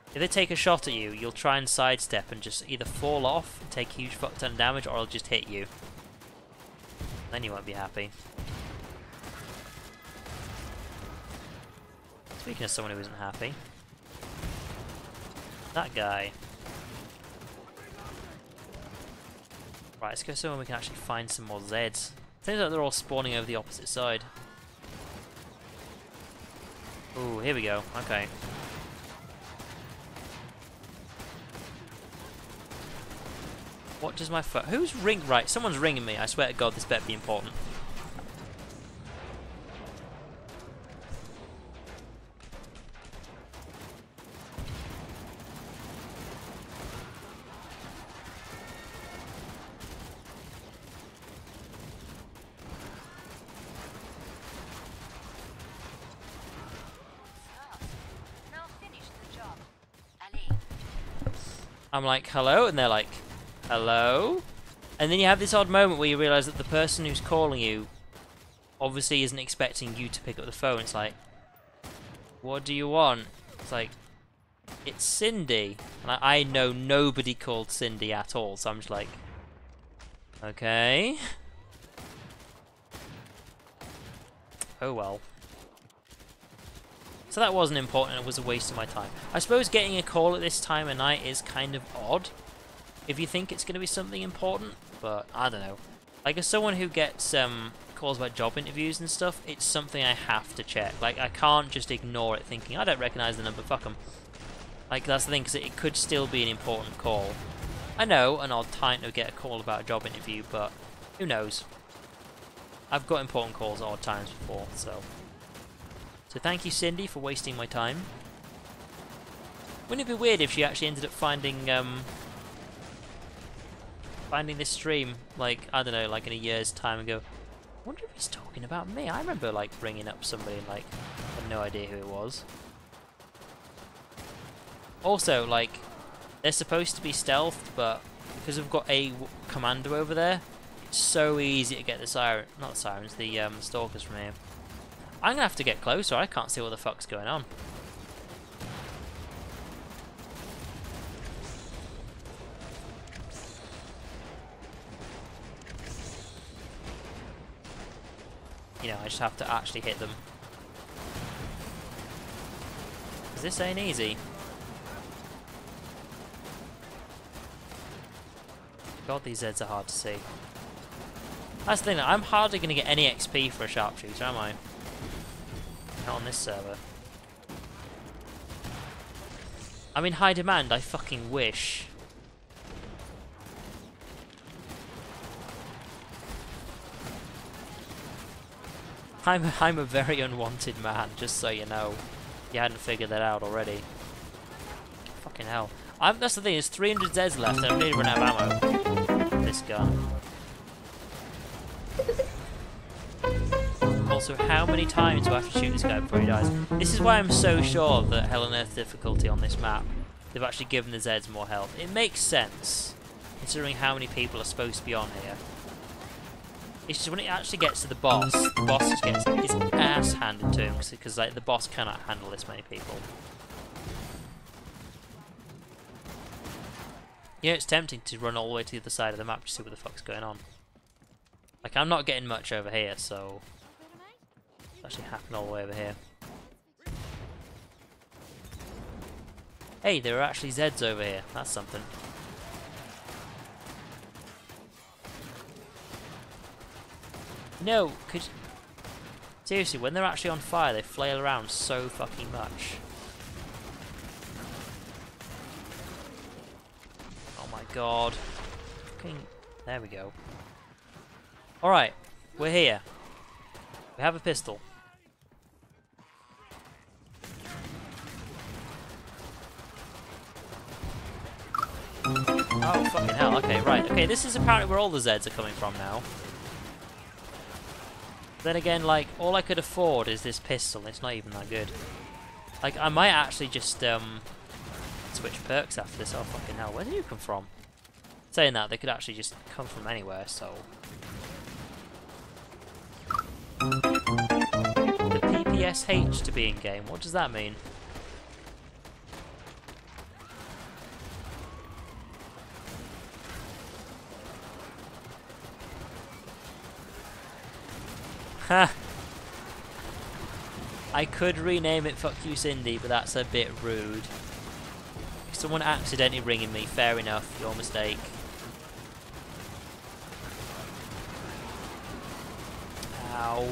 If they take a shot at you, you'll try and sidestep and just either fall off and take huge fuck ton of damage, or it'll just hit you. Then you won't be happy. Speaking of someone who isn't happy. That guy. Right, let's go somewhere we can actually find some more Zeds. Seems like they're all spawning over the opposite side. Ooh, here we go. Okay. What does my phone... Who's ring... Right, someone's ringing me. I swear to God, this better be important. I'm like, hello? And they're like, hello? And then you have this odd moment where you realise that the person who's calling you obviously isn't expecting you to pick up the phone. It's like, what do you want? It's like, it's Cindy. And I know nobody called Cindy at all, so I'm just like, okay. Oh well. So that wasn't important, it was a waste of my time. I suppose getting a call at this time of night is kind of odd, if you think it's going to be something important, but I don't know. Like, as someone who gets calls about job interviews and stuff, it's something I have to check. Like, I can't just ignore it thinking, I don't recognise the number, fuck them. Like, that's the thing, because it could still be an important call. I know an odd time to get a call about a job interview, but who knows? I've got important calls at odd times before, so... So thank you, Cindy, for wasting my time. Wouldn't it be weird if she actually ended up finding this stream, like, I don't know, like in a year's time and go, I wonder if he's talking about me. I remember, like, bringing up somebody and, like, had no idea who it was. Also, like, they're supposed to be stealthed, but because we've got a commando over there, it's so easy to get the the stalkers from here. I'm gonna have to get closer, I can't see what the fuck's going on. You know, I just have to actually hit them. Because this ain't easy. God, these Zeds are hard to see. That's the thing, I'm hardly going to get any XP for a sharpshooter, am I? Not on this server. I'm in high demand, I fucking wish. I'm a very unwanted man, just so you know. You hadn't figured that out already. Fucking hell. That's the thing, there's 300 Zeds left and I'm nearly run out of ammo. This gun. Also, how many times do I have to shoot this guy before he dies? This is why I'm so sure that Hell on Earth difficulty on this map, they've actually given the Zeds more health. It makes sense, considering how many people are supposed to be on here. It's just when it actually gets to the boss just gets his ass handed to him, because like, the boss cannot handle this many people. You know, it's tempting to run all the way to the other side of the map to see what the fuck's going on. Like, I'm not getting much over here, so... It's actually happened all the way over here. Hey, there are actually Zeds over here. That's something. No, seriously, when they're actually on fire, they flail around so fucking much. Oh my god. Fucking... There we go. Alright, we're here. We have a pistol. Oh, fucking hell. Okay, right. Okay, this is apparently where all the Zeds are coming from now. Then again, like, all I could afford is this pistol, and it's not even that good. Like, I might actually just, switch perks after this. Oh, fucking hell. Where did you come from? Saying that, they could actually just come from anywhere, so... The PPSH to be in-game, what does that mean? Ha! I could rename it Fuck You Cindy, but that's a bit rude. Someone accidentally ringing me, fair enough, your mistake. Ow.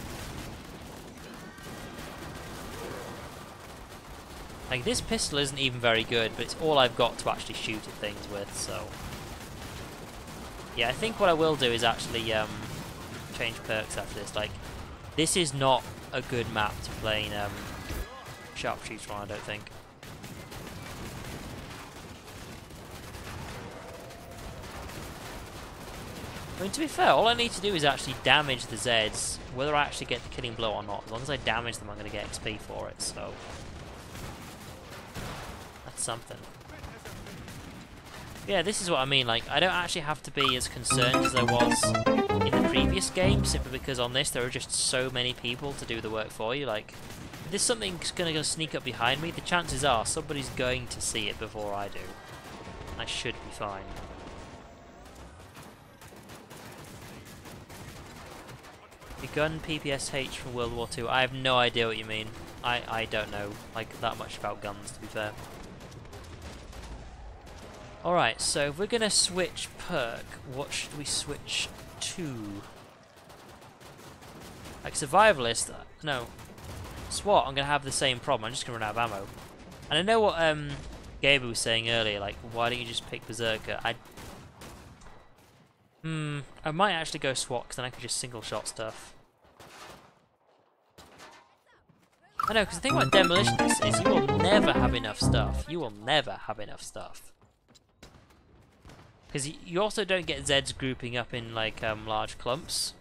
Like, this pistol isn't even very good, but it's all I've got to actually shoot at things with, so... Yeah, I think what I will do is actually change perks after this. Like, this is not a good map to play in sharpshooter on, I don't think. I mean, to be fair, all I need to do is actually damage the Zeds, whether I actually get the killing blow or not. As long as I damage them, I'm going to get XP for it, so... That's something. Yeah, this is what I mean, like, I don't actually have to be as concerned as I was in the previous game, simply because on this there are just so many people to do the work for you. Like, if there's something going to go sneak up behind me, the chances are somebody's going to see it before I do. I should be fine. The gun PPSH from World War II, I have no idea what you mean. I don't know like that much about guns, to be fair. Alright, so if we're gonna switch perk, what should we switch to? Like survivalist, no. SWAT, I'm gonna have the same problem, I'm just gonna run out of ammo. And I know what Gabe was saying earlier, like why don't you just pick Berserker? I might actually go SWAT, because then I could just single shot stuff. I know, because the thing about demolitionists is you will never have enough stuff. You will never have enough stuff. Because you also don't get Zeds grouping up in like large clumps.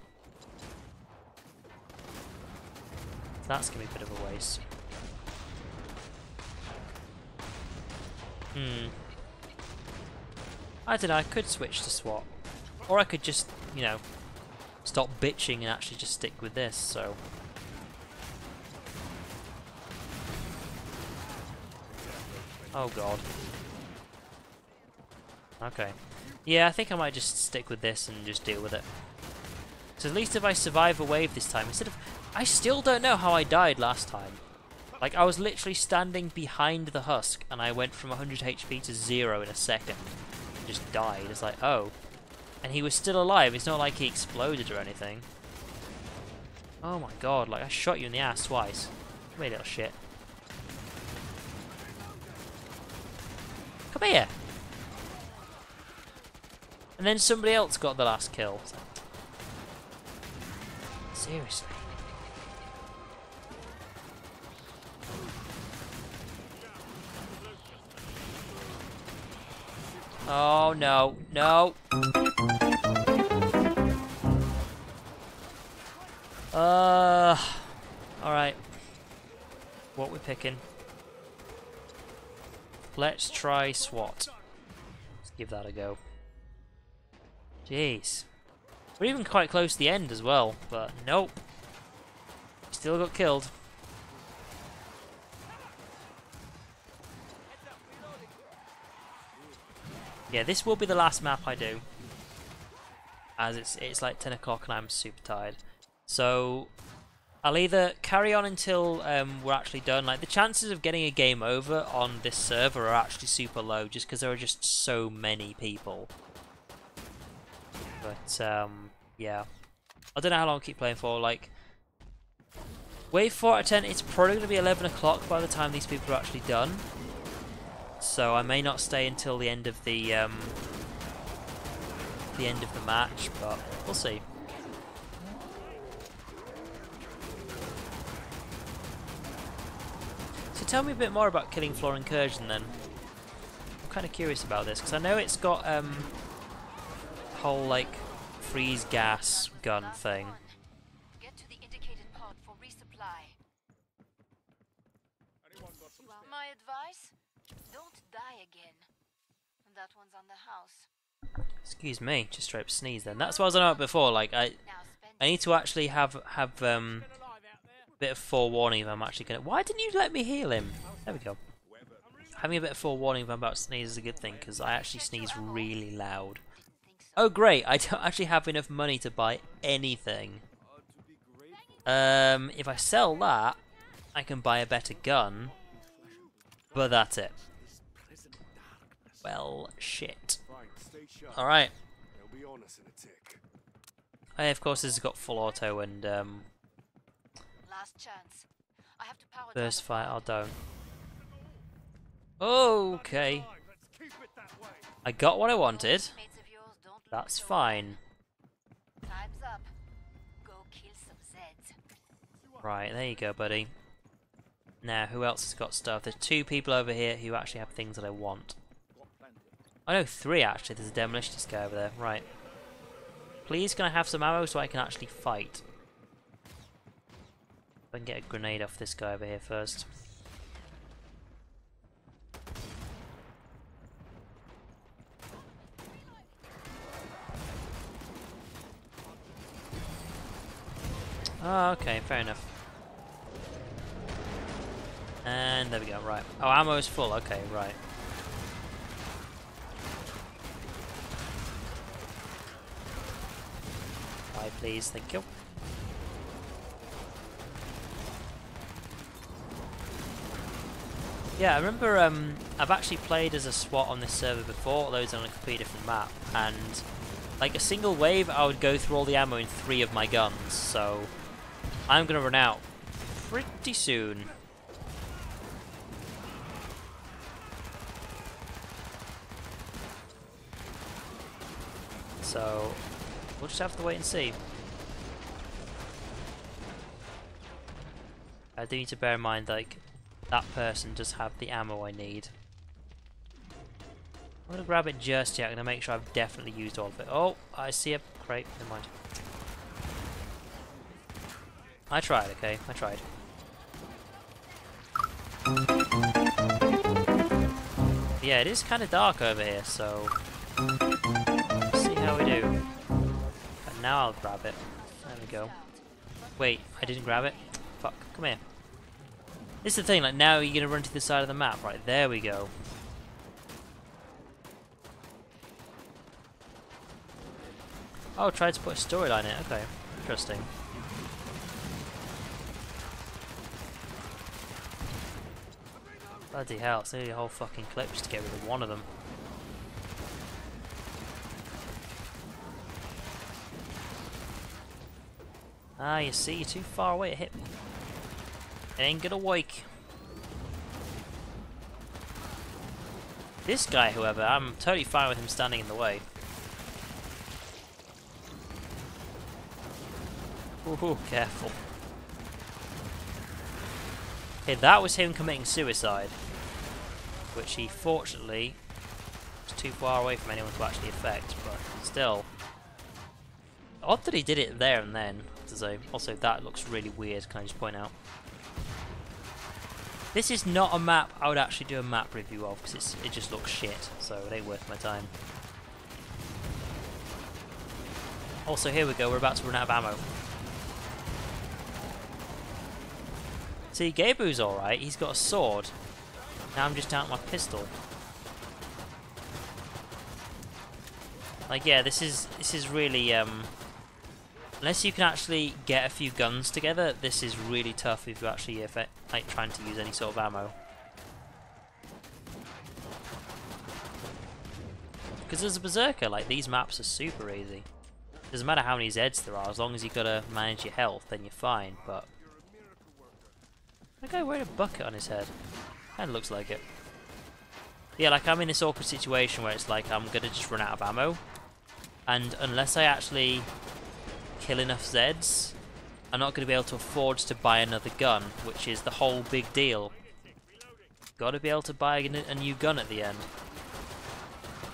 That's going to be a bit of a waste. I don't know, I could switch to SWAT. Or I could just, you know, stop bitching and actually just stick with this, so... Oh god. Okay. Yeah, I think I might just stick with this and just deal with it. So at least if I survive a wave this time, instead of... I still don't know how I died last time. Like, I was literally standing behind the husk, and I went from 100 HP to 0 in a second. And just died. It's like, oh. And he was still alive, it's not like he exploded or anything. Oh my god, like, I shot you in the ass twice. Come here, little shit. Come here! And then somebody else got the last kill. Seriously. Oh no, no! Alright. What we're picking? Let's try SWAT. Let's give that a go. Jeez. We're even quite close to the end as well, but nope. Still got killed. Yeah, this will be the last map I do. As it's like 10 o'clock and I'm super tired. So I'll either carry on until we're actually done. Like the chances of getting a game over on this server are actually super low just because there are just so many people. But yeah. I don't know how long I'll keep playing for. Like wave 4 out of 10, it's probably going to be 11 o'clock by the time these people are actually done. So I may not stay until the end of the match, but we'll see. So tell me a bit more about Killing Floor Incursion then. I'm kind of curious about this because I know it's got whole like freeze gas gun thing. Get to the indicated pod for resupply. My advice? Don't die again. That one's on the house. Excuse me, just straight up sneeze then. That's what I was on about before, like I need to actually have a bit of forewarning if I'm actually gonna... Why didn't you let me heal him? There we go. Having a bit of forewarning if I'm about to sneeze is a good thing, because I actually sneeze really loud. Oh great, I don't actually have enough money to buy anything. If I sell that, I can buy a better gun, but that's it. Well, shit. Alright. Of course, this has got full auto and Last chance. I have to power burst fire. I don't. Okay. I got what I wanted. That's fine. Time's up. Go kill some Zeds. Right, there you go, buddy. Now, who else has got stuff? There's 2 people over here who actually have things that I want. I know 3 actually. There's a demolitionist guy over there. Right. Please, can I have some ammo so I can actually fight? If I can get a grenade off this guy over here first. Oh, okay, fair enough. And there we go, right. Oh, ammo is full, okay, right. Please, thank you. Yeah, I remember I've actually played as a SWAT on this server before, although it's on a completely different map, and like a single wave I would go through all the ammo in 3 of my guns, so I'm gonna run out pretty soon. So we'll just have to wait and see. I do need to bear in mind, like, that person does have the ammo I need. I'm gonna grab it just yet. I'm gonna make sure I've definitely used all of it. Oh, I see a crate. Never mind. I tried, okay? I tried. Yeah, it is kind of dark over here, so let's see how we do. But now I'll grab it. There we go. Wait, I didn't grab it? Fuck, come here. This is the thing, like now you're gonna run to the side of the map. Right, there we go. Oh, tried to put a storyline in it. Okay, interesting. Bloody hell, it's nearly a whole fucking clip just to get rid of one of them. Ah, you see, you're too far away to hit me. It ain't gonna work. This guy, however, I'm totally fine with him standing in the way. Ooh, careful. Okay, that was him committing suicide, which he fortunately was too far away from anyone to actually affect, but still. Odd that he did it there and then, to say. Also, that looks really weird, can I just point out. This is not a map I would actually do a map review of, because it just looks shit, so it ain't worth my time. Also, here we go, we're about to run out of ammo. See, Gabu's alright, he's got a sword. Now I'm just out my pistol. Like, yeah, this is really, unless you can actually get a few guns together, this is really tough if you're actually like trying to use any sort of ammo. Because as a berserker, like, these maps are super easy. Doesn't matter how many Zeds there are, as long as you've got to manage your health, then you're fine, but... That guy wearing a bucket on his head. Kinda looks like it. Yeah, like, I'm in this awkward situation where it's like I'm gonna just run out of ammo. And unless I actually kill enough Zeds, I'm not going to be able to afford to buy another gun, which is the whole big deal. Got to be able to buy a new gun at the end.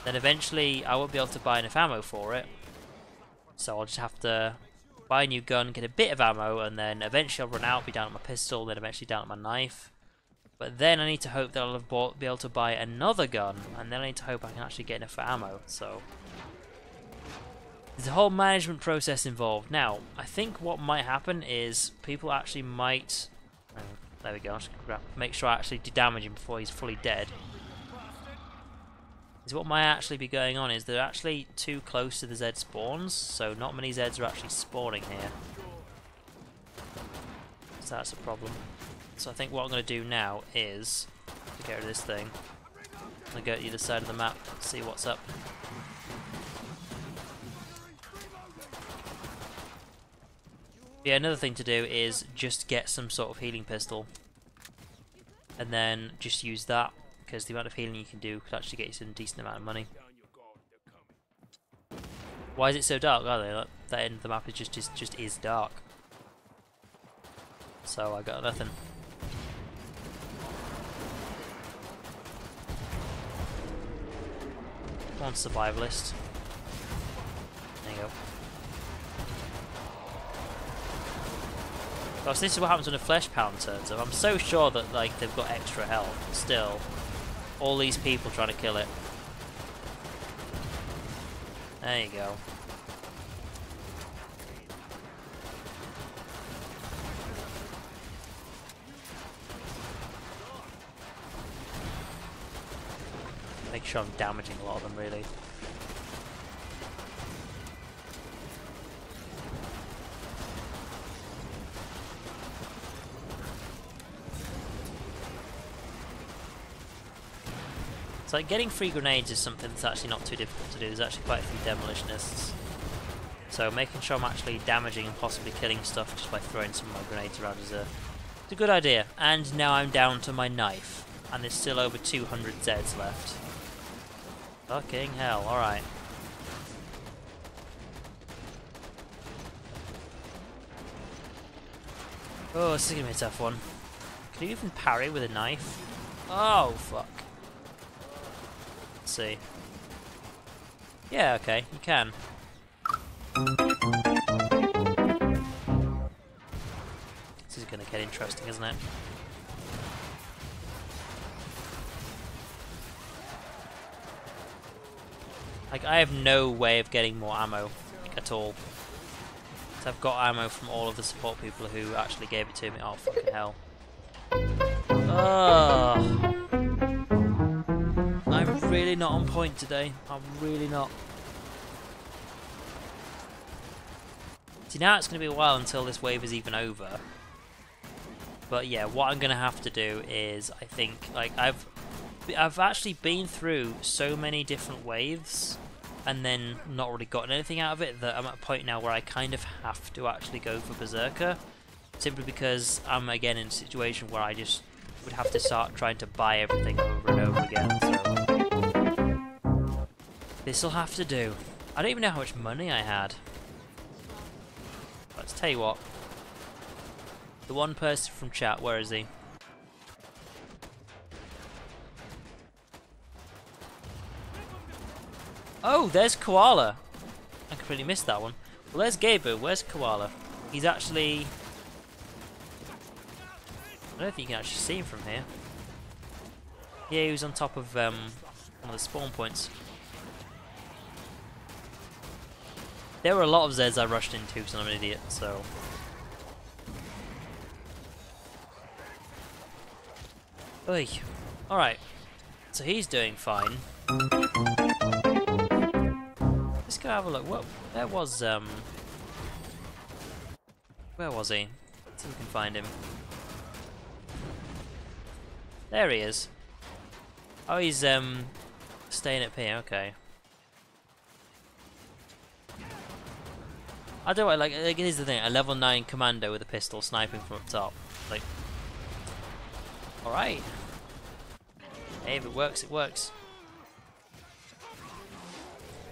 Then eventually I won't be able to buy enough ammo for it, so I'll just have to buy a new gun, get a bit of ammo, and then eventually I'll run out, be down at my pistol, then eventually down at my knife. But then I need to hope that I'll be able to buy another gun, and then I need to hope I can actually get enough ammo, so... There's a whole management process involved. Now, I think what might happen is people actually might... Oh, there we go, I'll just make sure I actually damage him before he's fully dead. Is what might actually be going on is they're actually too close to the Zed spawns, so not many Zeds are actually spawning here. So that's a problem. So I think what I'm going to do now is, to get rid of this thing, I'm going to go to either side of the map, see what's up. Yeah, another thing to do is just get some sort of healing pistol, and then just use that, because the amount of healing you can do could actually get you some decent amount of money. Why is it so dark? Oh, that end of the map is just is dark. So I got nothing. Come on, survivalist. There you go. So this is what happens when a flesh pound turns up. I'm so sure that like they've got extra health, but still, all these people trying to kill it. There you go. Make sure I'm damaging a lot of them, really. It's like getting free grenades is something that's actually not too difficult to do. There's actually quite a few demolitionists. So making sure I'm actually damaging and possibly killing stuff just by throwing some of my grenades around is a good idea. And now I'm down to my knife. And there's still over 200 Zeds left. Fucking hell, alright. Oh, this is gonna be a tough one. Can you even parry with a knife? Oh, fuck. Let's see. Yeah, okay, you can. This is gonna get interesting, isn't it? Like, I have no way of getting more ammo, like, at all. So I've got ammo from all of the support people who actually gave it to me. Oh, fucking hell. Oh. I'm really not on point today. I'm really not. See, now it's going to be a while until this wave is even over. But yeah, what I'm going to have to do is, I think, like, I've actually been through so many different waves and then not really gotten anything out of it that I'm at a point now where I kind of have to actually go for Berserker, simply because I'm again in a situation where I just would have to start trying to buy everything over and over again, so this'll have to do. I don't even know how much money I had. Let's tell you what. The one person from chat, where is he? Oh, there's Koala. I completely missed that one. Well, there's Gabu. Where's Koala? He's actually... I don't think you can actually see him from here. Yeah, he was on top of one of the spawn points. There were a lot of Zeds I rushed into because I'm an idiot, so... Oy. Alright. So he's doing fine. Let's go have a look. What? Where was he? Let's see if we can find him. There he is. Oh, he's staying up here. Okay. I don't know. Like here's the thing: a level 9 commando with a pistol sniping from up top. Like, all right. Hey, if it works, it works.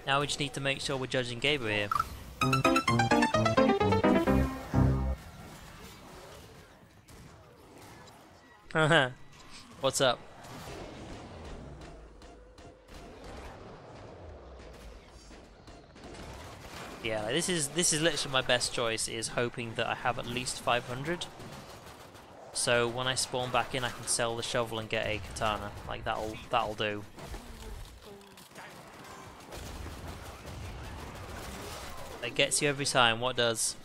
Now we just need to make sure we're judging Gabriel here. What's up? Yeah, this is literally my best choice, is hoping that I have at least 500. So when I spawn back in, I can sell the shovel and get a katana. Like that'll do. It gets you every time. What does?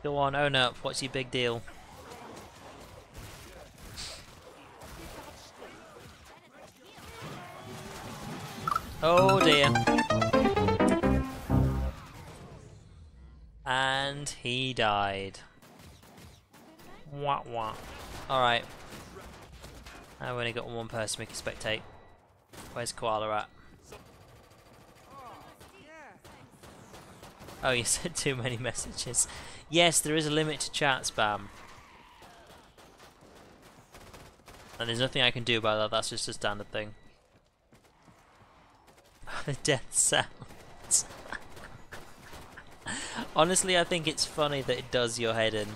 Go on, own up. What's your big deal? Oh dear. And he died. Wah wah. Alright. I've only got one person we can spectate. Where's Koala at? Oh, you said too many messages. Yes, there is a limit to chat spam. And there's nothing I can do about that, that's just a standard thing. The death sounds. Honestly, I think it's funny that it does your head in.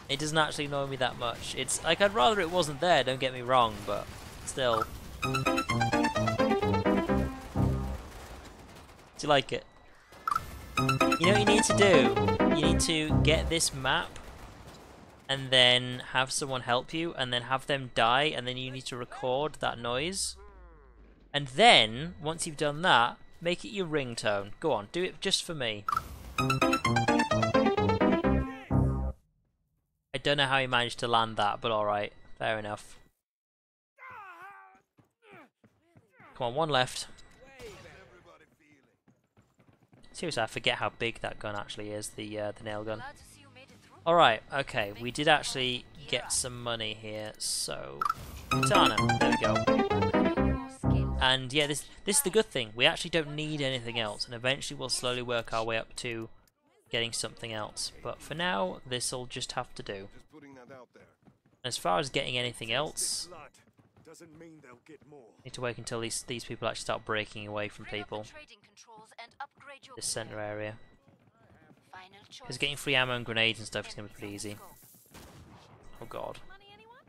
It doesn't actually annoy me that much. It's like, I'd rather it wasn't there, don't get me wrong, but still. Do you like it? You know what you need to do? You need to get this map and then have someone help you and then have them die and then you need to record that noise. And then, once you've done that, make it your ringtone. Go on, do it just for me. I don't know how he managed to land that, but alright. Fair enough. Come on, one left. Seriously, I forget how big that gun actually is, the nail gun. Glad to see you made it through. Alright, okay, we did actually get some money here, so... Katana, there we go. Your skills. And yeah, this is the good thing. We actually don't need anything else, and eventually we'll slowly work our way up to getting something else. But for now, this'll just have to do. Just putting that out there. As far as getting anything else, Blood doesn't mean they'll get more. need to wait until these people actually start breaking away from Free up the people. trading controls and upgrade your This gear. center area. Final Because choice. getting free ammo and grenades and stuff is going to be pretty easy. Oh god. Money, anyone?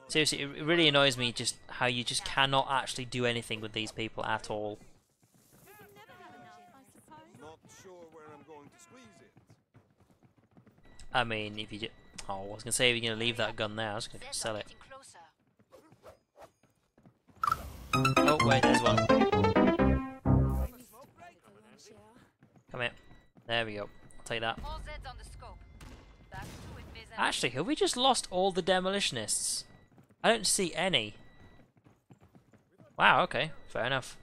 Seriously, it really annoys me just how you just cannot actually do anything with these people at all. Not sure where I'm going to squeeze it. I mean, if you just... Oh, I was going to say if you're going to leave that gun there, I was going to Zeds sell are it. getting closer. Oh, wait, there's one. Come here. There we go. I'll take that. All Zeds on the scope. Back to it, Biz. Actually, have we just lost all the demolitionists? I don't see any. Wow, okay. Fair enough.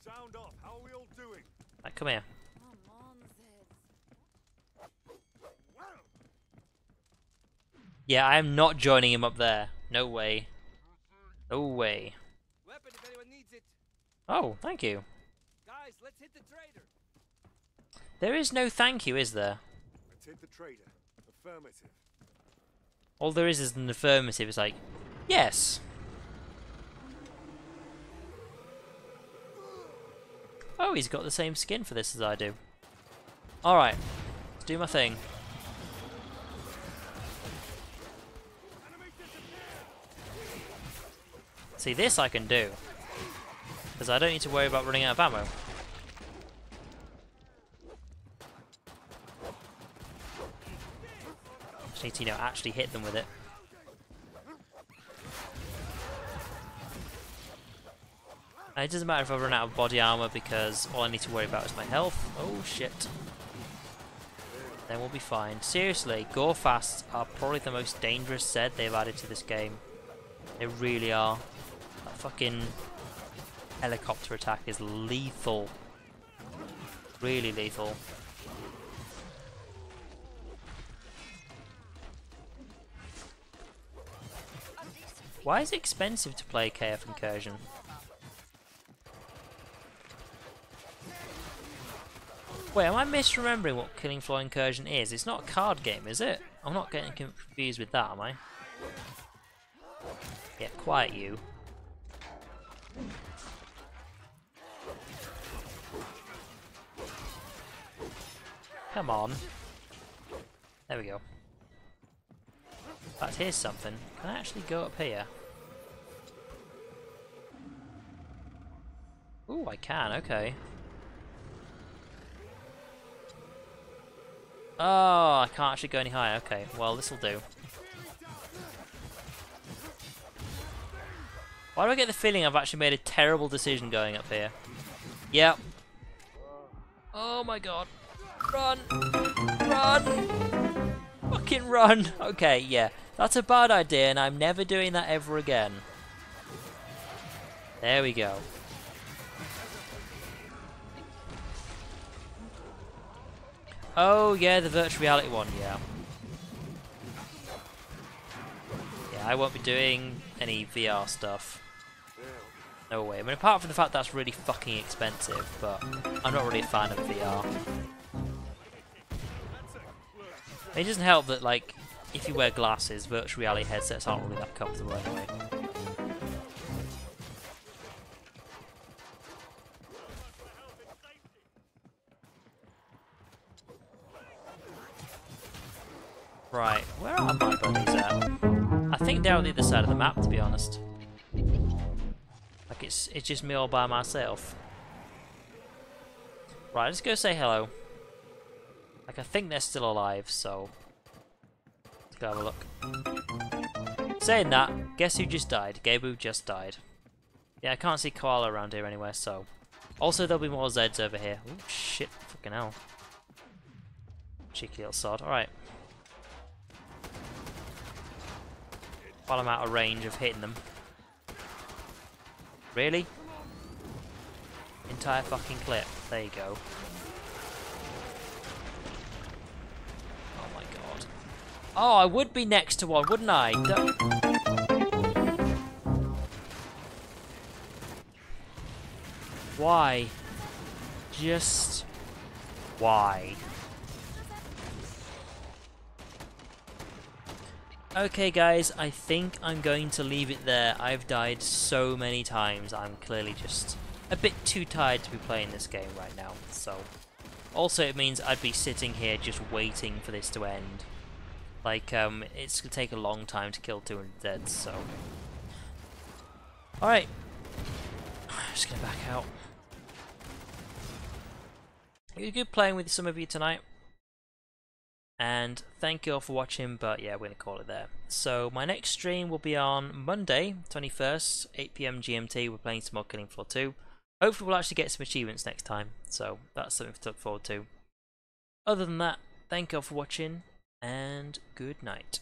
Sound off. How are we all doing? Right, come here. Yeah, I am not joining him up there. No way. No way. Weapon if anyone needs it. Oh, thank you. Guys, let's hit the trader. There is no thank you, is there? Let's hit the trader. Affirmative. All there is an affirmative. It's like, yes. Oh, he's got the same skin for this as I do. Alright, let's do my thing. See, this I can do. Because I don't need to worry about running out of ammo. Just need to, you know, actually hit them with it. And it doesn't matter if I run out of body armor because all I need to worry about is my health. Oh shit. Then we'll be fine. Seriously, Gorefasts are probably the most dangerous Zed they've added to this game. They really are. That fucking helicopter attack is lethal. Really lethal. Why is it expensive to play KF Incursion? Wait, am I misremembering what Killing Floor Incursion is? It's not a card game, is it? I'm not getting confused with that, am I? Yeah, quiet you. Come on. There we go. In fact, here's something. Can I actually go up here? Ooh, I can, okay. Oh, I can't actually go any higher. Okay, well, this'll do. Why do I get the feeling I've actually made a terrible decision going up here? Yep. Oh my god. Run! Run! Fucking run! Okay, yeah. That's a bad idea, and I'm never doing that ever again. There we go. Oh yeah, the virtual reality one, yeah. Yeah, I won't be doing any VR stuff. No way. I mean, apart from the fact that's really fucking expensive, but I'm not really a fan of VR. It doesn't help that, like, if you wear glasses, virtual reality headsets aren't really that comfortable anyway. Right, where are my buddies at? I think they're on the other side of the map, to be honest. Like, it's just me all by myself. Right, let's go say hello. Like, I think they're still alive, so... let's go have a look. Saying that, guess who just died? Gabu just died. Yeah, I can't see Koala around here anywhere, so... also, there'll be more Zeds over here. Oh shit, fucking hell. Cheeky little sod. Alright. While I'm out of range of hitting them. Really? entire fucking clip. There you go. Oh my god. Oh, I would be next to one, wouldn't I? Why? Just... why? Okay guys, I think I'm going to leave it there. I've died so many times, I'm clearly just a bit too tired to be playing this game right now. So, also it means I'd be sitting here just waiting for this to end. Like, it's gonna take a long time to kill 200 dead, so... Alright. Just gonna back out. It was good playing with some of you tonight. And thank you all for watching, but yeah, we're going to call it there. So my next stream will be on Monday, 21st, 8 PM GMT. We're playing some more Killing Floor 2. Hopefully we'll actually get some achievements next time, so that's something to look forward to. Other than that, thank you all for watching, and good night.